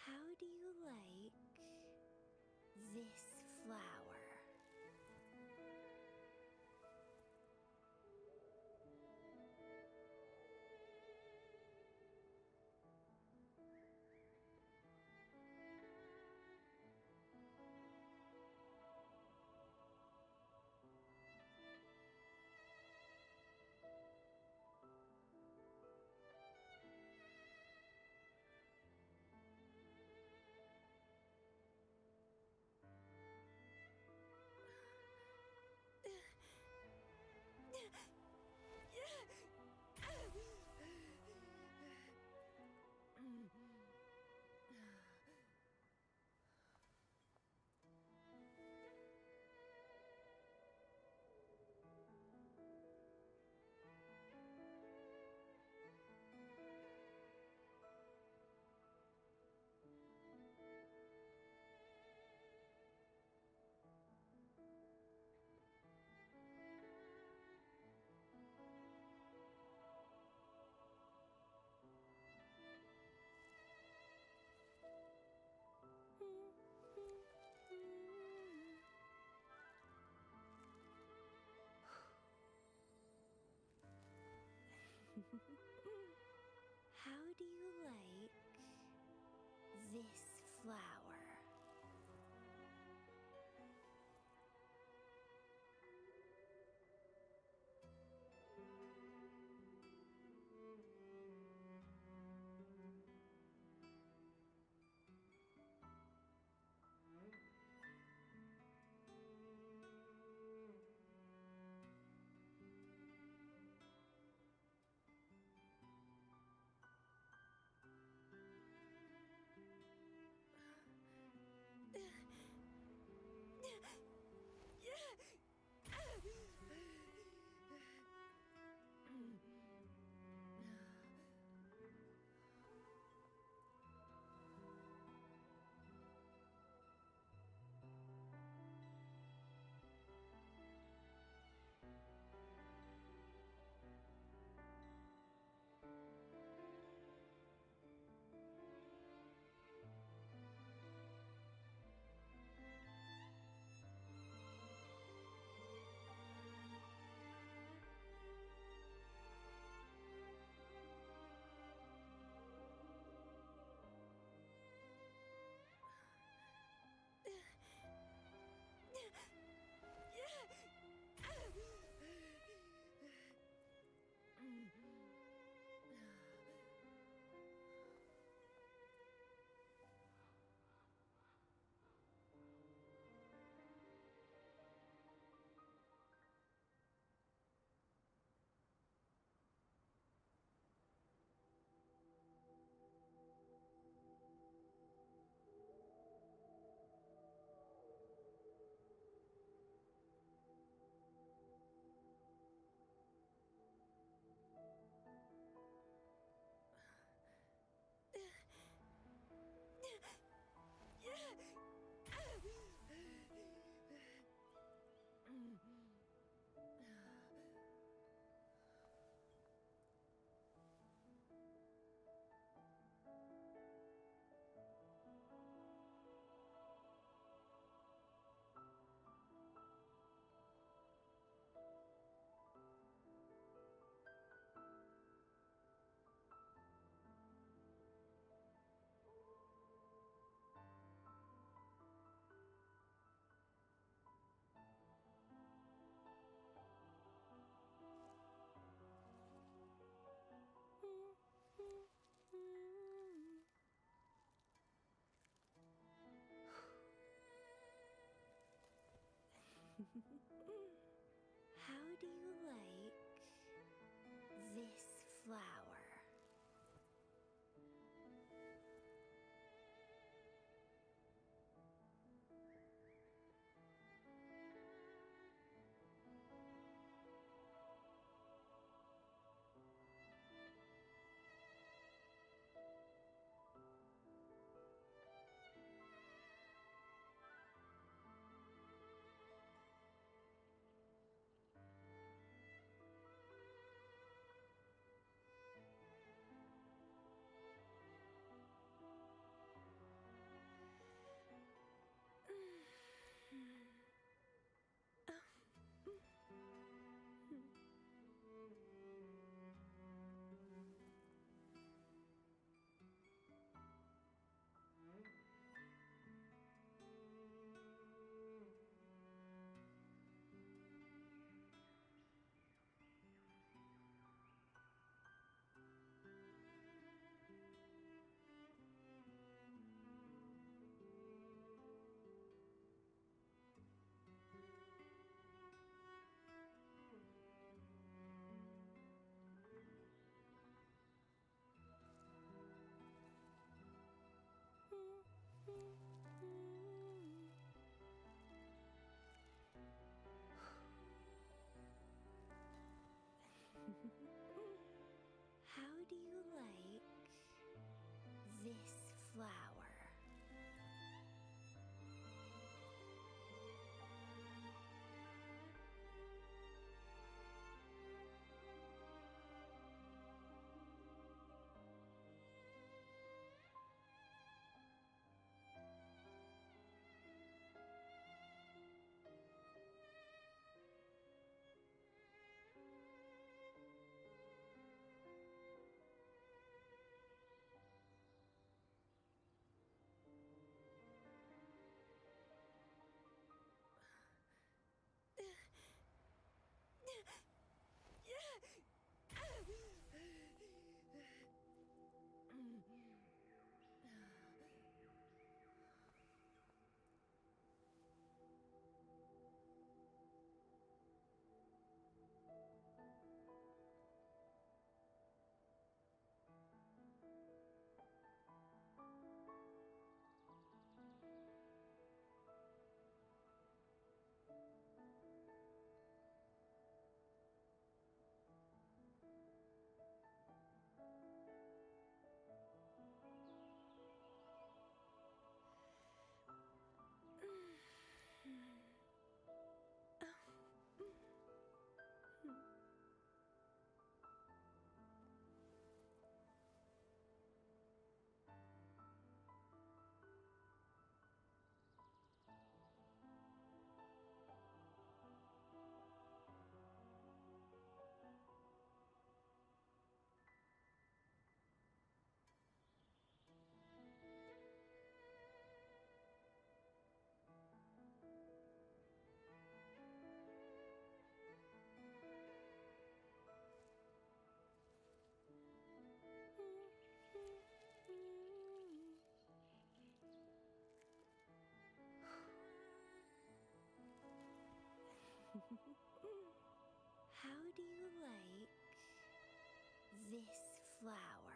How do you like this flower? do you like this flower? How do you like this flower? How do you like this flower? this flower?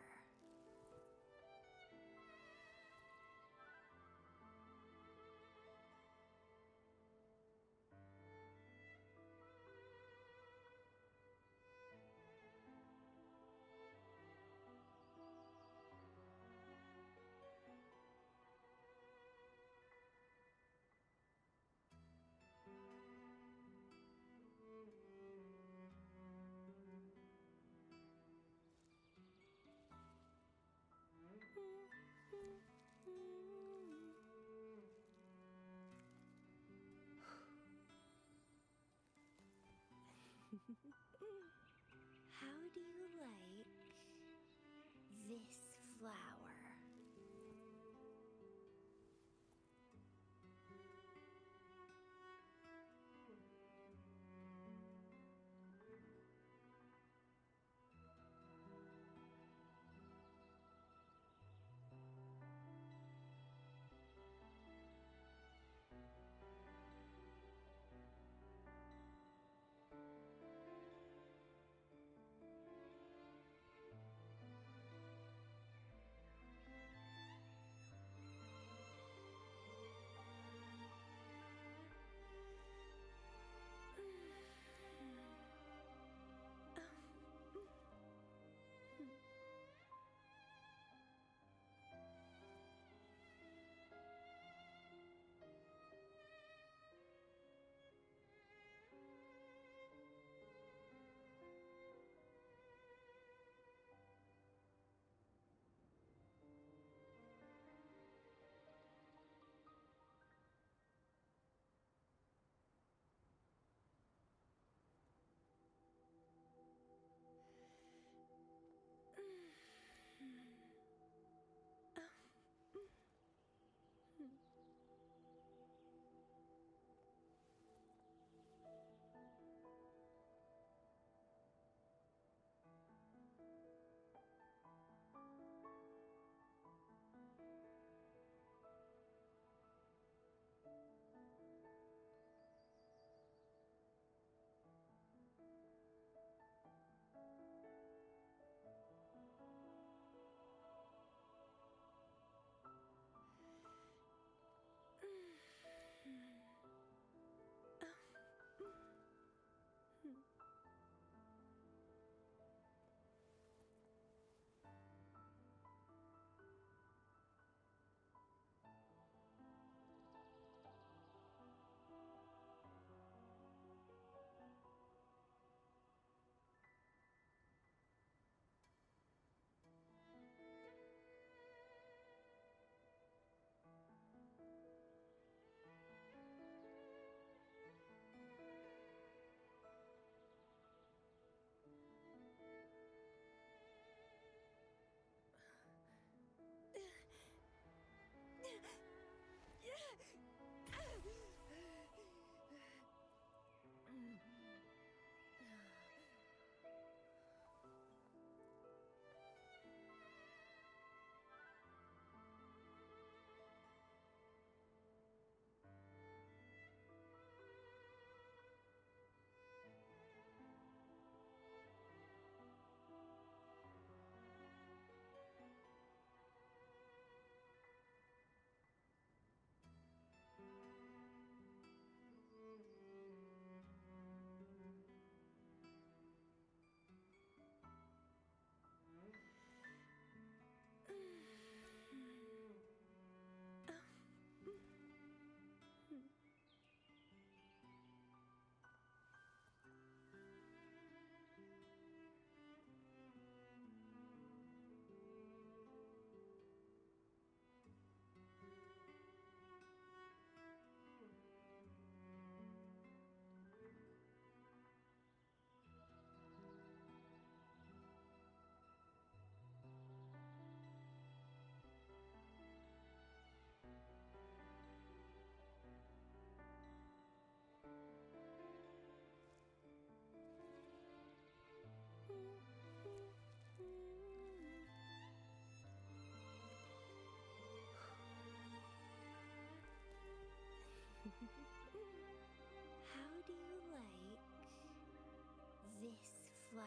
How do you like this flower? How do you like this flower?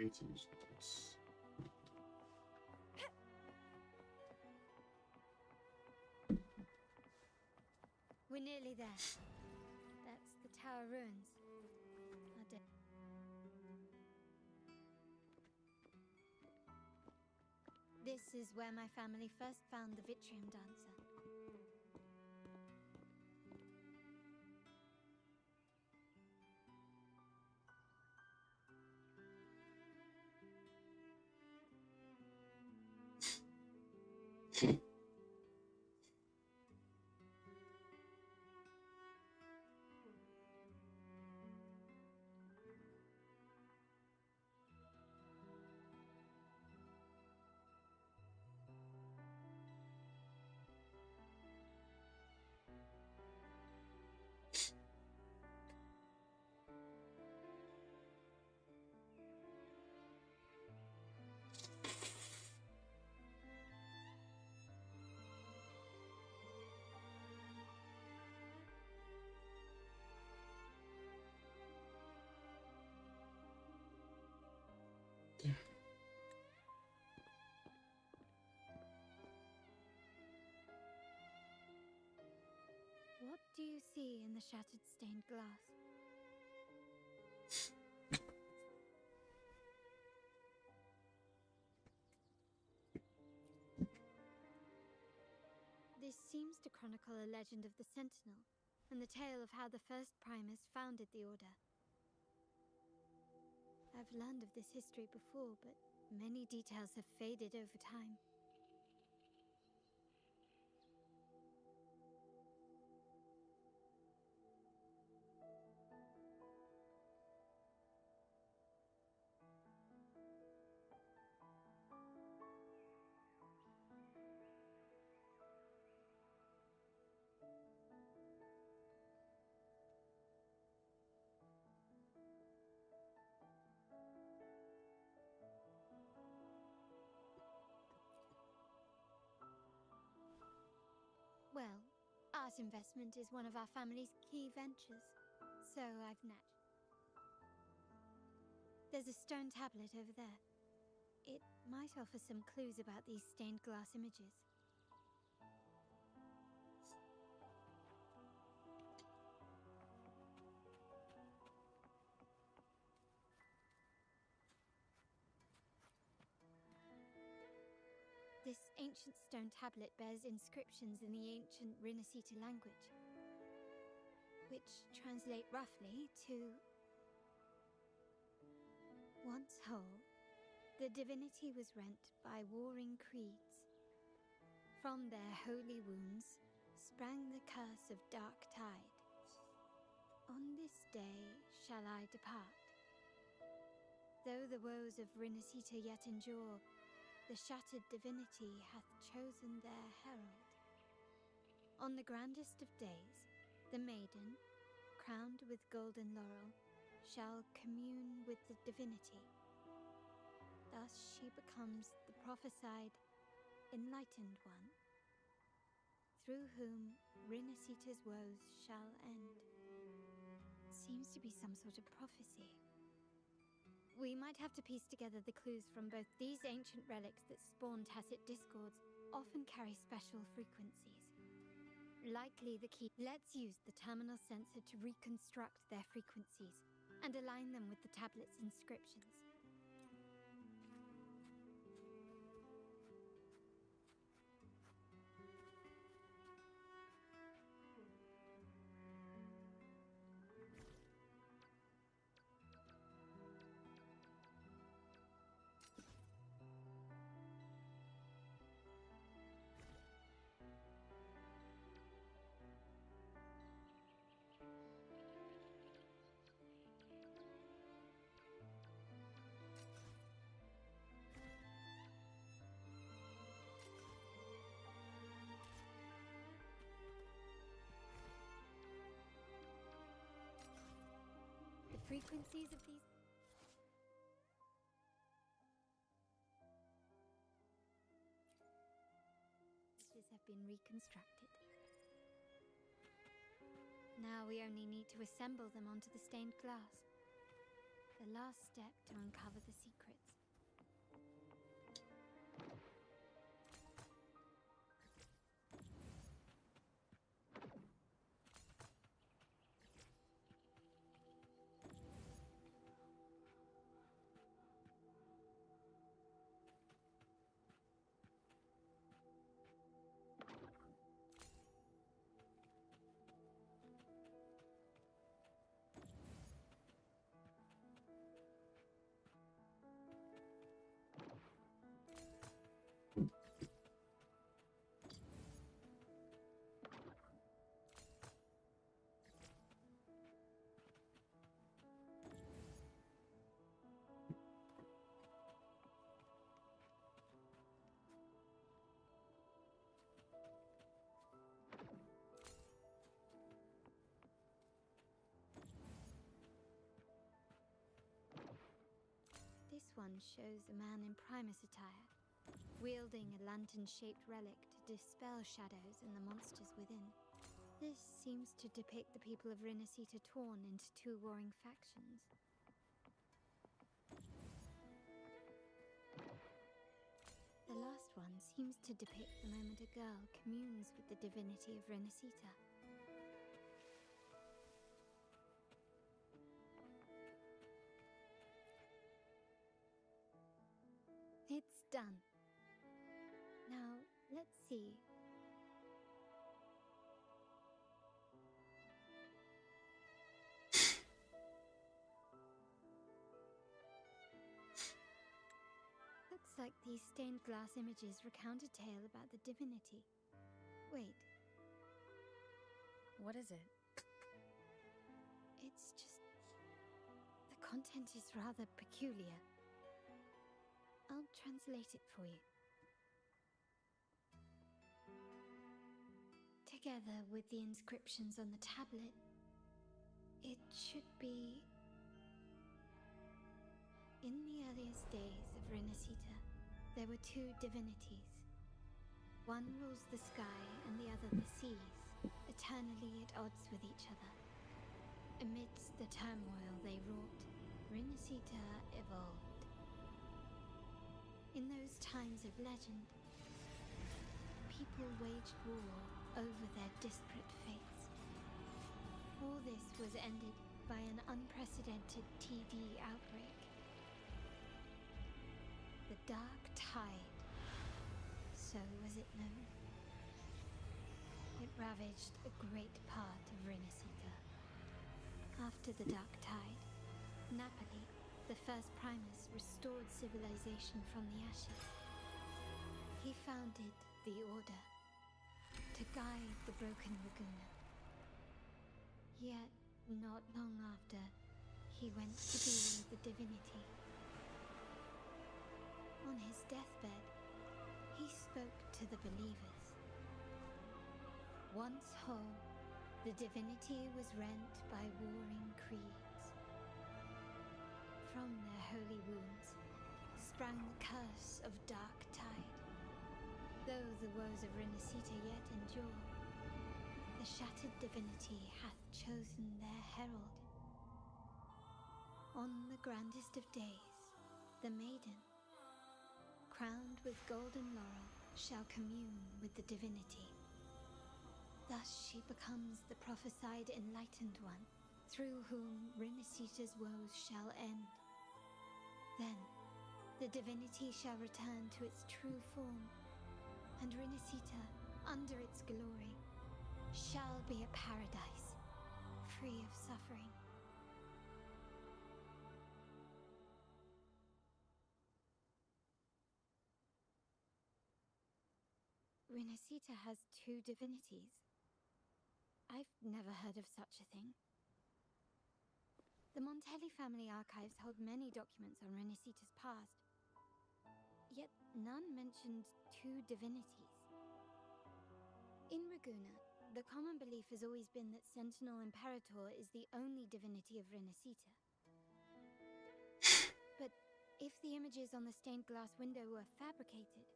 80s notes. We're nearly there. That's the tower ruins. This is where my family first found the Vitrium Dancer. What do you see in the shattered stained glass? This seems to chronicle a legend of the Sentinel, and the tale of how the first Primus founded the Order. I've learned of this history before, but many details have faded over time. Well, art investment is one of our family's key ventures, so I've There's a stone tablet over there. It might offer some clues about these stained glass images. This ancient stone tablet bears inscriptions in the ancient Rinascita language, which translate roughly to... Once whole, the divinity was rent by warring creeds. From their holy wounds sprang the curse of dark tide. On this day shall I depart. Though the woes of Rinascita yet endure, the shattered divinity hath chosen their herald. On the grandest of days, the maiden, crowned with golden laurel, shall commune with the divinity. Thus she becomes the prophesied, enlightened one, through whom Rinascita's woes shall end. Seems to be some sort of prophecy. We might have to piece together the clues from both these ancient relics that spawn tacit discords, often carry special frequencies. Likely the key. Let's use the terminal sensor to reconstruct their frequencies and align them with the tablet's inscriptions. Frequencies of these have been reconstructed. Now we only need to assemble them onto the stained glass. The last step to uncover the secret. one shows a man in Primus attire, wielding a lantern-shaped relic to dispel shadows and the monsters within. This seems to depict the people of Rinasita torn into two warring factions. The last one seems to depict the moment a girl communes with the divinity of Rinasita. It's done. Now, let's see. Looks like these stained glass images recount a tale about the divinity. Wait. What is it? It's just... the content is rather peculiar. I'll translate it for you. Together with the inscriptions on the tablet, it should be... In the earliest days of Rinasita, there were two divinities. One rules the sky and the other the seas, eternally at odds with each other. Amidst the turmoil they wrought, Rinasita evolved. In those times of legend, people waged war over their disparate fates. All this was ended by an unprecedented TD outbreak. The Dark Tide, so was it known. It ravaged a great part of Rinasita. After the Dark Tide, Napoli, the first Primus, restored civilization from the ashes. He founded the Order to guide the broken Laguna. Yet, not long after, he went to be with the divinity. On his deathbed, he spoke to the believers. Once whole, the divinity was rent by warring creeds. From their holy wounds sprang the curse of Dark Tide. Though the woes of Rinasita yet endure, the shattered divinity hath chosen their herald. On the grandest of days, the maiden, crowned with golden laurel, shall commune with the divinity. Thus she becomes the prophesied enlightened one, through whom Rinasita's woes shall end. Then, the divinity shall return to its true form, and Rinasita, under its glory, shall be a paradise, free of suffering. Rinasita has two divinities. I've never heard of such a thing. The Montelli family archives hold many documents on Rinasita's past, yet none mentioned two divinities. In Ragusa, the common belief has always been that Sentinel Imperator is the only divinity of Rinasita. But if the images on the stained glass window were fabricated,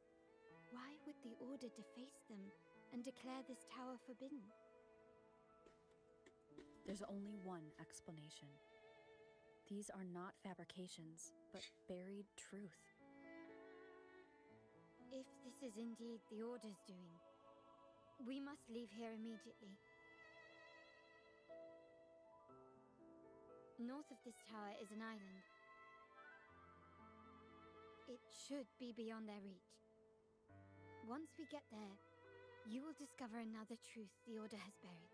why would the Order deface them and declare this tower forbidden? There's only one explanation. These are not fabrications, but buried truth. If this is indeed the Order's doing, we must leave here immediately. North of this tower is an island. It should be beyond their reach. Once we get there, you will discover another truth the Order has buried.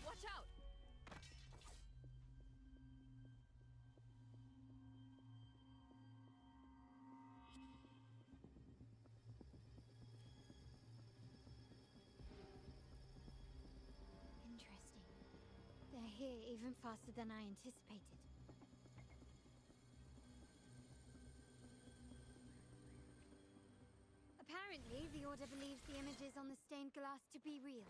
Watch out! Interesting. They're here even faster than I anticipated. Apparently, the Order believes the images on the stained glass to be real.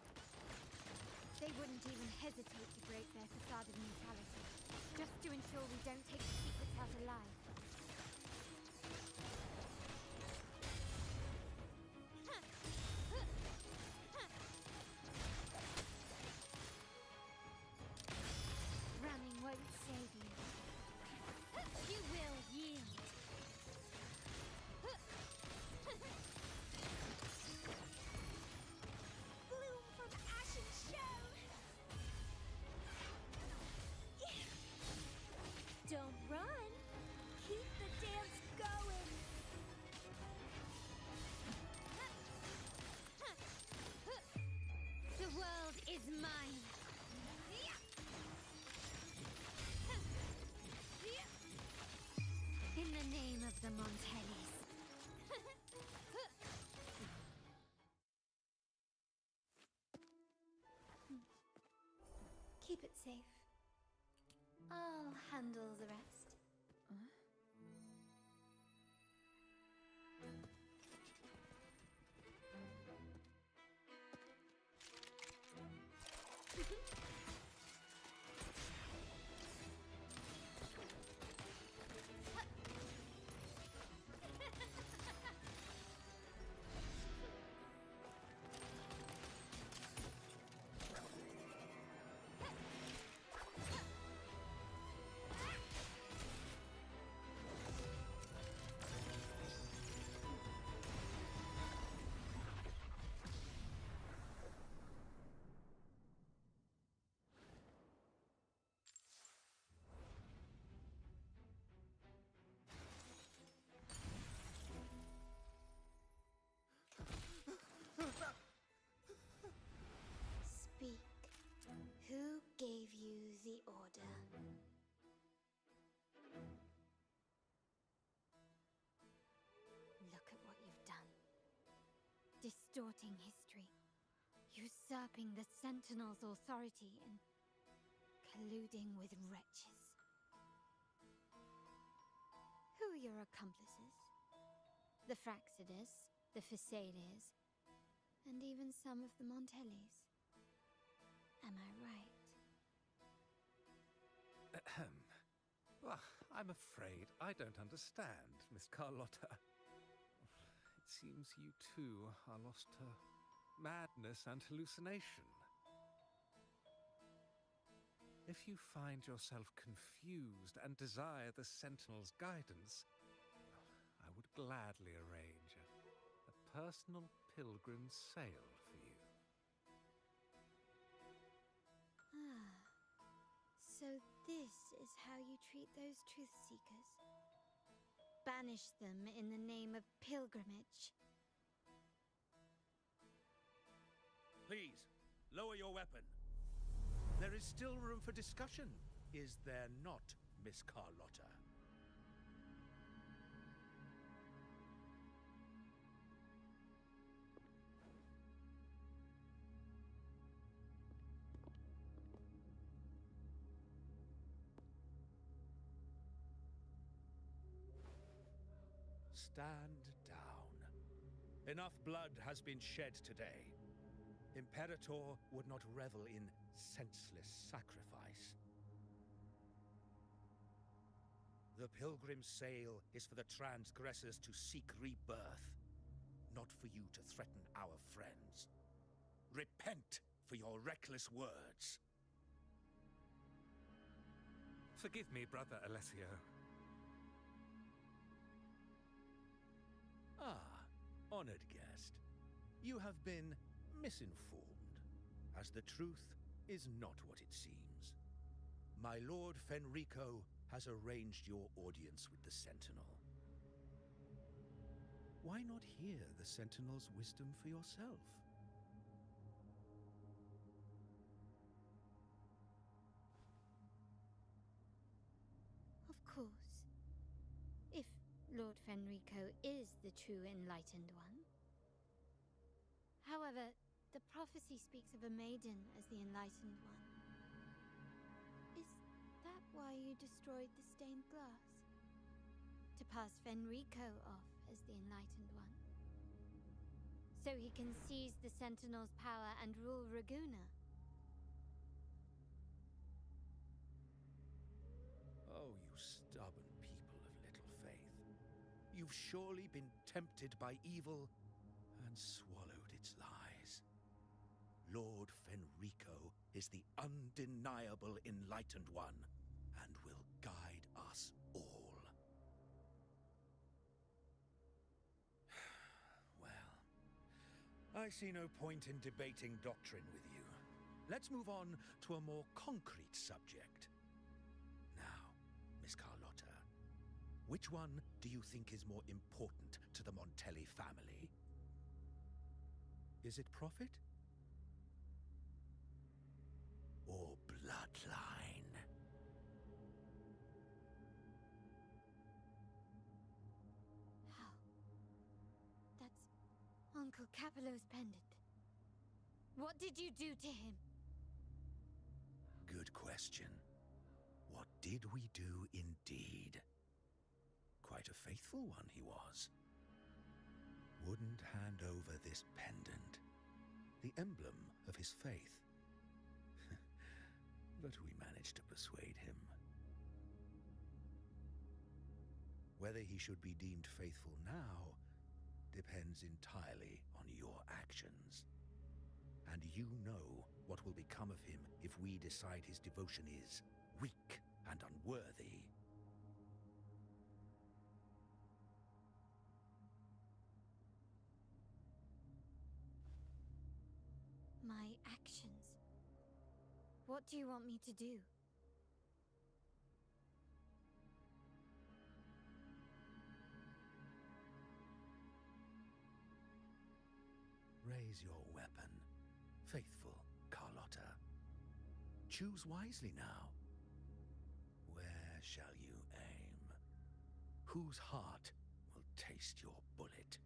They wouldn't even hesitate to break their facade of neutrality, just to ensure we don't take the secrets out alive. Running won't save you. You will yield. Bloom from ash and shell. Don't run. Keep the dance going. The world is mine. In the name of the Montellis. Keep it safe. I'll handle the rest. Speak. Who gave you the order? Look at what you've done. Distorting history. Usurping the Sentinel's authority and colluding with wretches. Who are your accomplices? The Fraxidus, the Phasaelias, and even some of the Montellis. Am I right? Ahem. Well, I'm afraid I don't understand, Miss Carlotta. It seems you too are lost to madness and hallucination. If you find yourself confused and desire the Sentinel's guidance, I would gladly arrange a personal pilgrim sail for you. Ah, so this is how you treat those truth seekers. Banish them in the name of pilgrimage. Please, lower your weapon. There is still room for discussion, is there not, Miss Carlotta? Stand down. Enough blood has been shed today. Imperator would not revel in senseless sacrifice. The pilgrim's sail is for the transgressors to seek rebirth, not for you to threaten our friends. Repent for your reckless words. Forgive me, Brother Alessio. Ah, honored guest. You have been misinformed, as the truth is not what it seems. My Lord Fenrico has arranged your audience with the Sentinel. Why not hear the Sentinel's wisdom for yourself? Of course. If Lord Fenrico is the true enlightened one. However, the prophecy speaks of a maiden as the enlightened one. Is that why you destroyed the stained glass? To pass Fenrico off as the enlightened one? So he can seize the Sentinel's power and rule Raguna? you've surely been tempted by evil and swallowed its lies. Lord Fenrico is the undeniable Enlightened One and will guide us all. Well, I see no point in debating doctrine with you. Let's move on to a more concrete subject. Now, Miss Carlotta, which one do you think is more important to the Montelli family? Is it profit? Or bloodline? How? That's Uncle Capello's pendant. What did you do to him? Good question. What did we do indeed? Quite a faithful one he was. Wouldn't hand over this pendant, the emblem of his faith. But we managed to persuade him. Whether he should be deemed faithful now depends entirely on your actions. And you know what will become of him if we decide his devotion is weak and unworthy. My actions. What do you want me to do? Raise your weapon, faithful Carlotta. Choose wisely now. Where shall you aim? Whose heart will taste your bullet?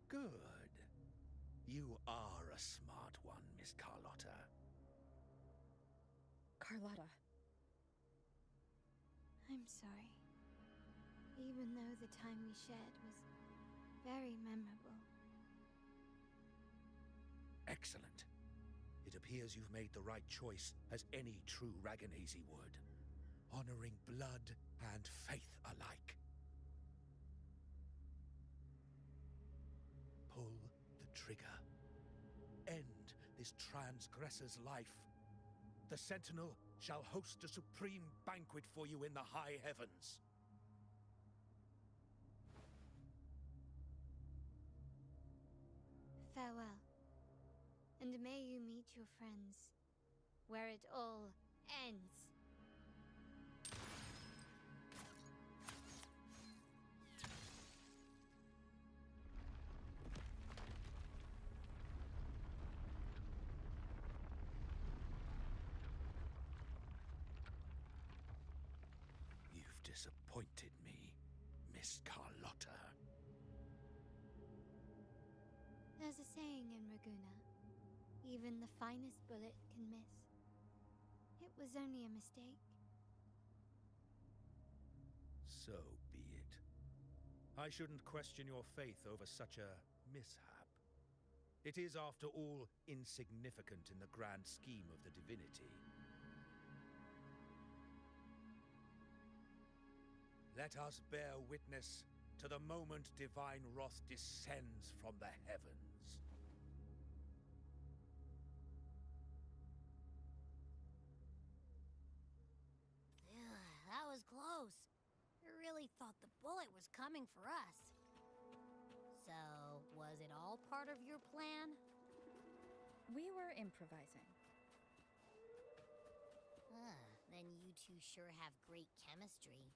Good. You are a smart one, Miss Carlotta. Carlotta. I'm sorry. Even though the time we shared was very memorable. Excellent. It appears you've made the right choice, as any true Raganazy would. Honoring blood and faith alike. Pull the trigger. End this transgressor's life. The Sentinel shall host a supreme banquet for you in the high heavens. Farewell. And may you meet your friends where it all ends. You've disappointed me, Miss Carlotta. There's a saying in Raguna, even the finest bullet can miss. It was only a mistake. So be it. I shouldn't question your faith over such a mishap. It is, after all, insignificant in the grand scheme of the divinity. Let us bear witness to the moment divine wrath descends from the heavens. That was close. I really thought the bullet was coming for us. So, was it all part of your plan? We were improvising. Then you two sure have great chemistry.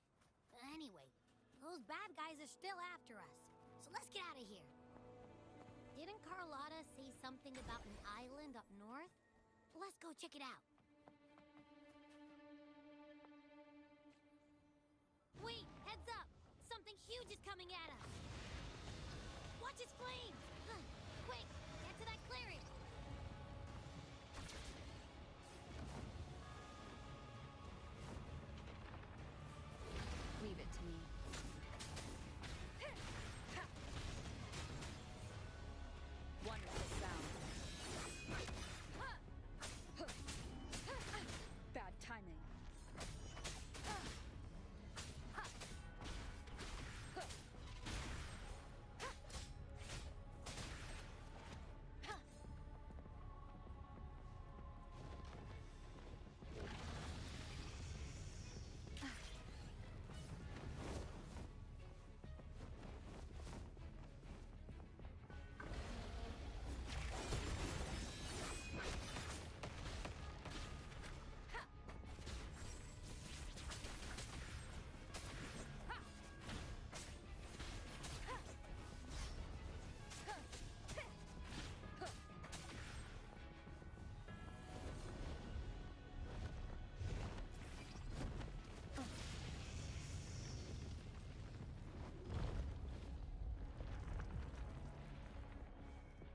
Anyway, those bad guys are still after us. So let's get out of here. Didn't Carlotta say something about an island up north? Let's go check it out. Wait, heads up! Something huge is coming at us! Watch its flames! Quick, get to that clearing! Leave it to me.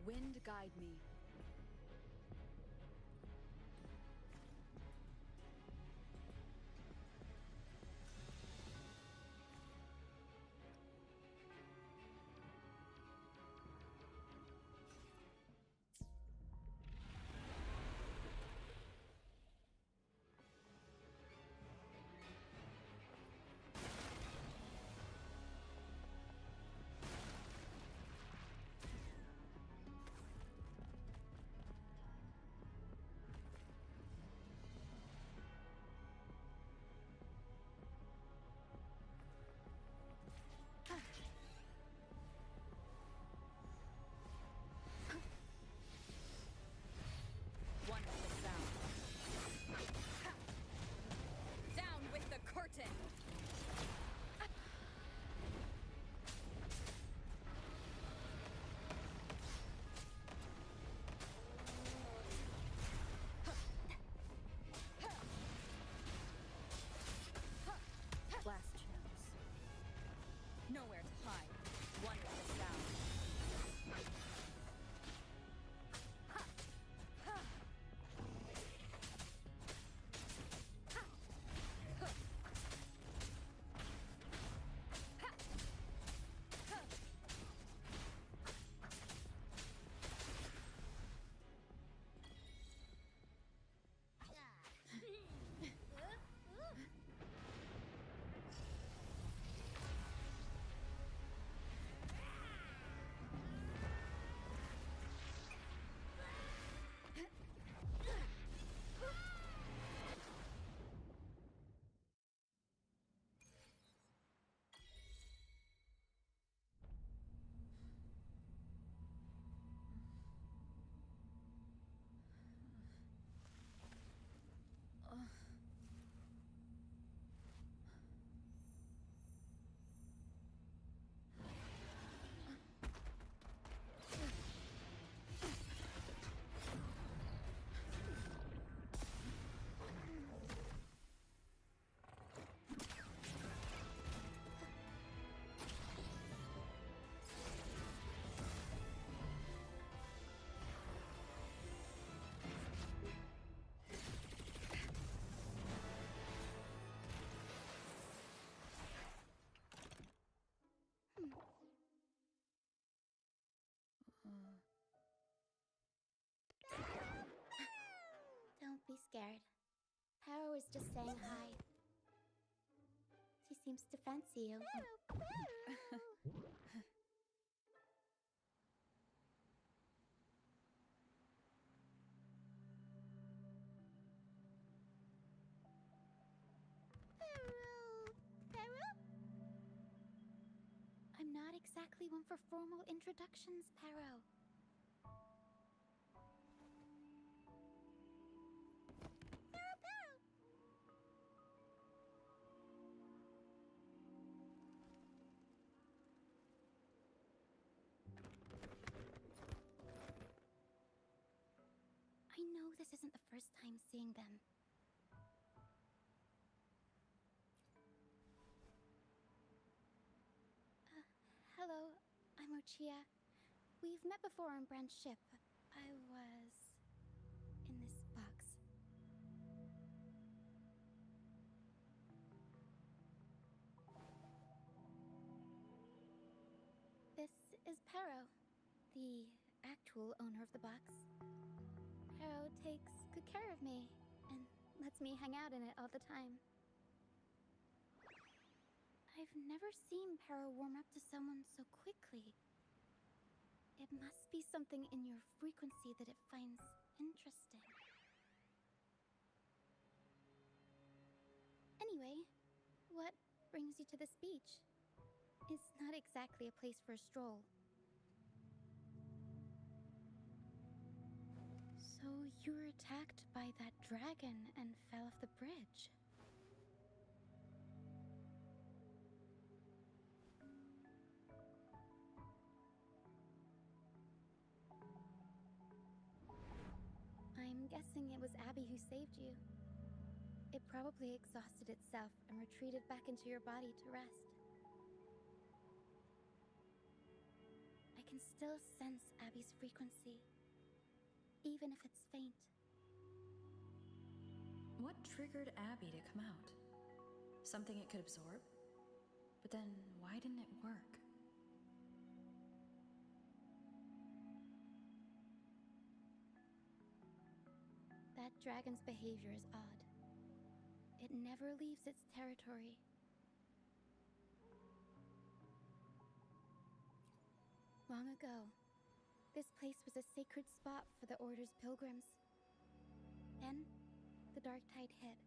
Wind guide me. Wonderful sound. Down with the curtain! Last chance. Nowhere to hide. Wonderful sound. Don't be scared. Paro is just saying hi. She seems to fancy you. I'm not exactly one for formal introductions, Paro. I know this isn't the first time seeing them. Hello, I'm Ochia. We've met before on Brand's ship. I was in this box. This is Paro, the actual owner of the box. Paro takes good care of me and lets me hang out in it all the time. I've never seen Paro warm up to someone so quickly. It must be something in your frequency that it finds interesting. Anyway, what brings you to this beach? It's not exactly a place for a stroll. So you were attacked by that dragon and fell off the bridge. I'm guessing it was Abby who saved you. It probably exhausted itself and retreated back into your body to rest. I can still sense Abby's Abby's frequency, even if it's faint. What triggered Abby to come out? Something it could absorb? But then, why didn't it work? That dragon's behavior is odd. It never leaves its territory. Long ago, this place was a sacred spot for the Order's pilgrims. Then, the dark tide hit,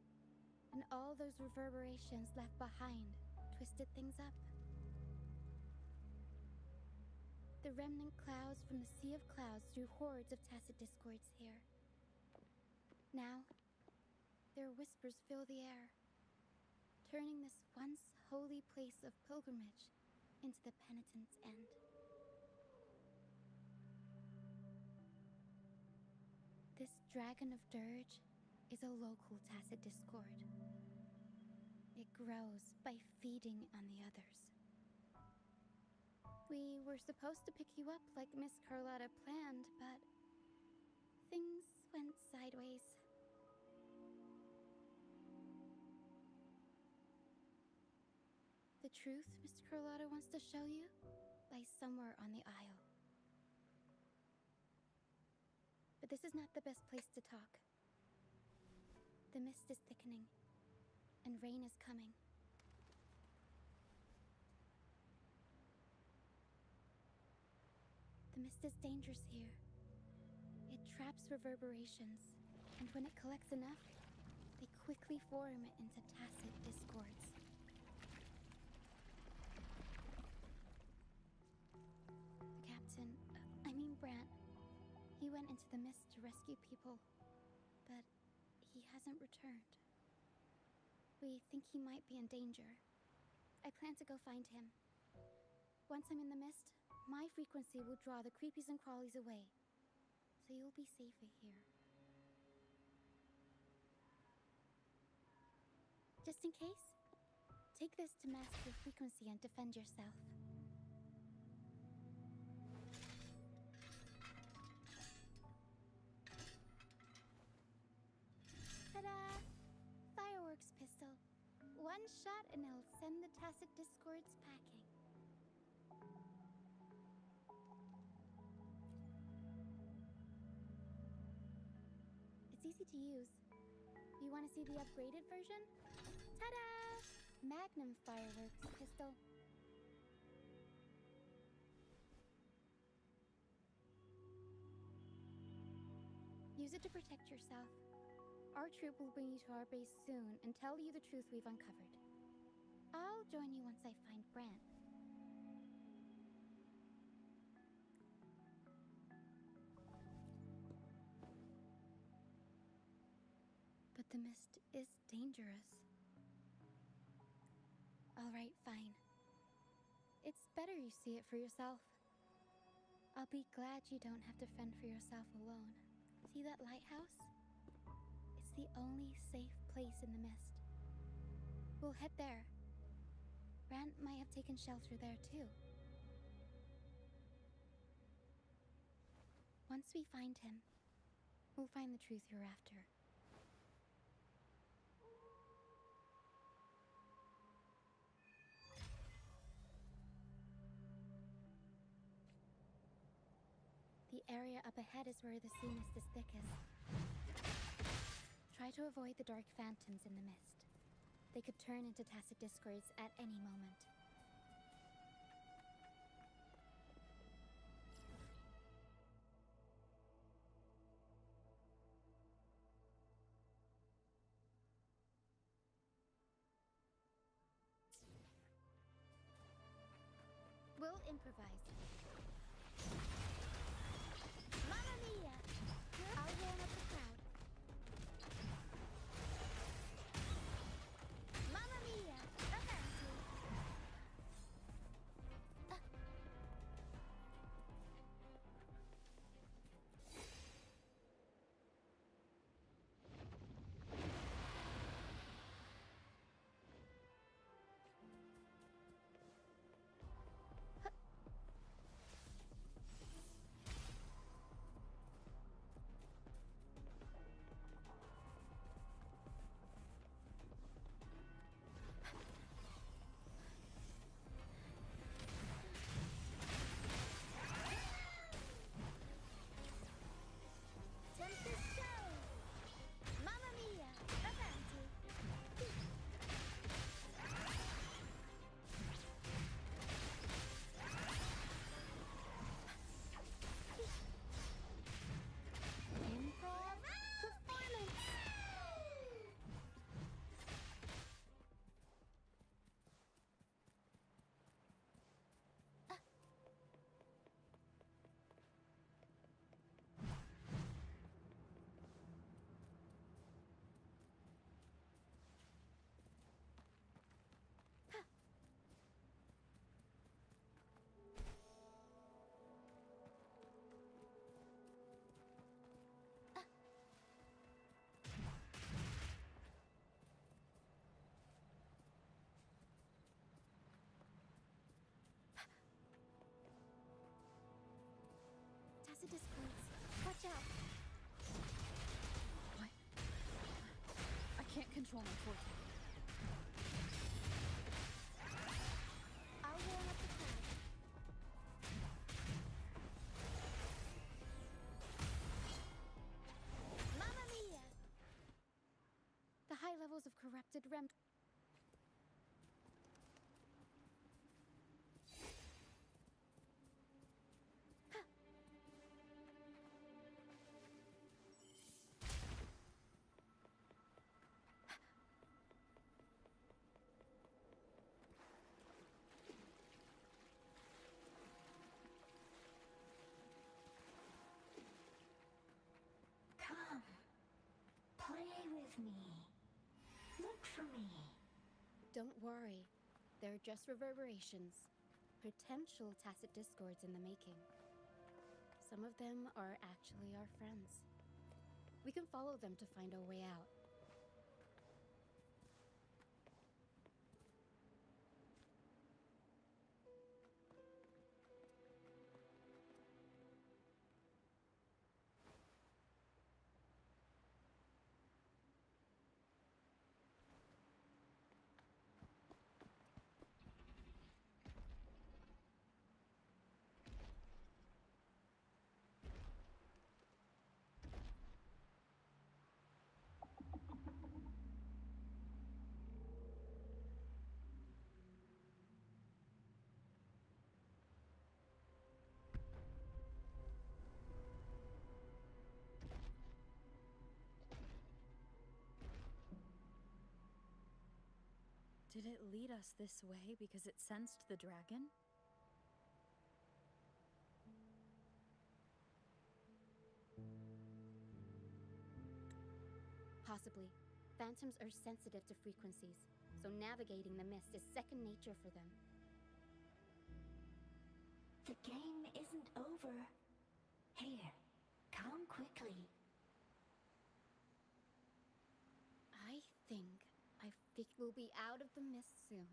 and all those reverberations left behind twisted things up. The remnant clouds from the Sea of Clouds drew hordes of tacit discords here. Now, their whispers fill the air, turning this once holy place of pilgrimage into the penitent's end. This Dragon of Dirge is a local tacit discord. It grows by feeding on the others. We were supposed to pick you up like Miss Carlotta planned, but things went sideways. The truth Miss Carlotta wants to show you lies somewhere on the Isle. But this is not the best place to talk. The mist is thickening, and rain is coming. The mist is dangerous here. It traps reverberations, and when it collects enough, they quickly form into tacit discords. The captain, Brant, he went into the mist to rescue people, but he hasn't returned. We think he might be in danger. I plan to go find him. Once I'm in the mist, my frequency will draw the creepies and crawlies away, so you'll be safer here. Just in case, take this to mask your frequency and defend yourself. Ta-da! Fireworks pistol. One shot and it'll send the tacit discords packing. It's easy to use. You want to see the upgraded version? Ta-da! Magnum fireworks pistol. Use it to protect yourself. Our troop will bring you to our base soon and tell you the truth we've uncovered. I'll join you once I find Brant. But the mist is dangerous. All right, fine. It's better you see it for yourself. I'll be glad you don't have to fend for yourself alone. See that lighthouse? It's the only safe place in the mist. We'll head there. Brant might have taken shelter there too. Once we find him, we'll find the truth you're after. The area up ahead is where the sea mist is thickest. Try to avoid the dark phantoms in the mist. They could turn into tacit discords at any moment. We'll improvise. Mamma mia! I'll roll up the crowd. Mamma mia! Avanti! tacit discords. Watch out. What? I can't control my forte. I'll warm up the crowd. Mamma mia! The high levels of corrupted rem. Come, play with me. Look for me. Don't worry. They're just reverberations. Potential tacit discords in the making. Some of them are actually our friends. We can follow them to find our way out. Did it lead us this way because it sensed the dragon? Possibly. Phantoms are sensitive to frequencies, so navigating the mist is second nature for them. The game isn't over. Here, come quickly. I think we'll be out of the mist soon.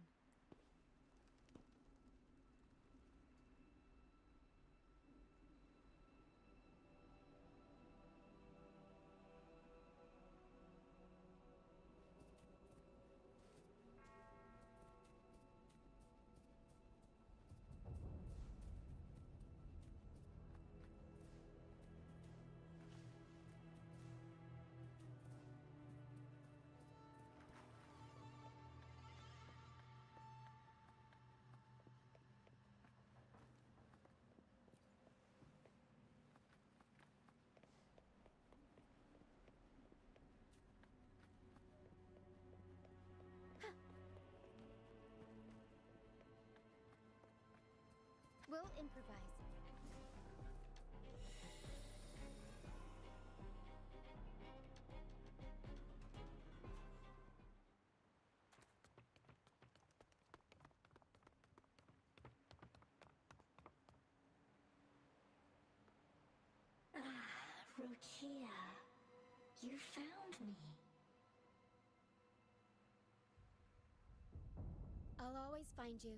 We'll improvise. Rochia, you found me. I'll always find you,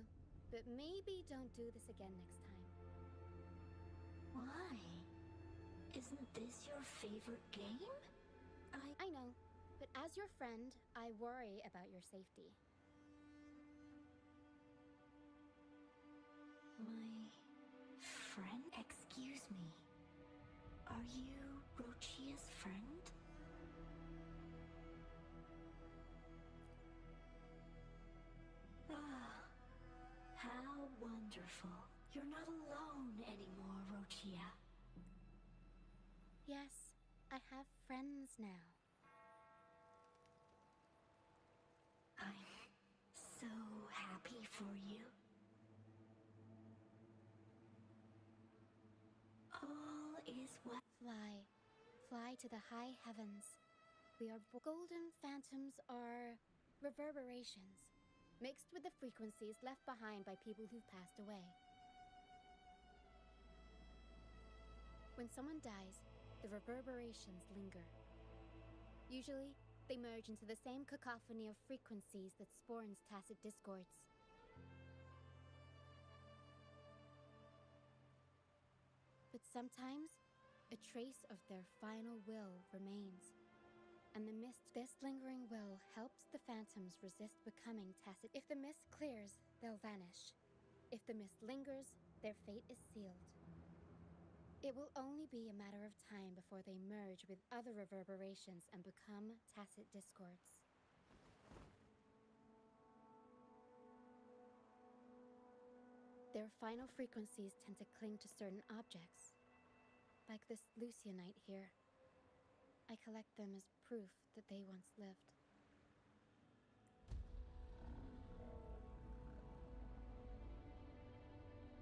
but maybe don't do this again next time. Why? Isn't this your favorite game? I know, but as your friend, I worry about your safety. My friend? Excuse me. Are you Rochia's friend? Ah, how wonderful. You're not alone anymore, Rochia. Yes, I have friends now. I'm so happy for you. All is well. Fly to the high heavens. We are golden phantoms are reverberations, mixed with the frequencies left behind by people who've passed away. When someone dies, the reverberations linger. Usually, they merge into the same cacophony of frequencies that spawns tacit discords. But Sometimes, a trace of their final will remains. And this lingering will helps the phantoms resist becoming tacit. If the mist clears, they'll vanish. If the mist lingers, their fate is sealed. It will only be a matter of time before they merge with other reverberations and become tacit discords. Their final frequencies tend to cling to certain objects, like this Lucianite here. I collect them as proof that they once lived.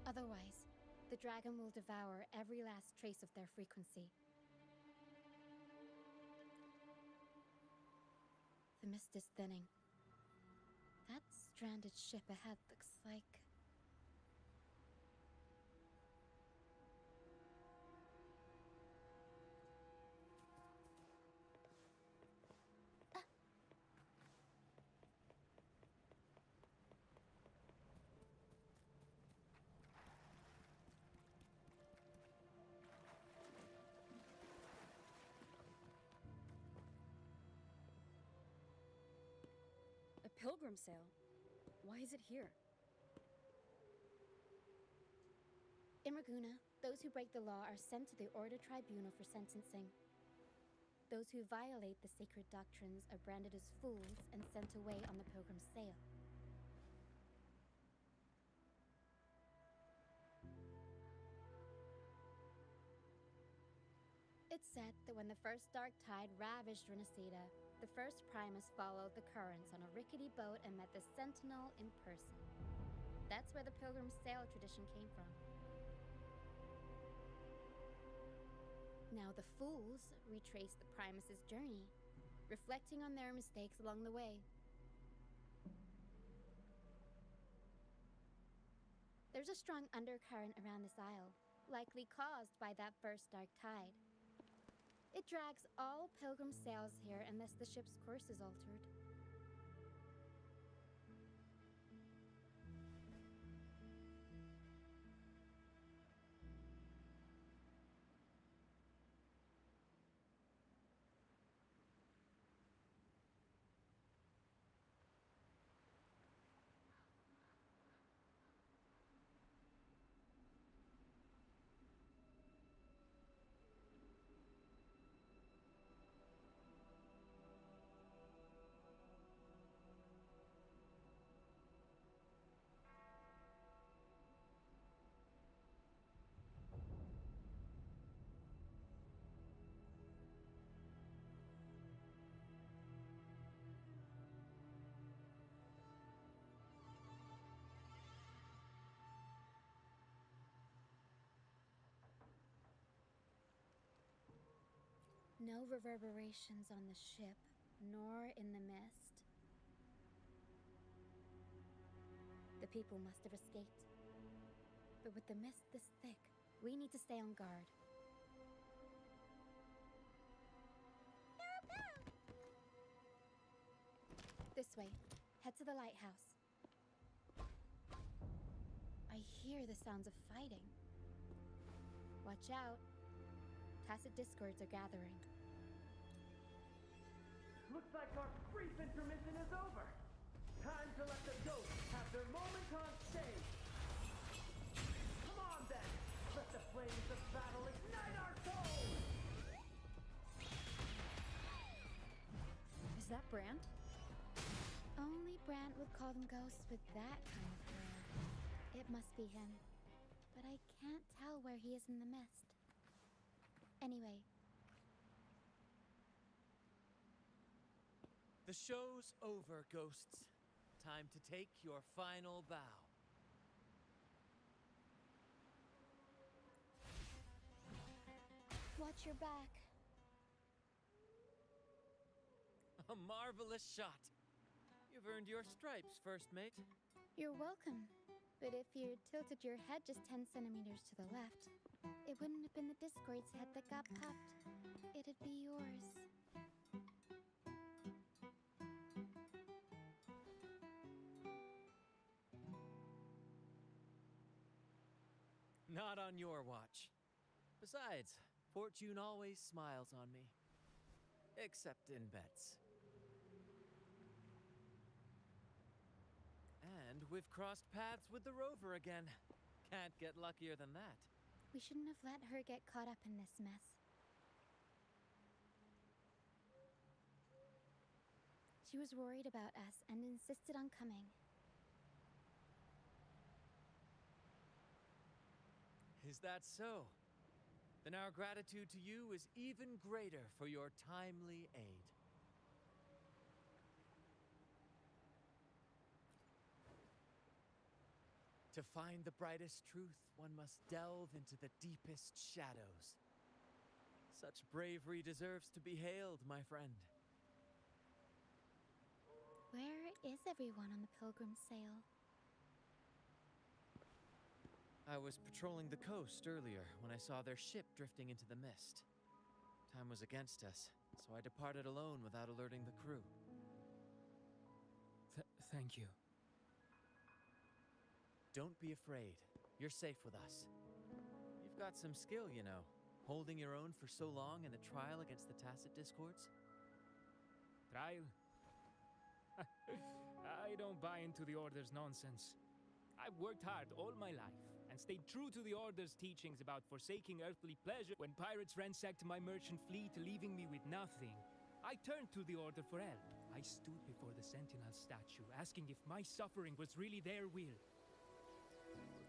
Otherwise, the dragon will devour every last trace of their frequency. The mist is thinning. That stranded ship ahead looks like... A pilgrim sale? Why is it here? In Raguna, those who break the law are sent to the Order Tribunal for sentencing. Those who violate the sacred doctrines are branded as fools and sent away on the pilgrim sale. It's said that when the first dark tide ravaged Renacida, the first Primus followed the currents on a rickety boat and met the Sentinel in person. That's where the pilgrim sale tradition came from. Now the fools retrace the Primus's journey, reflecting on their mistakes along the way. There's a strong undercurrent around this isle, likely caused by that first dark tide. It drags all pilgrim sails here unless the ship's course is altered. No reverberations on the ship, nor in the mist. The people must have escaped. But with the mist this thick, we need to stay on guard. This way. Head to the lighthouse. I hear the sounds of fighting. Watch out. Tacit discords are gathering. Looks like our brief intermission is over. Time to let the ghosts have their moment on stage. Come on then, let the flames of battle ignite our souls! Is that Brant? Only Brant would call them ghosts with that kind of hair. It must be him. But I can't tell where he is in the mist. Anyway. The show's over, ghosts. Time to take your final bow. Watch your back. A marvelous shot. You've earned your stripes, first mate. You're welcome. But if you tilted your head just 10 centimeters to the left, it wouldn't have been the Discord's head that got popped. It'd be yours. Not on your watch. Besides, fortune always smiles on me. Except in bets. And we've crossed paths with the rover again. Can't get luckier than that. We shouldn't have let her get caught up in this mess. She was worried about us and insisted on coming. Is that so? Then our gratitude to you is even greater for your timely aid. To find the brightest truth, one must delve into the deepest shadows. Such bravery deserves to be hailed, my friend. Where is everyone on the Pilgrim's Sail? I was patrolling the coast earlier when I saw their ship drifting into the mist. Time was against us, so I departed alone without alerting the crew. Thank you. Don't be afraid. You're safe with us. You've got some skill, you know, holding your own for so long in the trial against the Tacit Discords. Trial? I don't buy into the Order's nonsense. I've worked hard all my life and stayed true to the Order's teachings about forsaking earthly pleasure. When pirates ransacked my merchant fleet, leaving me with nothing, I turned to the Order for help. I stood before the Sentinel statue, asking if my suffering was really their will.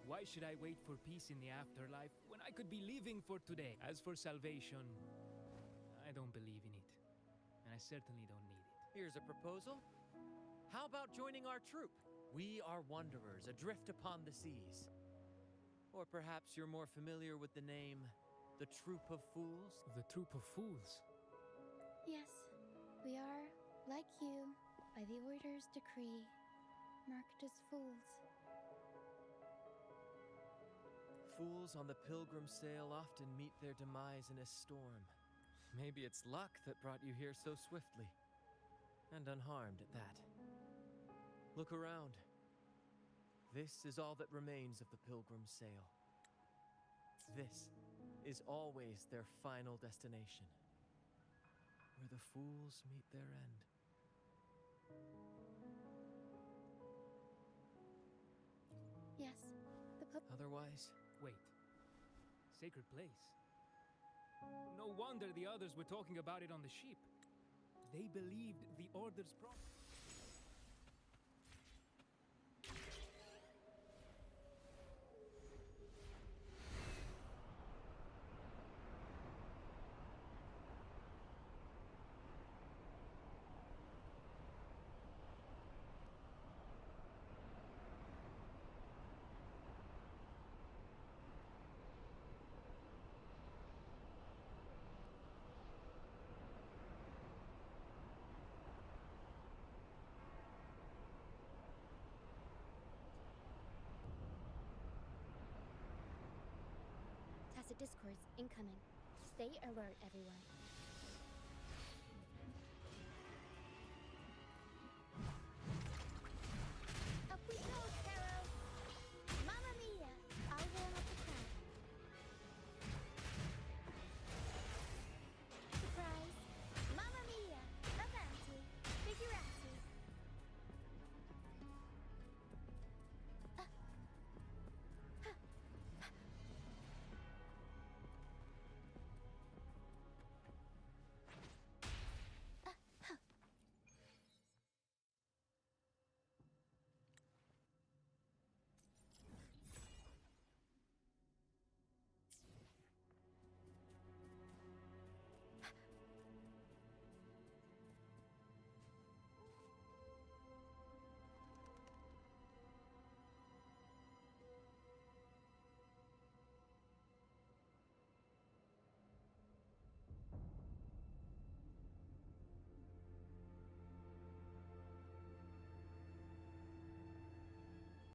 Why should I wait for peace in the afterlife when I could be living for today? As for salvation, I don't believe in it. And I certainly don't need it. Here's a proposal. How about joining our troop? We are wanderers, adrift upon the seas. Or perhaps you're more familiar with the name, the Troop of Fools? The Troop of Fools? Yes, we are, like you, by the Order's decree, marked as fools. Fools on the Pilgrim's Sail often meet their demise in a storm. Maybe it's luck that brought you here so swiftly. And unharmed at that. Look around. This is all that remains of the Pilgrim's Sail. This is always their final destination. Where the fools meet their end. Yes, Otherwise... Wait. Sacred place? No wonder the others were talking about it on the ship. They believed the Order's promise. Tacit Discords incoming. Stay alert, everyone.